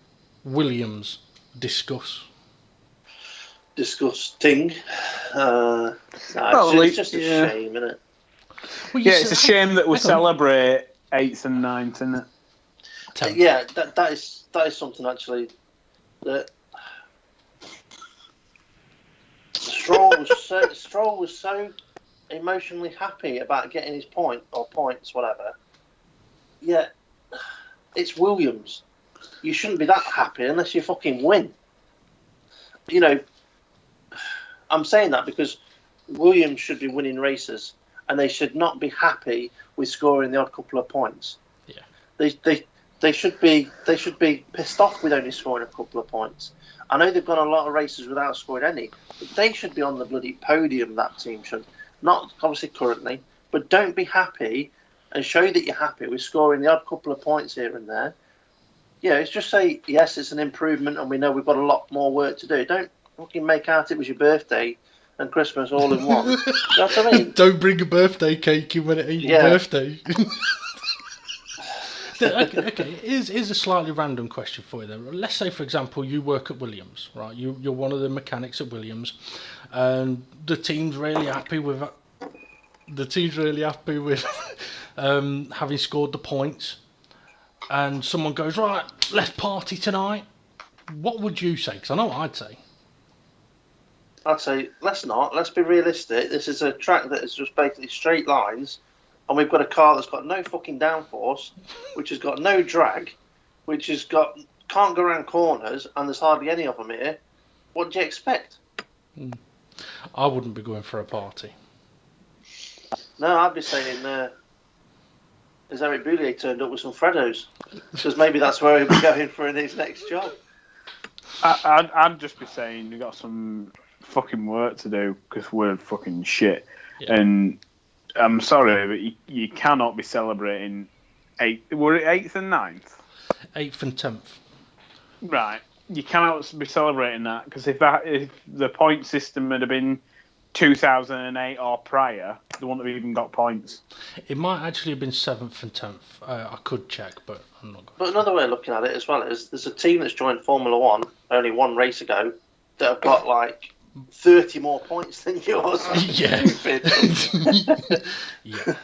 Williams, discuss. Disgusting. It's just a shame, isn't it? Well, it's a shame that we celebrate 8th and 9th, isn't it? 10th. Yeah, that is something actually that Stroll was so emotionally happy about getting his points, whatever. Yeah, it's Williams. You shouldn't be that happy unless you fucking win. You know, I'm saying that because Williams should be winning races, and they should not be happy with scoring the odd couple of points. Yeah, they should be pissed off with only scoring a couple of points. I know they've gone a lot of races without scoring any, but they should be on the bloody podium. That team should, not obviously currently, but don't be happy and show that you're happy with scoring the odd couple of points here and there. Yeah, it's just say yes, it's an improvement, and we know we've got a lot more work to do. Don't fucking make out it was your birthday and Christmas all in one. You know what I mean? Don't bring a birthday cake in when it ain't your birthday. Okay. Here's a slightly random question for you then. Let's say, for example, you work at Williams, right? You're one of the mechanics at Williams, and the team's really happy with having scored the points, and someone goes, right, let's party tonight. What would you say? Because I know what I'd say. I'd say, let's not. Let's be realistic. This is a track that is just basically straight lines, and we've got a car that's got no fucking downforce, which has got no drag, which has got can't go around corners, and there's hardly any of them here. What do you expect? I wouldn't be going for a party. No, I'd be saying, has Eric Boulier turned up with some Freddos? Because maybe that's where he'll be going for his next job. I'd just be saying we've got some fucking work to do because we're fucking shit. Yeah. And I'm sorry, but you cannot be celebrating 8th. Were it 8th and 9th? 8th and 10th. Right. You cannot be celebrating that because if the point system had been 2008 or prior, they wouldn't have even got points. It might actually have been 7th and 10th. I could check, but I'm not going. But another way of looking at it as well is there's a team that's joined Formula One only one race ago that have got like 30 more points than yours. Yeah. Yeah.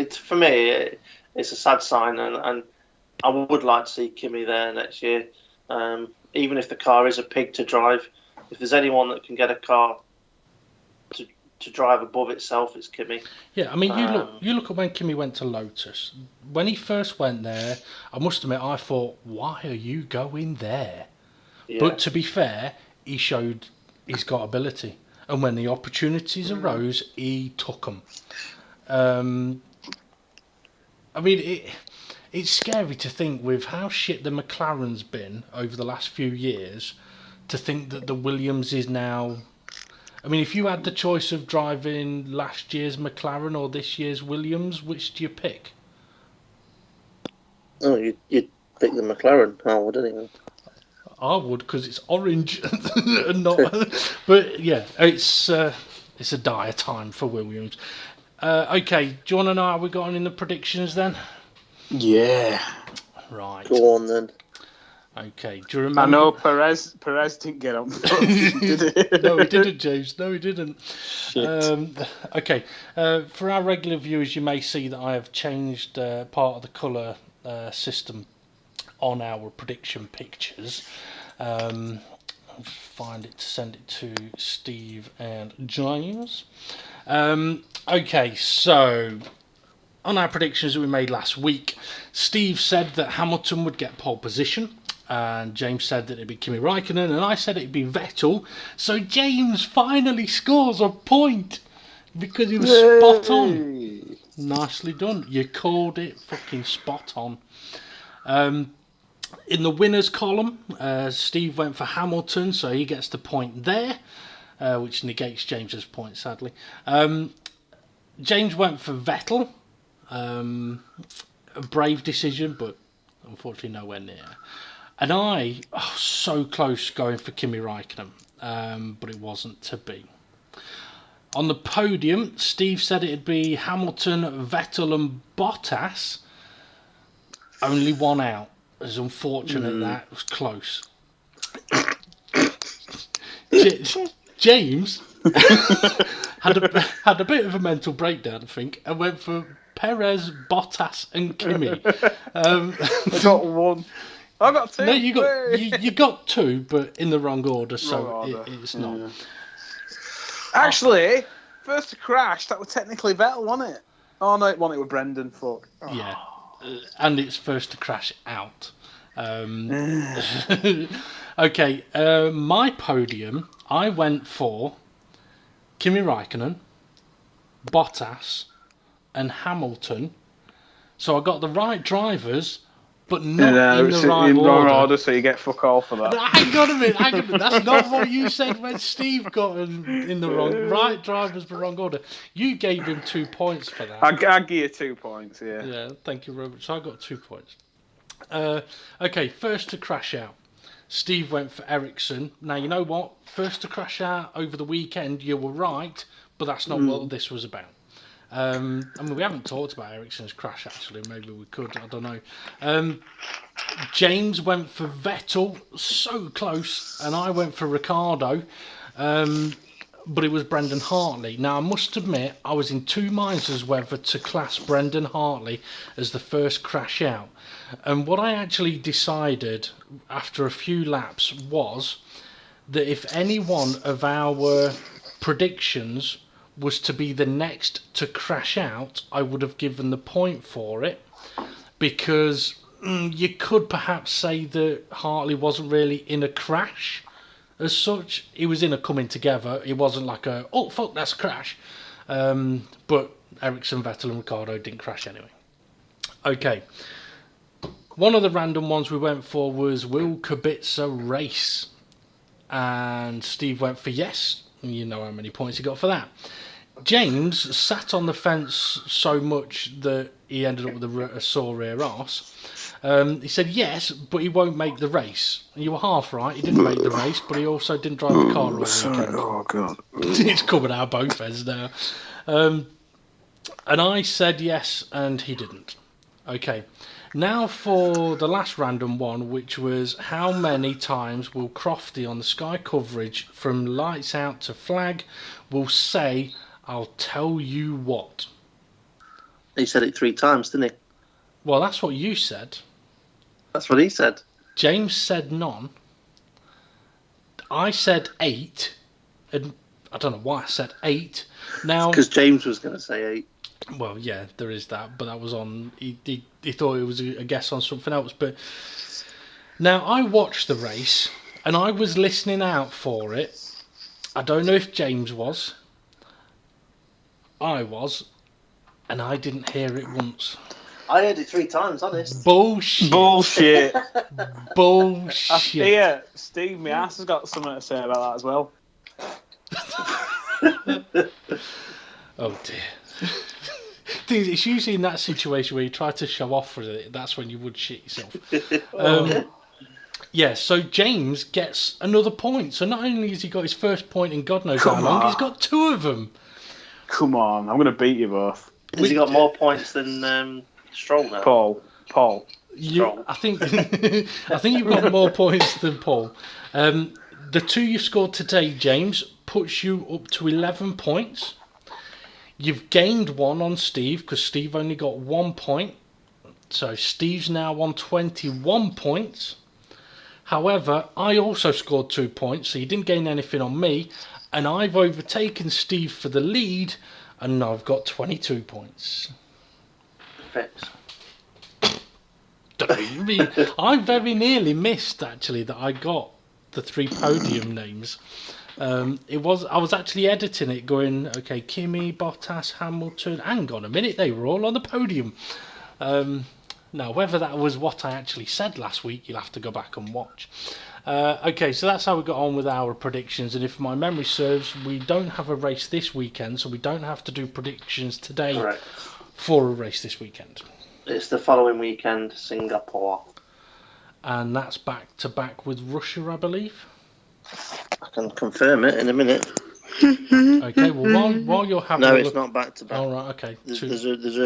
For me, it's a sad sign, and I would like to see Kimi there next year. Even if the car is a pig to drive, if there's anyone that can get a car to drive above itself, it's Kimi. Yeah, I mean, you look at when Kimi went to Lotus. When he first went there, I must admit, I thought, why are you going there? Yeah. But to be fair, he showed he's got ability. and when the opportunities arose, he took them. I mean, it's scary to think with how shit the McLaren's been over the last few years, to think that the Williams is now... I mean, if you had the choice of driving last year's McLaren or this year's Williams, which do you pick? Oh, you'd pick the McLaren, I would anyway. I would, because it's orange and not... But yeah, it's a dire time for Williams. Okay, do you want to know how we got on in the predictions then? Yeah. Right. Go on then. Okay, do you remember? I know Perez didn't get on first, did he? No, he didn't, James. No, he didn't. Shit. Okay, for our regular viewers, you may see that I have changed part of the colour system on our prediction pictures. I'll just find it to send it to Steve and James. Okay, so on our predictions that we made last week, Steve said that Hamilton would get pole position, and James said that it'd be Kimi Raikkonen, and I said it'd be Vettel. So James finally scores a point because he was spot on. Nicely done. You called it fucking spot on. In the winners column, Steve went for Hamilton, so he gets the point there, which negates James's point, sadly. James went for Vettel. A brave decision, but unfortunately nowhere near. And I, so close going for Kimi Raikkonen, but it wasn't to be. On the podium, Steve said it'd be Hamilton, Vettel and Bottas. Only one out. It was unfortunate that. It was close. James had a bit of a mental breakdown, I think, and went for Perez, Bottas and Kimi. I got one. I got two. No, you got two, but in the wrong order, it's not. Yeah. Actually, first to crash, that was technically Vettel, wasn't it? Oh no, it wasn't. It was Brendan. Fuck. Oh. Yeah, and it's first to crash out. Okay, my podium, I went for Kimi Raikkonen, Bottas and Hamilton. So I got the right drivers, but not in the right order. So you get fuck all for that. Hang on a minute. That's not what you said when Steve got in the right drivers, but wrong order. You gave him 2 points for that. I'll give you 2 points, yeah. Yeah, thank you, Robert. So I got 2 points. Okay, first to crash out. Steve went for Ericsson. Now, you know what? First to crash out over the weekend, you were right, but that's not what this was about. I mean, we haven't talked about Ericsson's crash, actually. Maybe we could. I don't know. James went for Vettel. So close. And I went for Ricciardo. But it was Brendan Hartley. Now, I must admit, I was in two minds as whether to class Brendan Hartley as the first crash out. And what I actually decided after a few laps was that if any one of our predictions was to be the next to crash out, I would have given the point for it, because you could perhaps say that Hartley wasn't really in a crash as such. He was in a coming together. It wasn't like a, oh fuck, that's a crash. But Ericsson, Vettel and Ricciardo didn't crash anyway. Okay. One of the random ones we went for was, will Kubica race? And Steve went for yes. You know how many points he got for that. James sat on the fence so much that he ended up with a sore rear arse. He said yes, but he won't make the race. And you were half right. He didn't make the race, but he also didn't drive the car all weekend. Oh, God. It's coming out both ends now. And I said yes, and he didn't. Okay. Now for the last random one, which was how many times will Crofty on the Sky coverage from lights out to flag will say, I'll tell you what? He said it 3 times, didn't he? Well, that's what you said. That's what he said. James said none. I said 8. And I don't know why I said 8. Now, because James was going to say 8. Well, yeah, there is that, but that was on. He thought it was a guess on something else. But now I watched the race and I was listening out for it, I don't know if James was. I was. And I didn't hear it once. I heard it 3 times, honest. Bullshit. Bullshit. Bullshit. Yeah, Steve, my ass has got something to say about that as well. Oh dear. It's usually in that situation where you try to show off for it, that's when you would shit yourself. Yeah, so James gets another point. So not only has he got his first point in God knows how long, he's got 2 of them. Come on, I'm going to beat you both. Has he got more points than Stroll now? Paul. I think you've got more points than Paul. The 2 you scored today, James, puts you up to 11 points. You've gained 1 on Steve because Steve only got 1 point. So Steve's now on 21 points. However, I also scored 2 points, so you didn't gain anything on me. And I've overtaken Steve for the lead, and I've got 22 points. Perfect. I very nearly missed, actually, that I got the 3 podium names. I was actually editing it going, okay, Kimi, Bottas, Hamilton, hang on a minute, they were all on the podium. Now, whether that was what I actually said last week, you'll have to go back and watch. Okay, so that's how we got on with our predictions, and if my memory serves, we don't have a race this weekend, so we don't have to do predictions today. Correct. For a race this weekend. It's the following weekend, Singapore. And that's back to back with Russia, I believe. I can confirm it in a minute. Okay, well, while you're having No, a it's look... not back to back. All right, okay. There's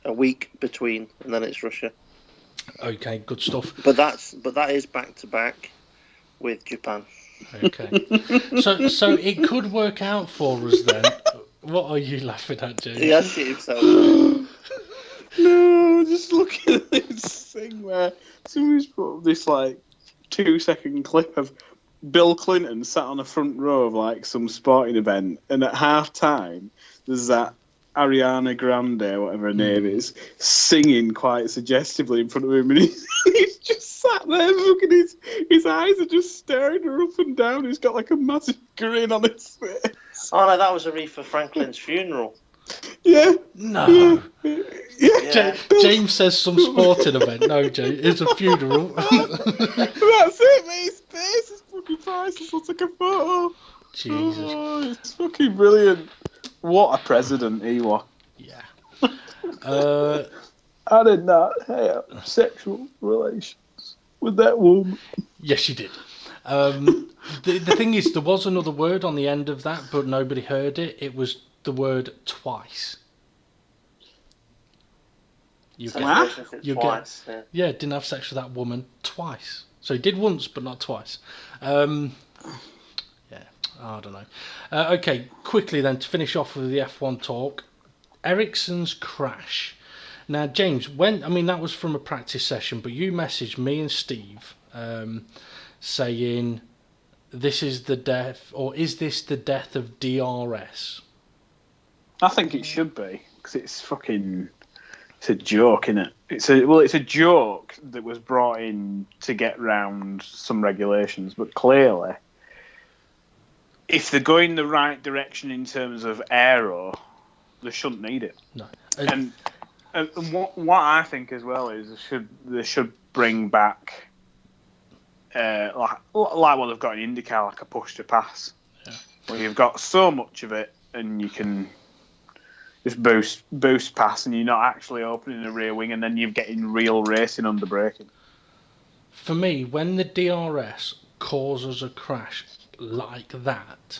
a week between, and then it's Russia. Okay, good stuff. But that is back to back with Japan. Okay. So it could work out for us then. What are you laughing at, James? He has shit himself. No, just looking at this thing where somebody's put up this 2-second clip of Bill Clinton sat on the front row of some sporting event, and at half time there's that Ariana Grande, whatever her name is, singing quite suggestively in front of him, and he's just sat there looking, his eyes are just staring her up and down. He's got a massive grin on his face. Oh no, that was Aretha Franklin's funeral. Yeah. No. Yeah. James says some sporting event. No, James, it's a funeral. That's it, mate. His face is fucking priceless. I'll take a photo. Jesus. Oh, it's fucking brilliant. What a president he was. Yeah. I did not have sexual relations with that woman. Yes, you did. The thing is, there was another word on the end of that, but nobody heard it. It was the word twice. You Twice. Yeah, didn't have sex with that woman twice. So he did once, but not twice. Yeah, I don't know. Okay, quickly then, to finish off with the F1 talk. Ericsson's crash. Now, James, that was from a practice session, but you messaged me and Steve saying, this is the death, or is this the death of DRS? I think it should be, because it's a joke, isn't it? It's a joke that was brought in to get round some regulations, but clearly, if they're going the right direction in terms of aero, they shouldn't need it. No. And what I think as well is they should bring back like what they've got in IndyCar, like a push to pass, where you've got so much of it and you can just boost pass, and you're not actually opening a rear wing, and then you're getting real racing under braking. For me, when the DRS causes a crash like that,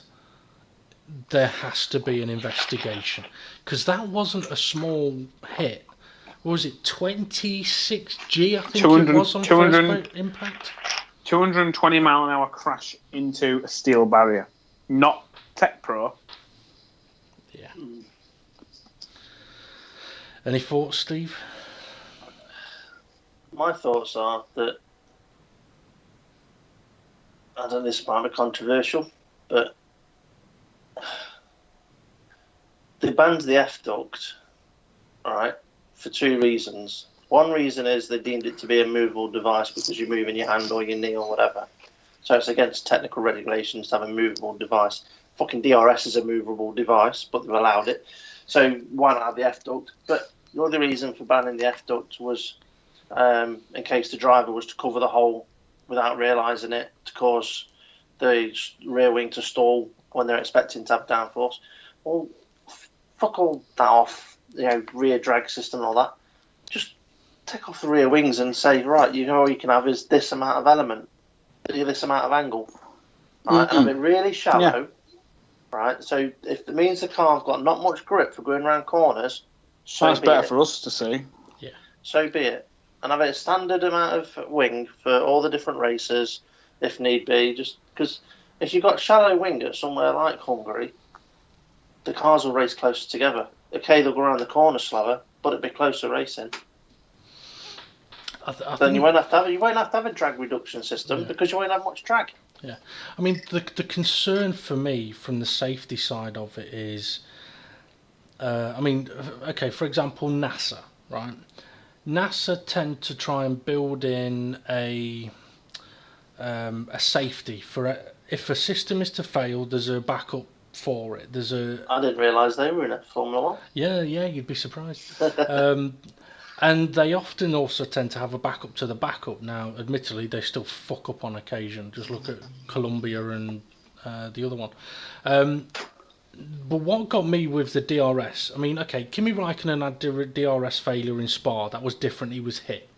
there has to be an investigation, because that wasn't a small hit. What was it, 26G, I think it was on first impact? 220 mile an hour crash into a steel barrier. Not Tech Pro. Yeah. Any thoughts, Steve? My thoughts are that, I don't know, this might be controversial, but they banned the F-duct, alright, for 2 reasons. One reason is they deemed it to be a movable device because you're moving your hand or your knee or whatever. So it's against technical regulations to have a movable device. fucking DRS is a movable device, but they've allowed it. So why not have the F duct? But the other reason for banning the F duct was in case the driver was to cover the hole without realising it, to cause the rear wing to stall when they're expecting to have downforce. Well, fuck all that off, rear drag system and all that. Just take off the rear wings and say, right, all you can have is this amount of element, this amount of angle, right? And have it really shallow, right? So if it means the car's got not much grip for going around corners, sounds better for us to see. Yeah. So be it. And have it a standard amount of wing for all the different races, if need be. Just because if you've got shallow wing at somewhere like Hungary, the cars will race closer together. Okay, they'll go around the corner slower, but it'll be closer racing. Then you won't have to have a drag reduction system because you won't have much drag. Yeah, I mean the concern for me from the safety side of it is, okay, for example, NASA, right? NASA tend to try and build in a safety for if a system is to fail, there's a backup for it. I didn't realise they were in it, Formula One. Yeah, you'd be surprised. And they often also tend to have a backup to the backup. Now, admittedly, they still fuck up on occasion. Just look at Columbia and the other one. But what got me with the DRS, I mean, okay, Kimi Raikkonen had DRS failure in Spa. That was different. He was hit.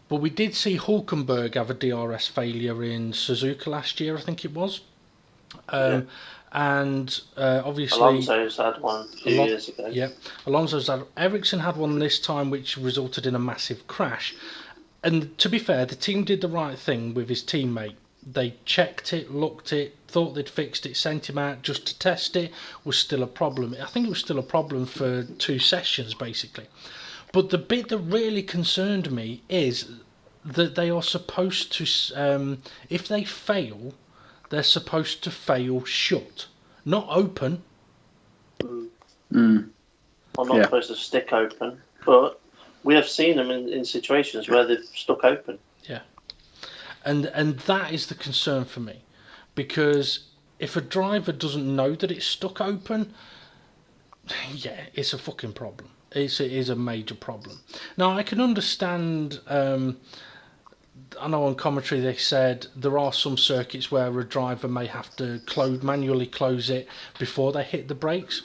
But we did see Hulkenberg have a DRS failure in Suzuka last year, I think it was. And obviously Alonso's had one a few years ago. Yeah, Alonso's had. Ericsson had one this time, which resulted in a massive crash. And to be fair, the team did the right thing with his teammate. They checked it, looked it, thought they'd fixed it, sent him out just to test it. Was still a problem. I think it was still a problem for 2 sessions basically. But the bit that really concerned me is that they are supposed to, if they fail, they're supposed to fail shut, not open. Well, not supposed to stick open, but we have seen them in situations where they've stuck open. Yeah, and that is the concern for me, because if a driver doesn't know that it's stuck open, yeah, it's a fucking problem. It is a major problem. Now, I can understand... I know on commentary they said there are some circuits where a driver may have to manually close it before they hit the brakes.